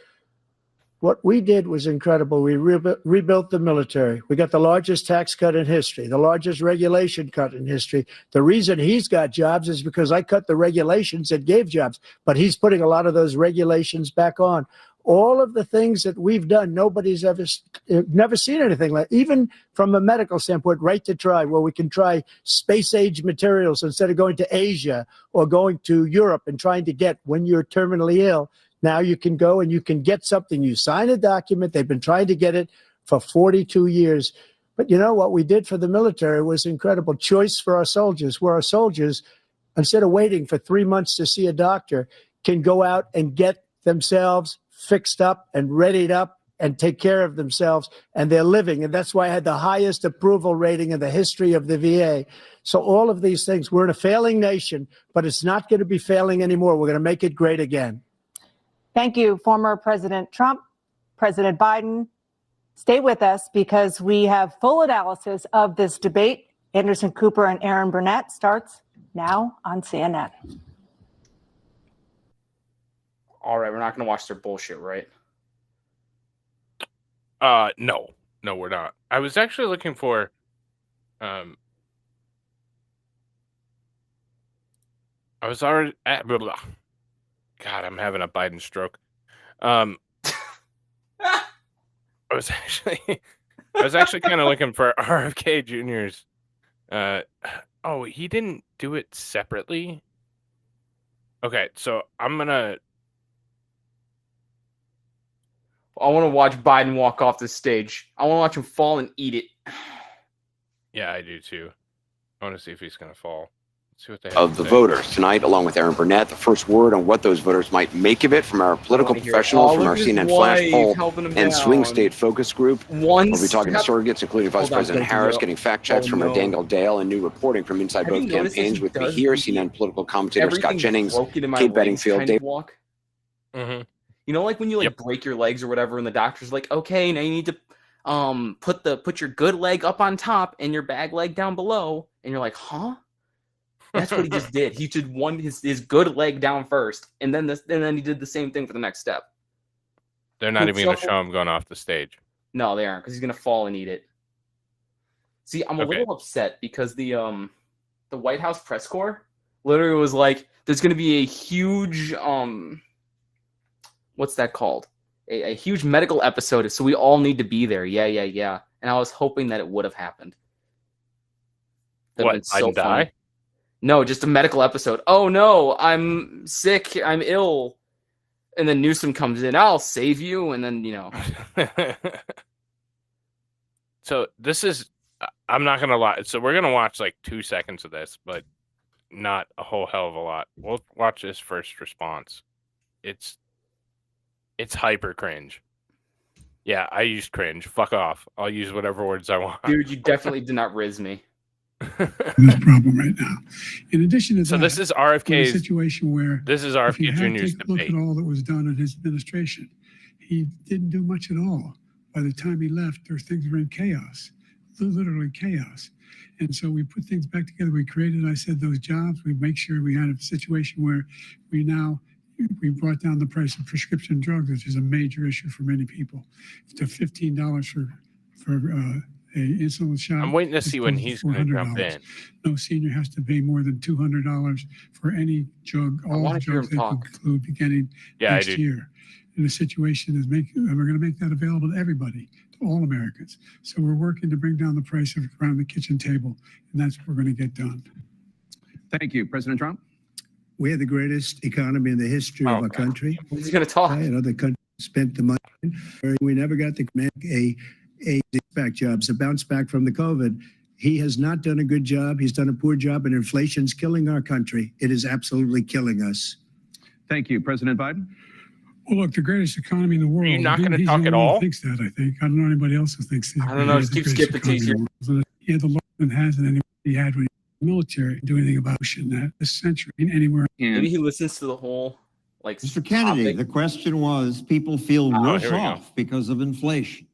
What we did was incredible. We rebuilt the military. We got the largest tax cut in history, the largest regulation cut in history. The reason he's got jobs is because I cut the regulations that gave jobs, but he's putting a lot of those regulations back on. All of the things that we've done, nobody's never seen anything like, even from a medical standpoint, right to try, where we can try space-age materials instead of going to Asia or going to Europe and trying to get, when you're terminally ill, now you can go and you can get something. You sign a document. They've been trying to get it for 42 years. But you know what we did for the military was incredible. Choice for our soldiers, where our soldiers, instead of waiting for 3 months to see a doctor, can go out and get themselves fixed up and readied up and take care of themselves, and they're living. And that's why I had the highest approval rating in the history of the VA. So all of these things, we're in a failing nation, but it's not going to be failing anymore. We're going to make it great again. Thank you, former President Trump, President Biden. Stay with us because we have full analysis of this debate. Anderson Cooper and Aaron Burnett starts now on CNN. All right, we're not going to watch their bullshit, right? No, we're not. I was actually looking for, I was already at, blah, blah. God, I'm having a Biden stroke. I was actually kind of looking for RFK Jr.'s. Oh, he didn't do it separately. Okay, so I'm gonna. I want to watch Biden walk off the stage. I want to watch him fall and eat it. Yeah, I do too. I want to see if he's gonna fall. Let's see what they have Of the voters tonight, along with Aaron Burnett, the first word on what those voters might make of it from our political professionals, from our CNN Flash poll and swing state focus group. We'll be talking to surrogates, including Vice President Harris, getting fact checks from our Daniel Dale and new reporting from inside both campaigns. With me here, CNN political commentator Scott Jennings, Kate Bedingfield, Dave. Mm-hmm. You know, like when you break your legs or whatever, and the doctor's like, "Okay, now you need to put your good leg up on top and your bad leg down below," and you're like, "Huh?" That's what he just did. He did his good leg down first, and then he did the same thing for the next step. They're not even going to show him going off the stage. No, they aren't, because he's going to fall and eat it. See, I'm a little upset because the White House press corps literally was like, "There's going to be a huge what's that called? A huge medical episode, so we all need to be there." Yeah. And I was hoping that it would have happened. What? So die? No, just a medical episode. Oh no, I'm sick, I'm ill. And then Newsom comes in, "I'll save you," and then, So this is, I'm not going to lie. So we're going to watch like 2 seconds of this, but not a whole hell of a lot. We'll watch this first response. It's hyper cringe. Yeah, I used cringe. Fuck off. I'll use whatever words I want. Dude, you definitely did not riz me. This problem right now. In addition to that, this is RFK's situation where this is RFK Jr.'s debate. Look at all that was done in his administration. He didn't do much at all. By the time he left, things were in chaos, literally chaos. And so we put things back together. We created, I said, those jobs. We make sure we had a situation where we brought down the price of prescription drugs, which is a major issue for many people, to $15 for a insulin shot. I'm waiting to is see when close he's to going to jump $400. in. No senior has to pay more than $200 for any drug. All the drugs they conclude beginning next year. And the situation is we're going to make that available to everybody, to all Americans. So we're working to bring down the price around the kitchen table, and that's what we're going to get done. Thank you, President Trump. We have the greatest economy in the history of our country. He's going to talk. And other countries spent the money. We never got to make a back jobs, a bounce back from the COVID. He has not done a good job. He's done a poor job, and inflation's killing our country. It is absolutely killing us. Thank you, President Biden. Well, look, the greatest economy in the world. You're not going to He's talk the at only one all? who thinks that, I think. I don't know anybody else who thinks that. I don't know. Just keep skipping these here. He had the law and hasn't anybody had when he was in the military do anything about that this century anywhere. Maybe he listens to the whole Mr. Kennedy, topic. the question was, people feel worse off because of inflation.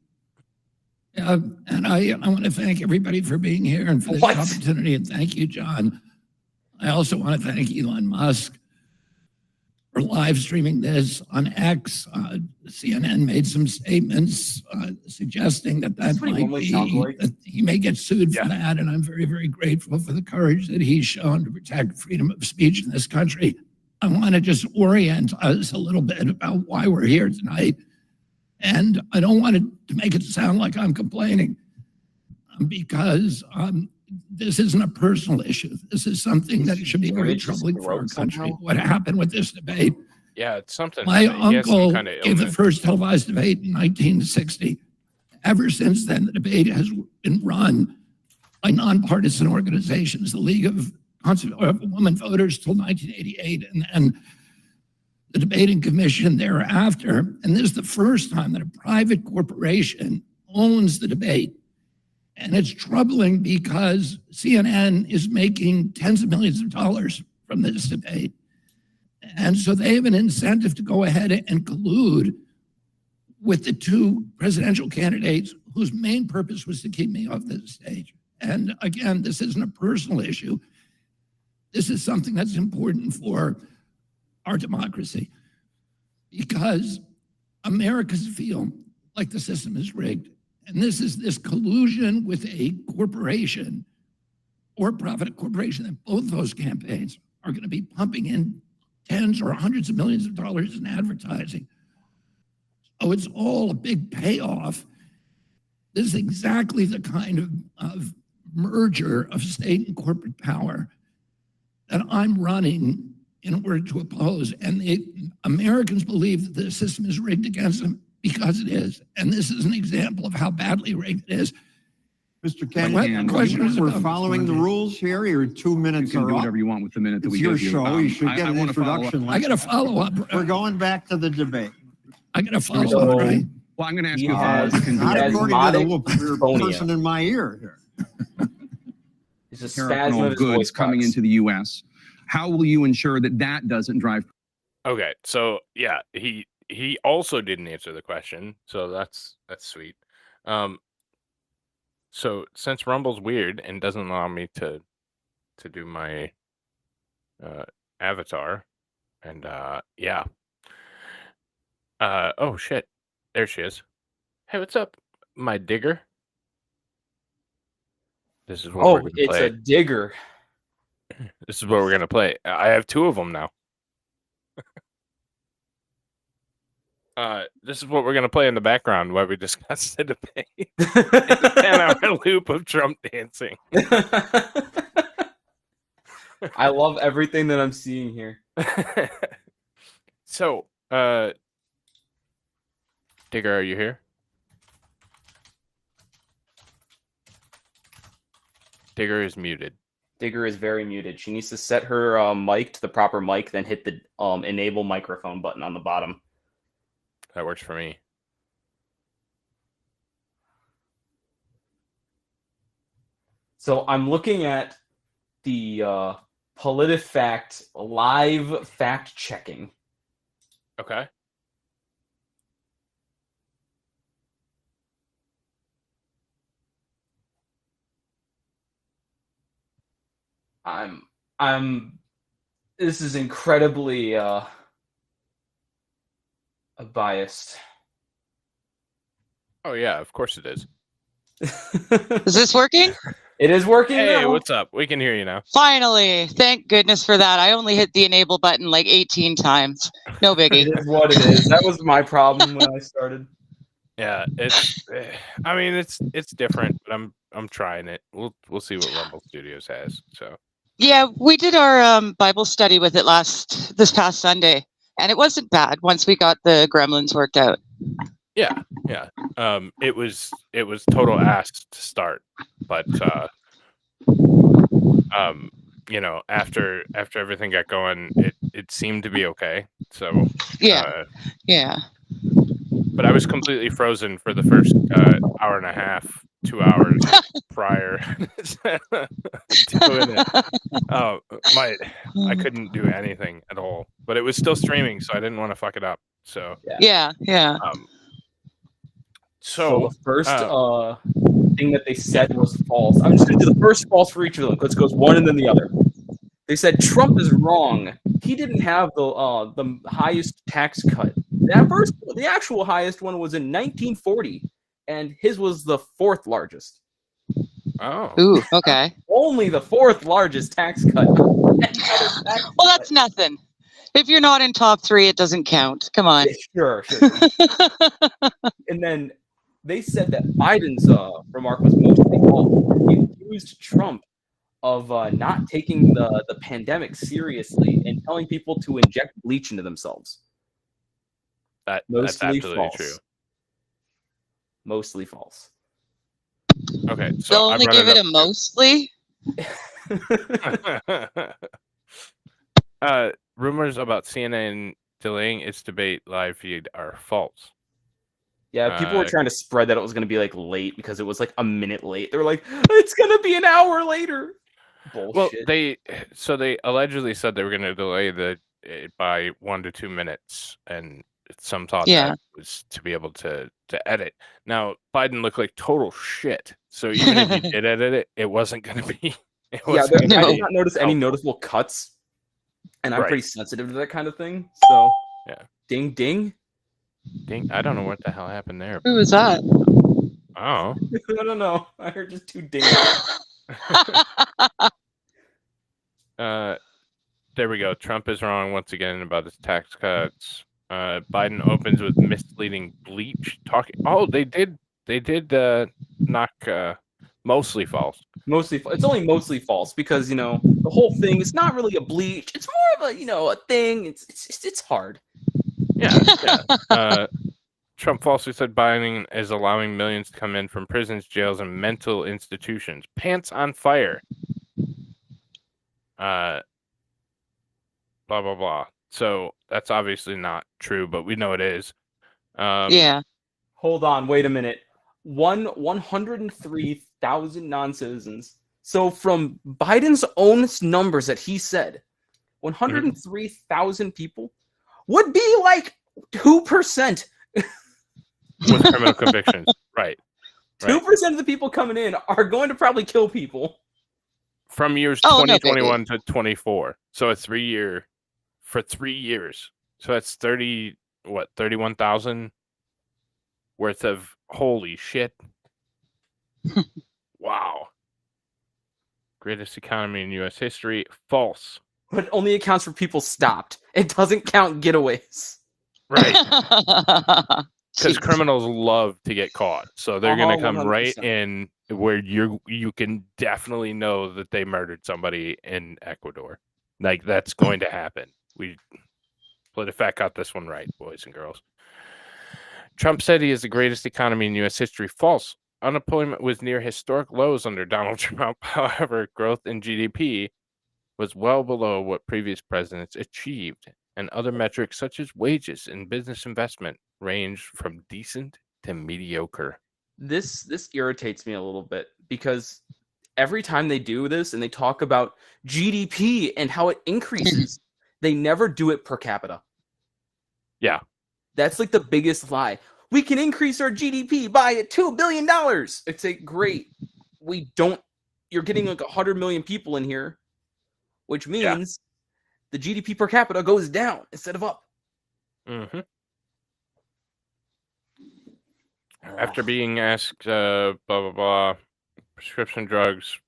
And I want to thank everybody for being here and for this opportunity. And thank you, John. I also want to thank Elon Musk for live streaming this on X. CNN made some statements suggesting that might be, that he may get sued for that. And I'm very, very grateful for the courage that he's shown to protect freedom of speech in this country. I want to just orient us a little bit about why we're here tonight. And I don't want to make it sound like I'm complaining because this isn't a personal issue. This is something that should be very troubling for our country. What happened with this debate? Yeah, it's something. My uncle gave the first televised debate in 1960. Ever since then, the debate has been run by nonpartisan organizations, the League of Women Voters till 1988, and then the debating commission thereafter. And this is the first time that a private corporation owns the debate. And it's troubling because CNN is making tens of millions of dollars from this debate. And so they have an incentive to go ahead and collude with the two presidential candidates whose main purpose was to keep me off the stage. And again, this isn't a personal issue. This is something that's important for our democracy because Americans feel like the system is rigged. And this is this collusion with a corporation or private corporation that both those campaigns are going to be pumping in tens or hundreds of millions of dollars in advertising. So it's all a big payoff. This is exactly the kind of merger of state and corporate power that I'm running in order to oppose. And the Americans believe that the system is rigged against them because it is. And this is an example of how badly rigged it is. Mr. Kennedy, we're following the rules here. Your 2 minutes You can are do up. whatever you want with the minute that we It's your give you. show. You should get an wanna follow up. introduction. I got to follow up. We're going back to the debate. I got to follow up, right? Well, I'm going to ask you a follow-up. You can do Not that. according to the person in my ear here. It's a Terminal spasm of his goods voice coming box. into the U.S. How will you ensure that that doesn't drive? Okay, so yeah, he also didn't answer the question, so that's sweet. So since Rumble's weird and doesn't allow me to do my avatar, and yeah. Oh shit, there she is. Hey, what's up, my digger? This is what we're gonna it's play. a digger. This is what we're gonna play. I have two of them now. This is what we're gonna play in the background while we discuss the debate. And our loop of Trump dancing. I love everything that I'm seeing here. So, Digger, are you here? Digger is muted. Digger is very muted. She needs to set her mic to the proper mic, then hit the enable microphone button on the bottom. That works for me. So I'm looking at the PolitiFact live fact checking. Okay. This is incredibly biased. Oh yeah, of course it is. Is this working? It is working Hey, now. what's up? We can hear you now. Finally. Thank goodness for that. I only hit the enable button like 18 times. No biggie. It is what it is. That was my problem when I started. Yeah, I mean, it's different, but I'm trying it. We'll see what Rumble Studios has. So Yeah, we did our Bible study with it this past Sunday, and it wasn't bad once we got the gremlins worked out. yeah. It was total ass to start, but after everything got going, it seemed to be okay. So Yeah. But I was completely frozen for the first hour and a half, 2 hours prior doing it. I couldn't do anything at all, but it was still streaming, so I didn't want to fuck it up. So Yeah. So the first thing that they said was false. I'm just going to do the first false for each of them. Let's go one and then the other. They said Trump is wrong. He didn't have the highest tax cut. The actual highest one was in 1940, and his was the fourth largest. Oh. Ooh, okay. Only the fourth largest tax cut. Well, that's nothing. If you're not in top 3, it doesn't count. Come on. Sure. And then they said that Biden's remark was mostly false. He accused Trump of not taking the pandemic seriously and telling people to inject bleach into themselves. That's Mostly absolutely false. true. Mostly false. Okay, so They'll only give it a mostly. Rumors about CNN delaying its debate live feed are false. Yeah, people were trying to spread that it was going to be like late because it was like a minute late. They were like, it's going to be an hour later. Bullshit. Well, they allegedly said they were going to delay it by 1 to 2 minutes, and some thought that was to be able to edit. Now, Biden looked like total shit, so even if you did edit it, it wasn't going to be. I did not notice any noticeable cuts, and I'm pretty sensitive to that kind of thing. So, yeah, ding. Ding! I don't know what the hell happened there. Who was that? Oh, I don't know. I heard just 2 dings. There we go. Trump is wrong once again about his tax cuts. Biden opens with misleading bleach talking. Oh, they did knock mostly false. It's only mostly false because the whole thing is not really a bleach. It's more of a thing. It's hard. Yeah. Trump falsely said Biden is allowing millions to come in from prisons, jails, and mental institutions. Pants on fire. Blah blah blah. So that's obviously not true, but we know it is. Yeah. Hold on, wait a minute. 103,000 non-citizens. So from Biden's own numbers that he said, 103,000 people would be like 2% with criminal convictions. Right. 2% of the people coming in are going to probably kill people. From years 2021 to 24. So a 3 year for 3 years. So that's 31,000 worth of holy shit. Wow. Greatest economy in US history. False. But it only accounts for people stopped. It doesn't count getaways. Right. Because criminals love to get caught. So they're going to come 100%. right in where you can definitely know that they murdered somebody in Ecuador. Like, that's going to happen. PolitiFact got this one right, boys and girls. Trump said he is the greatest economy in U.S. history. False. Unemployment was near historic lows under Donald Trump. However, growth in GDP was well below what previous presidents achieved, and other metrics such as wages and business investment ranged from decent to mediocre. This irritates me a little bit because every time they do this and they talk about GDP and how it increases, they never do it per capita. Yeah. That's like the biggest lie. We can increase our GDP by $2 billion. It's like, great. We don't. You're getting like 100 million people in here, which means the GDP per capita goes down instead of up. Mm-hmm. After being asked, blah blah blah, prescription drugs,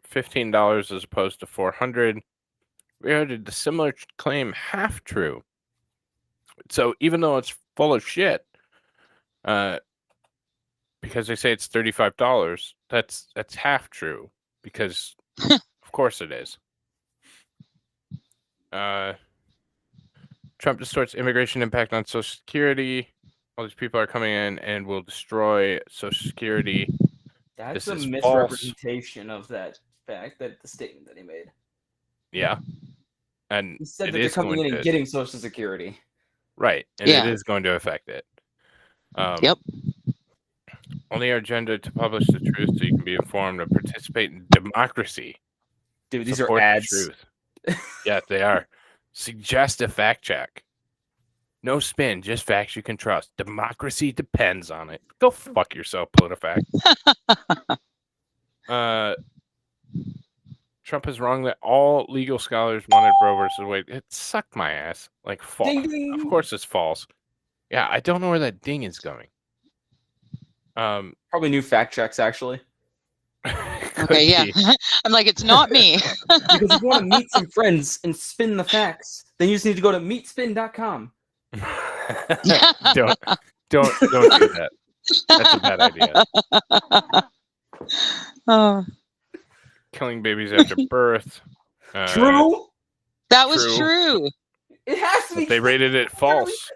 $15 as opposed to $400. We heard the similar claim half true. So even though it's full of shit, because they say it's $35, that's half true because of course it is. Trump distorts immigration impact on Social Security. All these people are coming in and will destroy Social Security. That's This a is misrepresentation of that fact, that the statement that he made. Yeah. And He said it that they're is coming going in and to- getting Social Security. Right. And Yeah. it is going to affect it. Yep. Only our agenda to publish the truth so you can be informed and participate in democracy. Dude, these are Support the ads. truth. Yeah, they are. Suggest a fact check. No spin, just facts you can trust. Democracy depends on it. Go fuck yourself, PolitiFact. Trump is wrong that all legal scholars wanted Roe versus Wade. It sucked my ass. Like, Ding, ding. Of course it's false. Yeah, I don't know where that ding is going. Probably new fact checks, actually. Okay, yeah. I'm like, it's not me. Because if you want to meet some friends and spin the facts, then you just need to go to meetspin.com. don't do that. That's a bad idea. Oh. Killing babies after birth. True. That was true. It has to be. But they rated it false.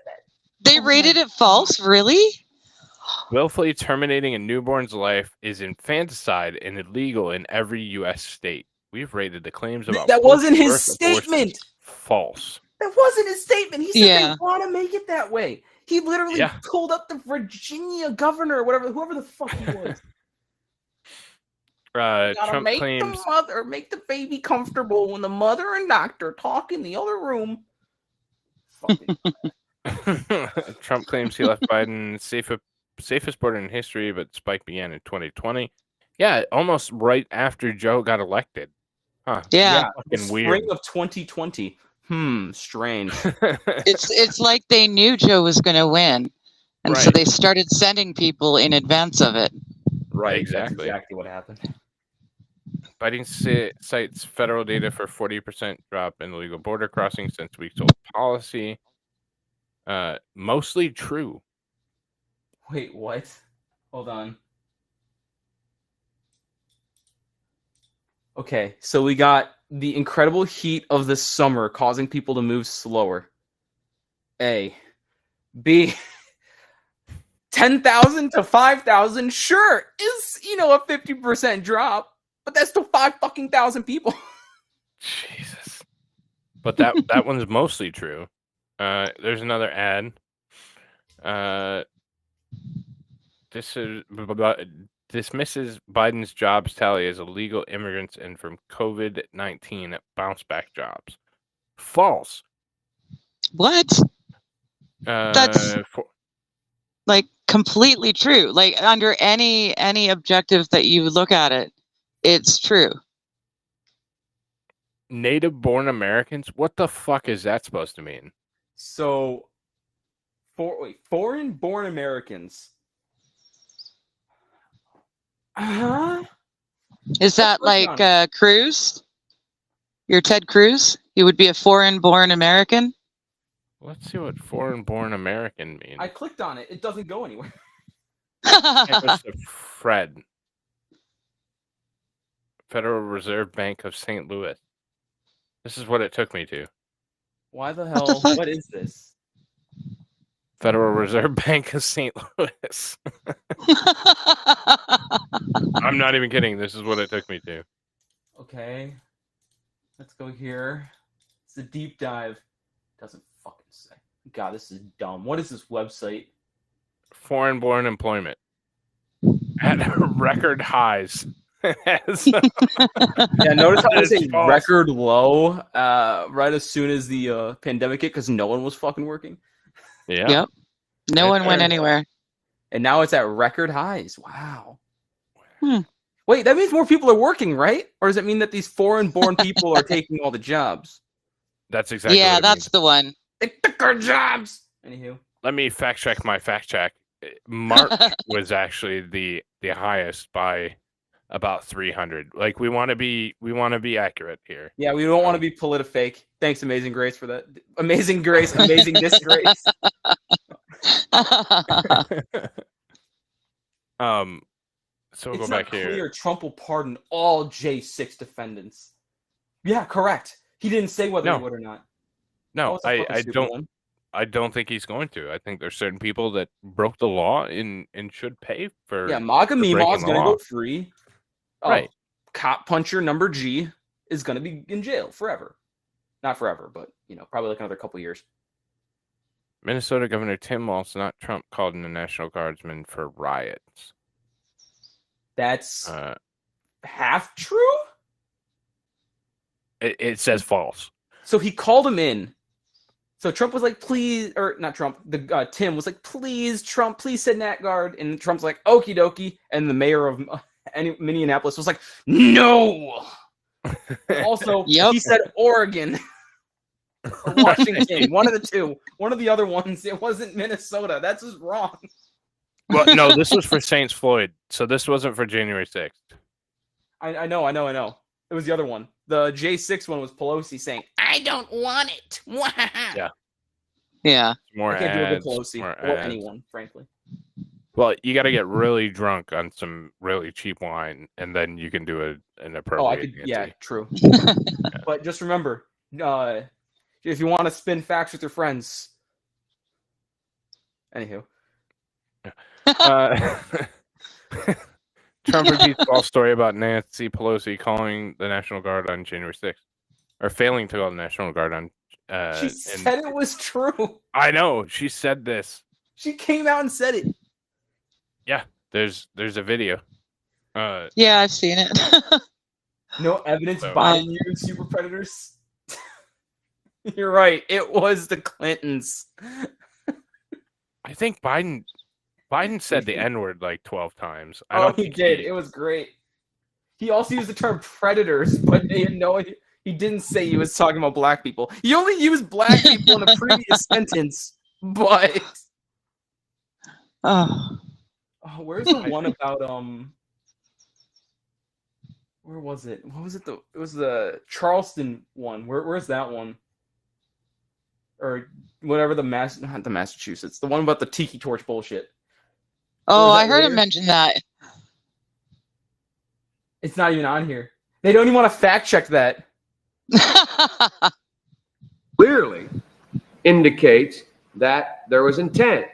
They rated it false? Really? Willfully terminating a newborn's life is infanticide and illegal in every U.S. state. We've rated the claims about That wasn't his birth abortions statement. false. That wasn't his statement. He said Yeah. they want to make it that way. He literally Yeah. pulled up the Virginia governor, whoever the fuck he was. Gotta Trump make claims make the baby comfortable when the mother and doctor talk in the other room. Trump claims he left Biden safest border in history, but the spike began in 2020. Yeah, almost right after Joe got elected. Huh. Yeah. The Fucking spring weird. of 2020. Strange. It's like they knew Joe was going to win. And so Right. they started sending people in advance of it. Right, Exactly. That's exactly what happened. Biden cites federal data for 40% drop in illegal border crossings since week's old policy. Mostly true. Wait, what? Hold on. Okay, so we got the incredible heat of the summer causing people to move slower. A. B. 10,000 to 5,000, sure, is, a 50% drop, but that's still 5,000 people. Jesus. But that one's mostly true. There's another ad. Dismisses Biden's jobs tally as illegal immigrants and from COVID-19 bounce back jobs. False. What? That's like completely true. Like under any objective that you look at it, it's true. Native-born Americans? What the fuck is that supposed to mean? So, foreign-born Americans. Is that like Cruz? You're Ted Cruz? You would be a foreign-born American? Let's see what foreign-born American means. I clicked on it. It doesn't go anywhere. It was the Fred. Federal Reserve Bank of St. Louis. This is what it took me to. Why the hell? What is this? Federal Reserve Bank of St. Louis. I'm not even kidding. This is what it took me to. Okay. Let's go here. It's a deep dive. Doesn't fucking say. God, this is dumb. What is this website? Foreign-born employment. At record highs. Yeah, notice how it's a false. record low right as soon as the pandemic hit because no one was fucking working. Yeah. Yep. No one went there. anywhere. And now it's at record highs. Wow. Hmm. Wait, that means more people are working, right? Or does it mean that these foreign-born people are taking all the jobs? That's exactly Yeah, what it that's the one. They took our jobs. Anywho. Let me fact check my fact check. March was actually the highest by about 300. Like we want to be accurate here. Yeah, we don't want to be politifake. Thanks, Amazing Grace, for that. Amazing Grace, amazing disgrace. So we'll It's go not back here. clear Trump will pardon all J6 defendants. Yeah, correct. He didn't say whether he would or not. No, I don't think he's going to. I think there's certain people that broke the law and should pay for. Yeah, MAGA Meemaw is going to go free. Right. Cop puncher number G is going to be in jail forever. Not forever, but probably like another couple years. Minnesota Governor Tim Walz, not Trump, called in the National Guardsmen for riots. That's half true? It says false. So he called him in. So Trump was like, please, or not Trump, Tim was like, please, Trump, please send Nat Guard. And Trump's like, okie dokie. And the mayor of Minneapolis was like, no. Also, he said Oregon or Washington, one of the two. One of the other ones, it wasn't Minnesota. That's just wrong. Well, no, this was for St. Floyd. So this wasn't for January 6th. I know. It was the other one. The J6 one was Pelosi saying, I don't want it. Yeah. Yeah. I can't do it with Pelosi or anyone, frankly. Well, you got to get really drunk on some really cheap wine, and then you can do an appropriate. Yeah, true. But just remember, if you want to spin facts with your friends. Anywho. Trump repeats false story about Nancy Pelosi calling the National Guard on January 6th, or failing to call the National Guard on. She said it was true. I know she said this. She came out and said it. Yeah, there's a video. Yeah, I've seen it. No evidence Biden used super predators. You're right. It was the Clintons. I think Biden said the N-word like 12 times. He did. It was great. He also used the term predators, but he didn't say he was talking about black people. He only used black people in a previous sentence, but where's the one about where was it? What was it? It was the Charleston one. Where's that one? Or whatever not the Massachusetts. The one about the tiki torch bullshit. Oh, I heard him mention that. It's not even on here. They don't even want to fact check that. Clearly indicates that there was intent.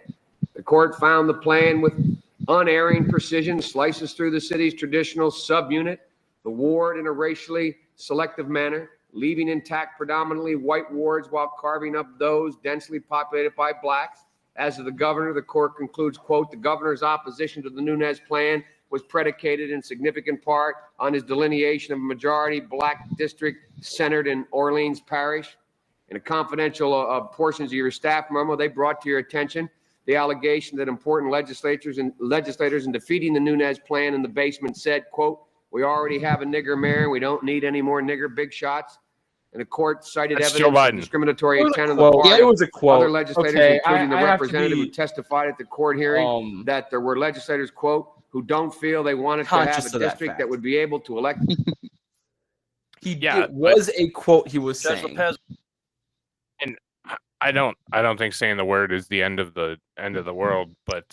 The court found the plan with unerring precision slices through the city's traditional subunit, the ward in a racially selective manner, leaving intact predominantly white wards while carving up those densely populated by blacks. As of the governor, the court concludes, quote, the governor's opposition to the Nunes plan was predicated in significant part on his delineation of a majority black district centered in Orleans Parish. In a confidential portions of your staff memo, they brought to your attention the allegation that important legislators in defeating the Nunes plan in the basement said, quote, we already have a nigger mayor. We don't need any more nigger big shots. And the court cited evidence of discriminatory intent on the part it was a quote. Other legislators, including the representative who testified at the court hearing, that there were legislators, quote, who don't feel they wanted to have a district that would be able to elect. It was a quote he was saying. And I don't think saying the word is the end of the world, but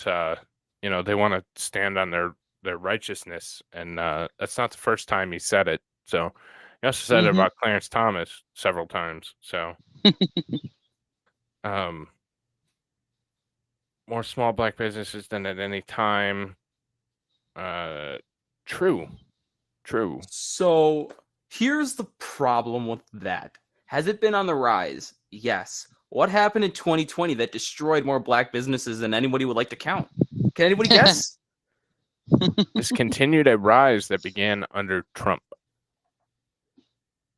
they want to stand on their righteousness, and that's not the first time he said it. So he also said it about Clarence Thomas several times. So more small black businesses than at any time. True. So here's the problem with that. Has it been on the rise? Yes. What happened in 2020 that destroyed more black businesses than anybody would like to count? Can anybody guess? This continued a rise that began under Trump.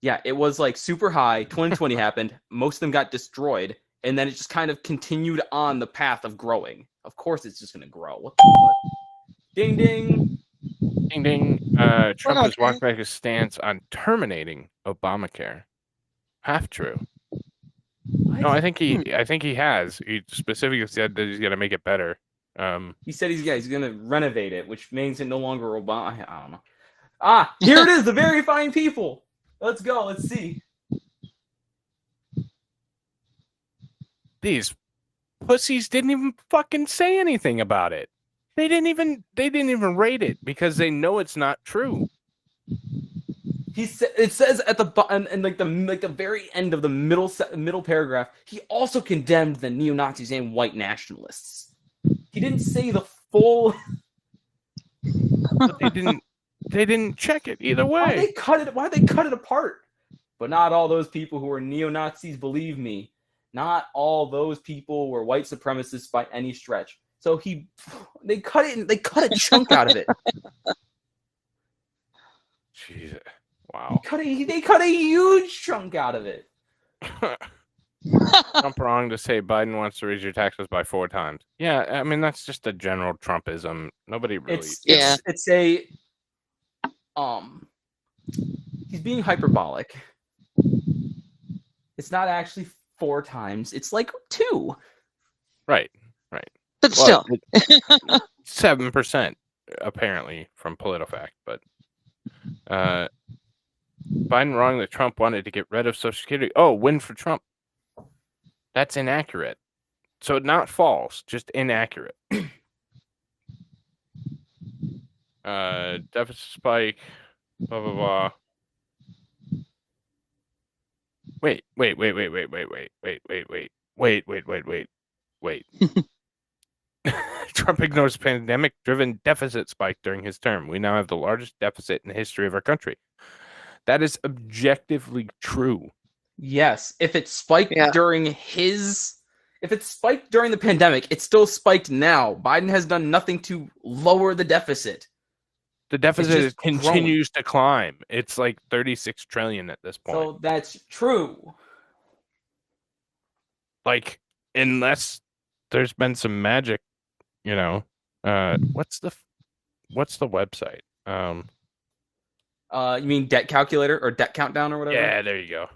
Yeah, it was like super high. 2020 happened. Most of them got destroyed. And then it just kind of continued on the path of growing. Of course, it's just going to grow. What the fuck? Ding, ding. Ding, ding. Trump has walked back his stance on terminating Obamacare. Half true. What? No, I think he has. He specifically said that he's going to make it better. He said he's going to renovate it, which means it no longer Obama. I don't know. Here it is, the very fine people. Let's go. Let's see. These pussies didn't even fucking say anything about it. They didn't even rate it because they know it's not true. It says at the bottom and like the very end of the middle paragraph, he also condemned the neo-Nazis and white nationalists. He didn't say the full. But they didn't check it either way. Why they cut it apart? But not all those people who are neo-Nazis, believe me. Not all those people were white supremacists by any stretch. So they cut a chunk out of it. Jesus. Wow. They cut a huge chunk out of it. Trump wrong to say Biden wants to raise your taxes by 4 times. Yeah, I mean that's just a general Trumpism. Nobody really. It's a he's being hyperbolic. It's not actually 4 times. It's like 2. Right. But still, 7% apparently from PolitiFact. But Biden wrong that Trump wanted to get rid of Social Security. Oh, win for Trump. That's inaccurate. So not false, just inaccurate. Deficit spike. Blah blah blah. Wait. Trump ignores pandemic-driven deficit spike during his term. We now have the largest deficit in the history of our country. That is objectively true. Yes, if it spiked during the pandemic, it still spiked now. Biden has done nothing to lower the deficit. The deficit continues to climb. It's like 36 trillion at this point. So that's true. Like, unless there's been some magic, what's the website? You mean debt calculator or debt countdown or whatever? Yeah, there you go.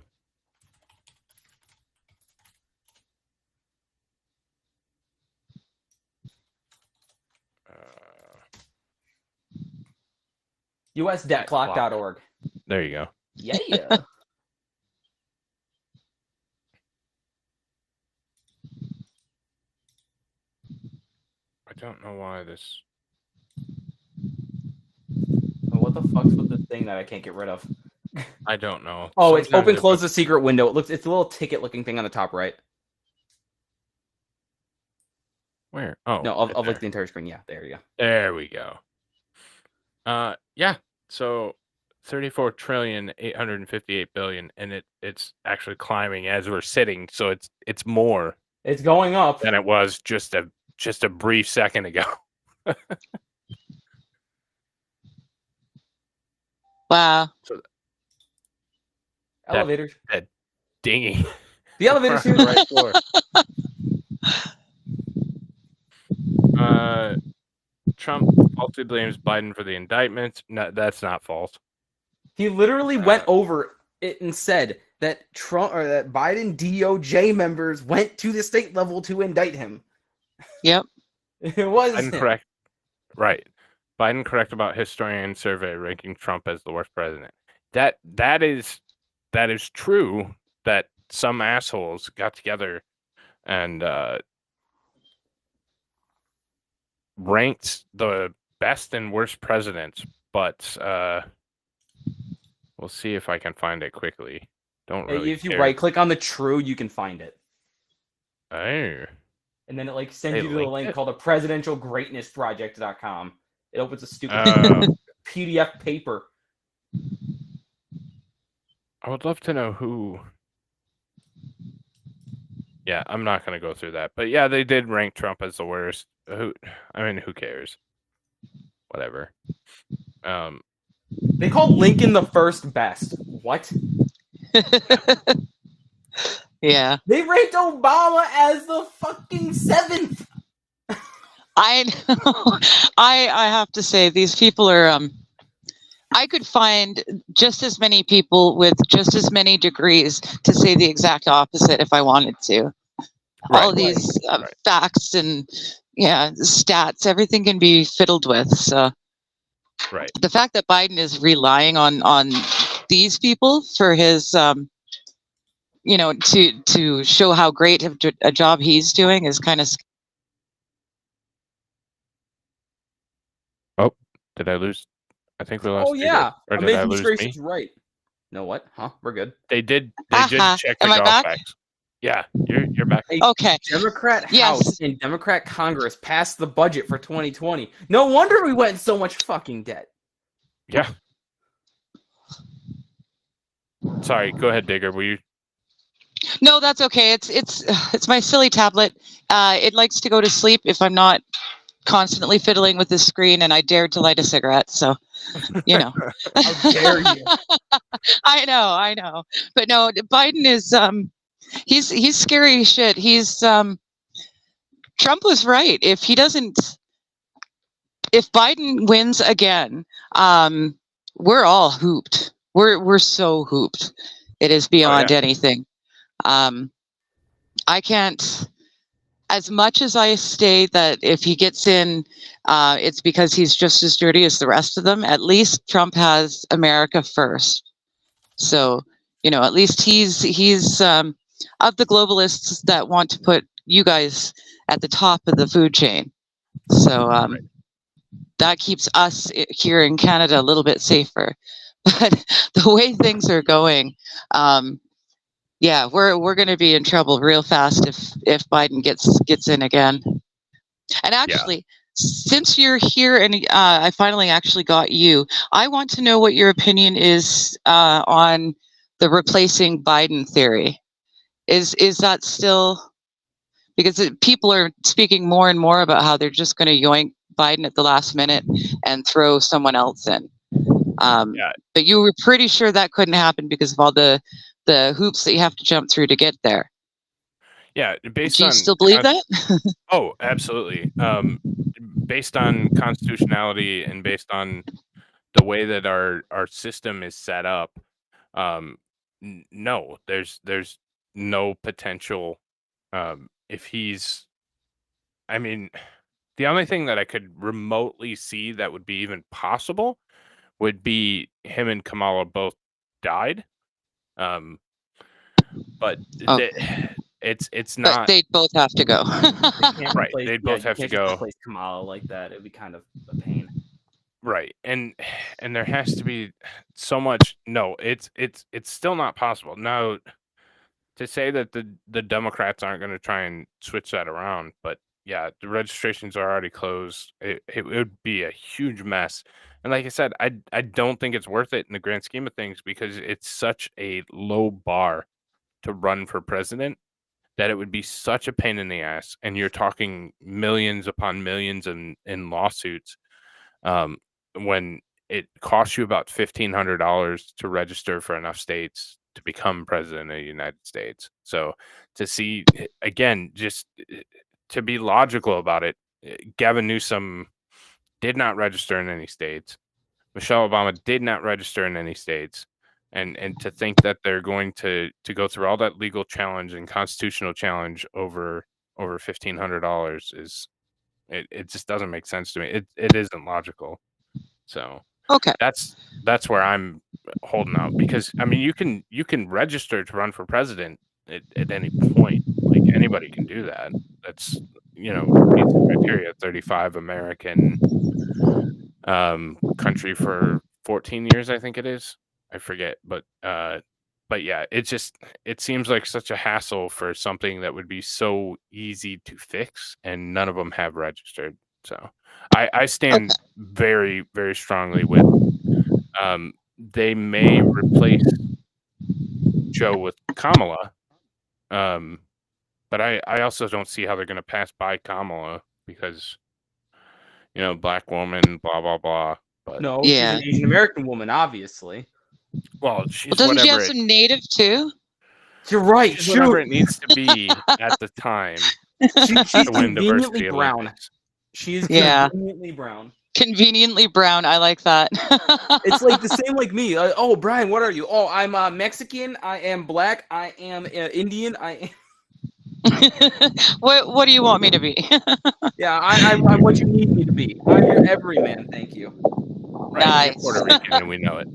USDebtClock.org. There you go. Yeah. I don't know why this. What the fuck's with the thing that I can't get rid of? I don't know. Oh, it's open, close the secret window. It's a little ticket looking thing on the top right. Where? Oh, no, of like the entire screen. Yeah, there you go. There we go. Yeah. So 34,858 billion, and it's actually climbing as we're sitting. So it's more. It's going up than it was just a brief second ago. Wow. So elevators. That dinghy. The elevator's here. The right floor. Trump falsely blames Biden for the indictment. No, that's not false. He literally went over it and said that that Biden DOJ members went to the state level to indict him. Yep. It was incorrect. Right. Biden correct about historian survey ranking Trump as the worst president. That is true that some assholes got together and ranked the best and worst presidents, but we'll see if I can find it quickly. Don't really if you care. right click on the true, you can find it. Oh. And then it sends you to the link called a presidentialgreatnessproject.com. It opens a stupid PDF paper. I would love to know who. Yeah, I'm not going to go through that. But yeah, they did rank Trump as the worst. Who cares? Whatever. They called Lincoln the first best. What? Yeah. They ranked Obama as the fucking 7th. I know. I have to say these people are I could find just as many people with just as many degrees to say the exact opposite if I wanted to. Right, all these facts and stats. Everything can be fiddled with. So right. The fact that Biden is relying on these people for his, to show how great a job he's doing is kind of. Oh, did I lose? I think we lost. Oh yeah, or did I lose me? Amazing right. No, what? Huh? We're good. They did check the Am I golf back? backs. Yeah, you're back. Hey, Okay. Democrat Yes. House and Democrat Congress passed the budget for 2020. No wonder we went in so much fucking debt. Yeah. Sorry, go ahead, Digger. Were you? No, that's okay. It's my silly tablet. It likes to go to sleep if I'm not constantly fiddling with the screen, and I dared to light a cigarette. So, How dare you? I know. But no, Biden is he's scary as shit. He's Trump was right. If Biden wins again, we're all hooped. We're so hooped. It is beyond anything. I can't, as much as I say that if he gets in, it's because he's just as dirty as the rest of them. At least Trump has America first. So, at least he's of the globalists that want to put you guys at the top of the food chain. So that keeps us here in Canada a little bit safer. But the way things are going, we're going to be in trouble real fast if Biden gets in again. And actually, since you're here and I finally actually got you, I want to know what your opinion is on the replacing Biden theory. Is that still, because people are speaking more and more about how they're just going to yoink Biden at the last minute and throw someone else in. But you were pretty sure that couldn't happen because of all the hoops that you have to jump through to get there. Yeah, Do you still believe that? Oh, absolutely. Based on constitutionality and based on the way that our system is set up, no, there's no potential. If he's, I mean, the only thing that I could remotely see that would be even possible would be him and Kamala both died. But it's not. But they'd both have to go. Right, they'd both have to go. Replace Kamala like that. It'd be kind of a pain. Right, and there has to be so much. No, it's still not possible. Now, to say that the Democrats aren't going to try and switch that around, but yeah, the registrations are already closed. It would be a huge mess. And like I said, I don't think it's worth it in the grand scheme of things because it's such a low bar to run for president that it would be such a pain in the ass. And you're talking millions upon millions in lawsuits when it costs you about $1,500 to register for enough states to become president of the United States. So to see, again, just to be logical about it, Gavin Newsom did not register in any states. Michelle Obama did not register in any states. And to think that they're going to go through all that legal challenge and constitutional challenge over $1,500 is it just doesn't make sense to me. It isn't logical. So okay, that's where I'm holding out because I mean you can register to run for president at any point. Like anybody can do that. That's meets the criteria. 35 American country for 14 years, I think it is. I forget, but yeah, it seems like such a hassle for something that would be so easy to fix, and none of them have registered. So I stand very, very strongly with they may replace Joe with Kamala, but I also don't see how they're going to pass by Kamala because black woman, blah blah blah. But no, she's an Asian American woman, obviously. Well, she's doesn't she have some native too? You're right. She's whatever it needs to be at the time. She's conveniently brown. She's conveniently brown. Conveniently brown. I like that. It's like the same like me. Oh, Brian, what are you? Oh, I'm Mexican. I am black. I am Indian. I am. What do you want me to be? Yeah, I'm what you need me to be. I'm your everyman. Thank you. Right, you're Nice. Puerto Rican, and we know it.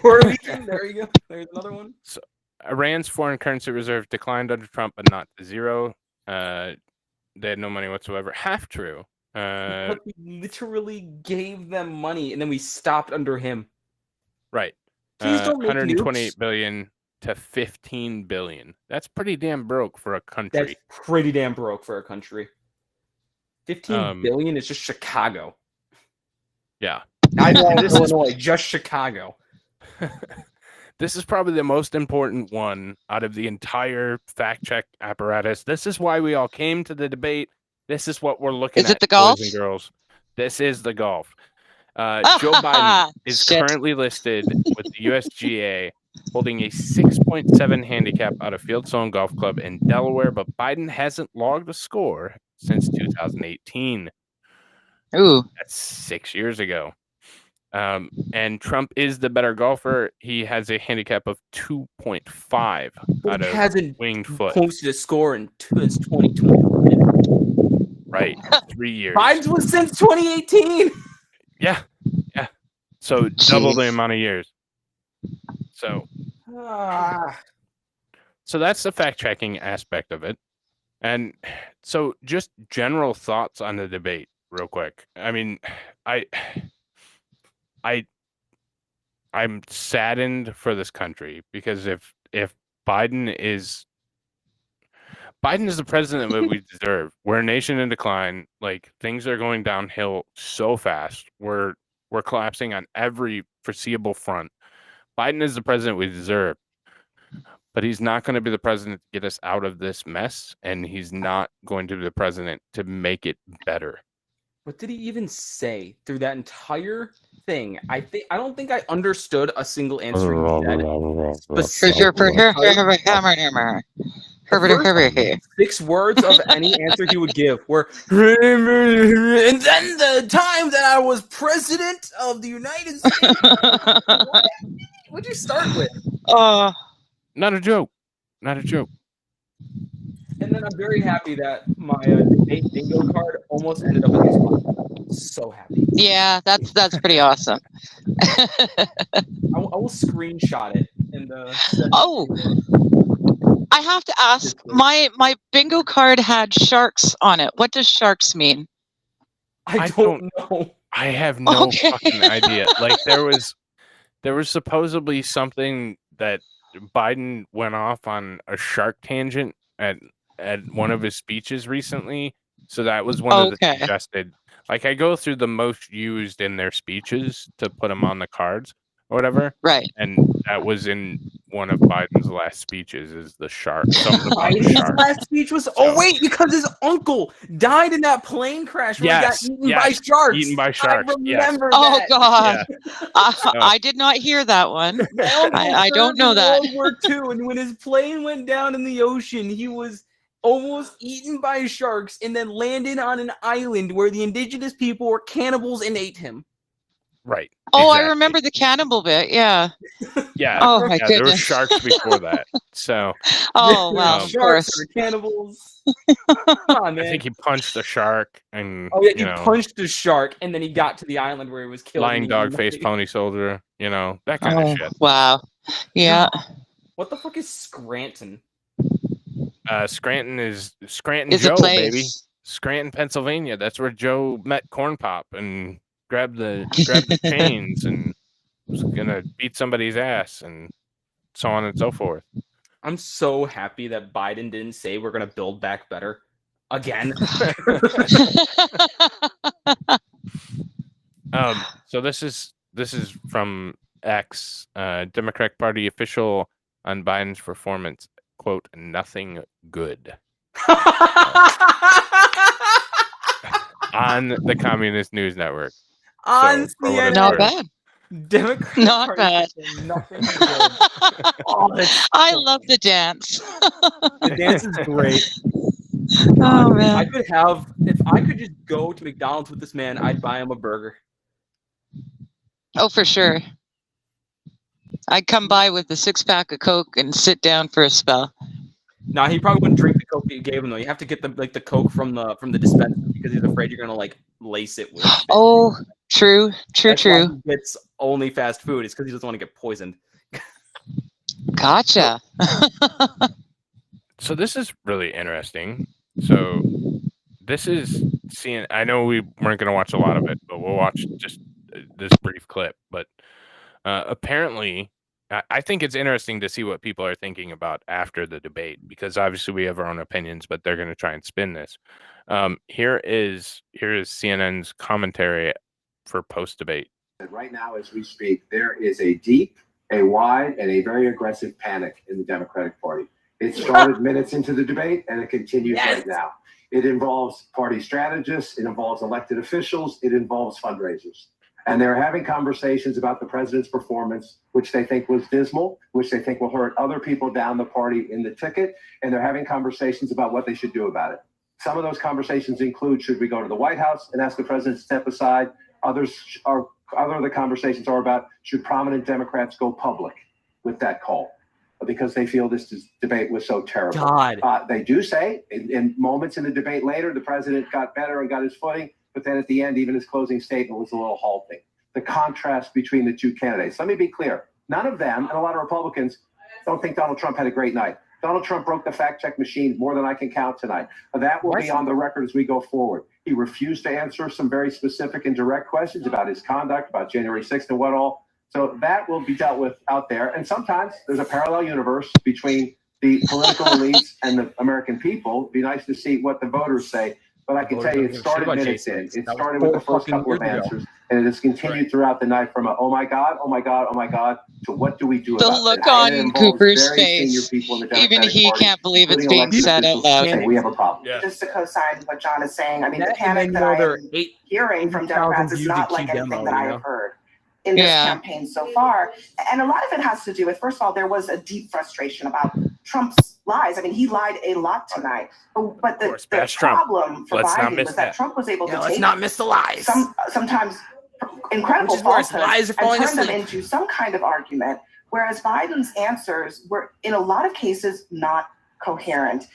Puerto Rican. There you go. There's another one. So Iran's foreign currency reserve declined under Trump, but not to zero. They had no money whatsoever. Half true. But we literally gave them money, and then we stopped under him. Right. Please don't make 128 nukes. billion to 15 billion. That's pretty damn broke for a country. That's pretty damn broke for a country. 15 billion is just Chicago. Yeah. I know Illinois, just Chicago. This is probably the most important one out of the entire fact check apparatus. This is why we all came to the debate. This is what we're looking at. Is it the golf? Boys and girls. This is the golf. Joe Biden is currently listed with the USGA holding a 6.7 handicap out of Fieldstone Golf Club in Delaware, but Biden hasn't logged a score since 2018. Ooh. That's 6 years ago. And Trump is the better golfer. He has a handicap of 2.5 out of hasn't winged foot. Posted a score since 2020. Right, 3 years. Biden's was since 2018. Yeah. So double the amount of years. So that's the fact checking aspect of it. And so just general thoughts on the debate real quick. I mean, I'm saddened for this country because if Biden is the president that we deserve, we're a nation in decline. Like, things are going downhill so fast. We're collapsing on every foreseeable front. Biden is the president we deserve, but he's not going to be the president to get us out of this mess, and he's not going to be the president to make it better. What did he even say through that entire thing? I don't think I understood a single answer he said. The 6 words of any answer he would give were, and then the time that I was president of the United States. What'd you start with? Not a joke. Not a joke. And then I'm very happy that my debate bingo card almost ended up in this spot. So happy. Yeah, that's pretty awesome. I will screenshot it. I have to ask. My bingo card had sharks on it. What does sharks mean? I don't know. I have no fucking idea. Like, there was supposedly something that Biden went off on a shark tangent at one of his speeches recently. So that was one of the suggested. Like, I go through the most used in their speeches to put them on the cards or whatever. Right. And that was in one of Biden's last speeches, is the shark. Biden's last speech was, because his uncle died in that plane crash where he got eaten by sharks. Eaten by sharks. I remember that. Oh, God. Yeah. I did not hear that one. I don't know that. World War II, and when his plane went down in the ocean, he was almost eaten by sharks and then landed on an island where the indigenous people were cannibals and ate him. Right. Oh, exactly. I remember the cannibal bit. Yeah. Yeah. Oh, my goodness. There were sharks before that. So. Oh, well, of course. Sharks are cannibals. Come on, man. I think he punched a shark and. Oh, yeah, he punched a shark and then he got to the island where he was killed. Lying dog face pony soldier. That kind of shit. Wow. Yeah. What the fuck is Scranton? Scranton is it's Joe, a place. Baby. Scranton, Pennsylvania. That's where Joe met Corn Pop and grabbed the chains and was gonna beat somebody's ass and so on and so forth. I'm so happy that Biden didn't say we're gonna build back better again. So this is from X, Democratic Party official on Biden's performance. Quote, nothing good. On the Communist News Network. On CNN. Not bad. Democrat Not bad. Nothing good. I love the dance. The dance is great. Oh, man. If I could just go to McDonald's with this man, I'd buy him a burger. Oh, for sure. I'd come by with a 6-pack of Coke and sit down for a spell. Nah, he probably wouldn't drink the Coke that you gave him though. You have to get the Coke from the dispenser because he's afraid you're gonna like lace it with. Oh, true. That's why he gets only fast food. It's because he doesn't want to get poisoned. Gotcha. So this is really interesting. So this is seeing. I know we weren't going to watch a lot of it, but we'll watch just this brief clip. But apparently, I think it's interesting to see what people are thinking about after the debate, because obviously we have our own opinions, but they're going to try and spin this. Here is CNN's commentary for post debate. Right now, as we speak, there is a deep, a wide, and a very aggressive panic in the Democratic Party. It started minutes into the debate, and it continues right now. It involves party strategists, it involves elected officials, it involves fundraisers. And they're having conversations about the president's performance, which they think was dismal, which they think will hurt other people down the party in the ticket, and they're having conversations about what they should do about it. Some of those conversations include, should we go to the White House and ask the president to step aside? Other of the conversations are about, should prominent Democrats go public with that call? Because they feel this debate was so terrible. They do say in moments in the debate later, the president got better and got his footing, but then at the end, even his closing statement was a little halting. The contrast between the two candidates. Let me be clear. None of them, and a lot of Republicans, don't think Donald Trump had a great night. Donald Trump broke the fact-check machine more than I can count tonight. That will be on the record as we go forward. He refused to answer some very specific and direct questions about his conduct, about January 6th and what all. So that will be dealt with out there. And sometimes there's a parallel universe between the political elites and the American people. It'd be nice to see what the voters say. But I can tell you, it started minutes in. It started with the first couple of answers, and it has continued throughout the night from a, oh my God, oh my God, oh my God, to what do we do about it? The look on Cooper's face, even he can't believe it's being said out loud. We have a problem. Just to co-sign what John is saying, I mean, the panic that I am hearing from Democrats is not like anything that I have heard in this campaign so far. And a lot of it has to do with, first of all, there was a deep frustration about Trump's lies. I mean, he lied a lot tonight. But the problem for Biden was that Trump was able to take not miss the lies. Sometimes incredible falsehoods and turn them into some kind of argument, whereas Biden's answers were, in a lot of cases, not coherent,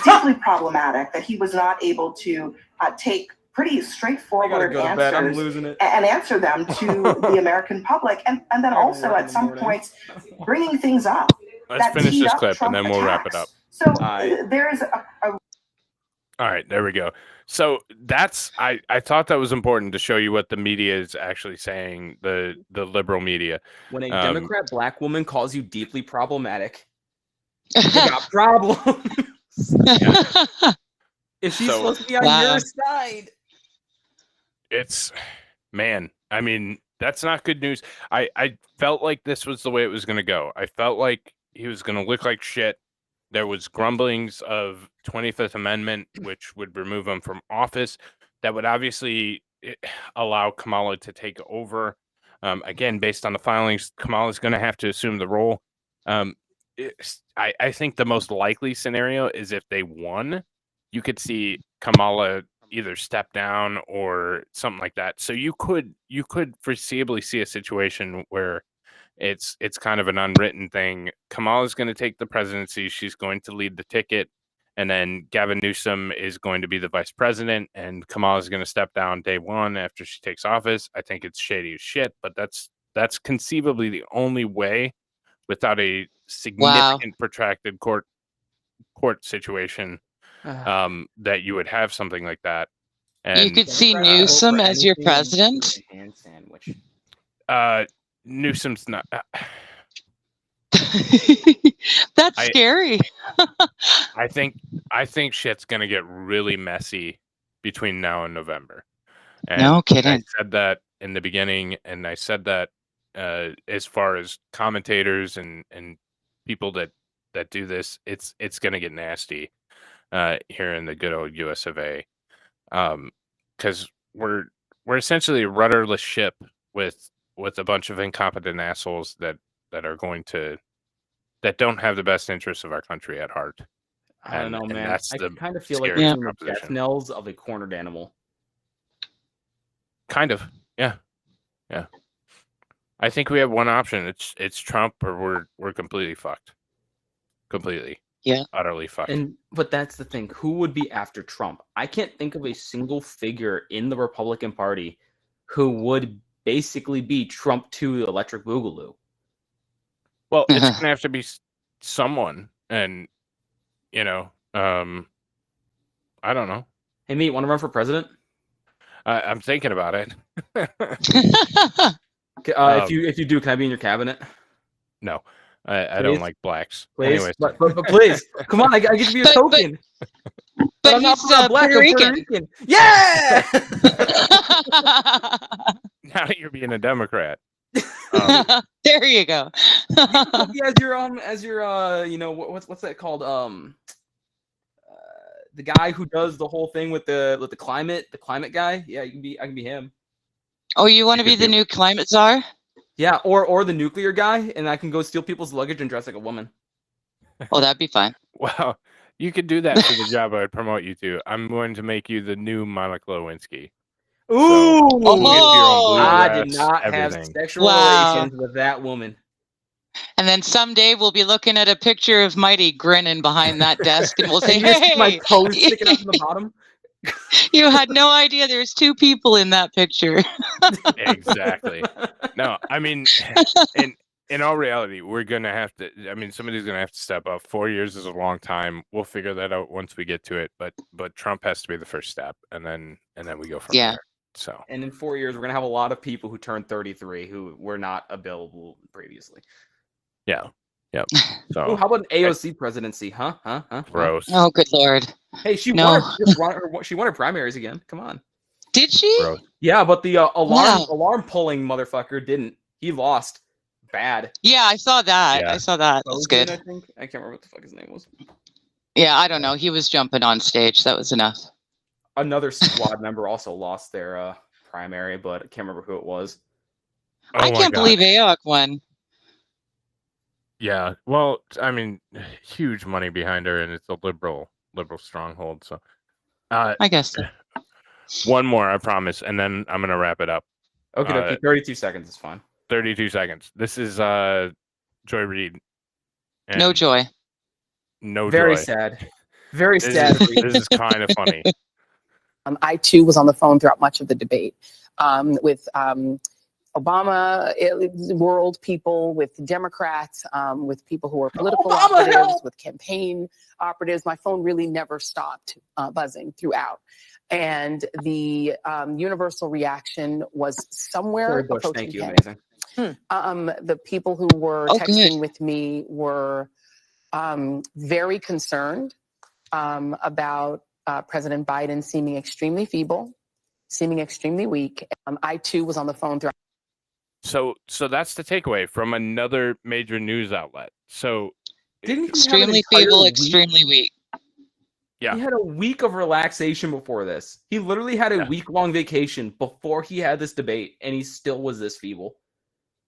deeply problematic, that he was not able to take pretty straightforward answers and answer them to the American public, and then also at some points bringing things up. Let's finish this clip and then we'll wrap it up. So there is a all right, there we go. So that's I thought that was important to show you what the media is actually saying, the liberal media. When a Democrat black woman calls you deeply problematic, you got problems. If she's supposed to be on your side. It's, man, I mean, that's not good news. I felt like this was the way it was going to go. I felt like he was going to look like shit. There was grumblings of 25th Amendment, which would remove him from office. That would obviously allow Kamala to take over. Again, based on the filings, Kamala's going to have to assume the role. I think the most likely scenario is if they won, you could see Kamala either step down or something like that. So you could foreseeably see a situation where it's kind of an unwritten thing. Kamala's going to take the presidency. She's going to lead the ticket. And then Gavin Newsom is going to be the vice president. And Kamala's going to step down day one after she takes office. I think it's shady as shit, but that's conceivably the only way without a significant protracted court situation that you would have something like that. And you could see Newsom as your president. Newsom's not. That's scary. I think shit's gonna get really messy between now and November. And no kidding. I said that in the beginning, and I said that as far as commentators and people that do this, it's gonna get nasty here in the good old US of A. Because we're essentially a rudderless ship with a bunch of incompetent assholes that don't have the best interests of our country at heart. I don't know, man. That's I the kind of feel like we're doing the death knells of a cornered animal. Kind of, yeah. I think we have one option. It's Trump, or we're completely fucked. Completely. Yeah. Utterly fucked. But that's the thing. Who would be after Trump? I can't think of a single figure in the Republican Party who would basically be Trump to Electric Boogaloo. Well, it's going to have to be someone. And, you know, I don't know. Hey, Meat, want to run for president? I'm thinking about it. If you do, can I be in your cabinet? No, I don't like blacks. Please, Anyways. but please, come on, I get to be a token. But I'm not black. Puerto I'm Puerto Rican. Yeah. Now you're being a Democrat. There you go. as your you know what's that called? The guy who does the whole thing with the climate guy. Yeah, I can be him. Oh, you want to be the new climate czar? Yeah, or the nuclear guy, and I can go steal people's luggage and dress like a woman. Oh, that'd be fun. Wow, you could do that for the job I would promote you to. I'm going to make you the new Monica Lewinsky. Ooh! So, I did not have sexual relations with that woman. And then someday we'll be looking at a picture of Mighty grinning behind that desk, and we'll say, "Hey, my toes sticking out from the bottom." You had no idea there's two people in that picture." Exactly. No, I mean, in all reality, we're gonna have to. I mean, somebody's gonna have to step up. 4 years is a long time. We'll figure that out once we get to it. But Trump has to be the first step, and then we go from there. So. And in 4 years, we're gonna have a lot of people who turned 33 who were not available previously. Yeah. Yep. So. Ooh, how about an AOC presidency? Huh? Gross. Oh, good Lord. Hey, she won her primaries again. Come on. Did she? Gross. Yeah, but the alarm pulling motherfucker didn't. He lost. Bad. Yeah, I saw that. Yeah. I saw that. That's good. I think I can't remember what the fuck his name was. Yeah, I don't know. He was jumping on stage. That was enough. Another squad member also lost their primary, but I can't remember who it was. I can't believe AOC won. Yeah, well, I mean, huge money behind her, and it's a liberal stronghold. So, I guess so. One more, I promise, and then I'm gonna wrap it up. Okay, 32 seconds is fine. 32 seconds. This is Joy Reid. No joy. No Very joy. sad. Very sad. This is kind of funny. I too was on the phone throughout much of the debate with Obama world people, with Democrats, with people who are political operatives, with campaign operatives. My phone really never stopped buzzing throughout. And the universal reaction was somewhere approaching thank you, panic. amazing. The people who were texting with me were very concerned about President Biden seeming extremely feeble, seeming extremely weak. I too was on the phone throughout. So that's the takeaway from another major news outlet. So didn't he extremely feeble, extremely weak. Yeah. He had a week of relaxation before this. He literally had a week-long vacation before he had this debate, and he still was this feeble.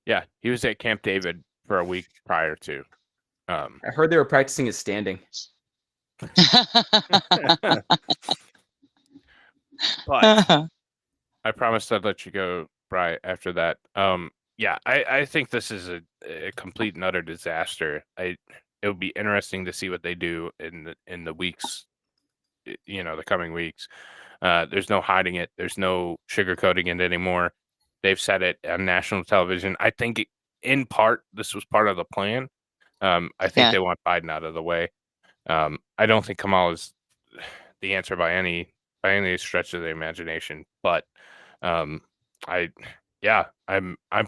Yeah, he was at Camp David for a week prior to. I heard they were practicing his standing. But I promised I'd let you go, Bri, after that. Yeah, I think this is a complete and utter disaster. It would be interesting to see what they do in the weeks, the coming weeks. There's no hiding it. There's no sugarcoating it anymore. They've said it on national television. I think in part this was part of the plan. I think they want Biden out of the way. I don't think Kamala is the answer by any stretch of the imagination. But I'm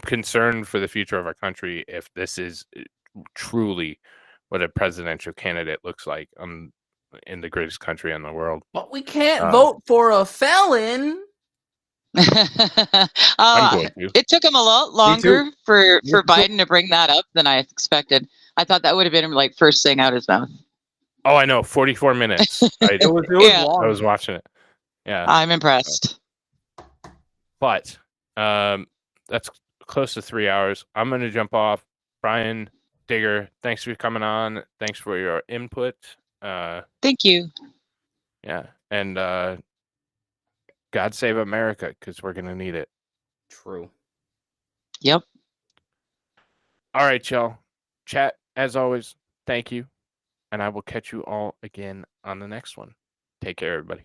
concerned for the future of our country if this is truly what a presidential candidate looks like in the greatest country in the world. But we can't vote for a felon. It took him a lot longer for Biden to bring that up than I expected. I thought that would have been like first thing out his mouth. Oh, I know, 44 minutes. It was long. I was watching it. Yeah, I'm impressed. But that's close to 3 hours. I'm going to jump off. Brian Digger, thanks for coming on. Thanks for your input. Thank you. Yeah, and God save America, because we're going to need it. True. Yep. All right, y'all. Chat, as always, thank you. And I will catch you all again on the next one. Take care, everybody.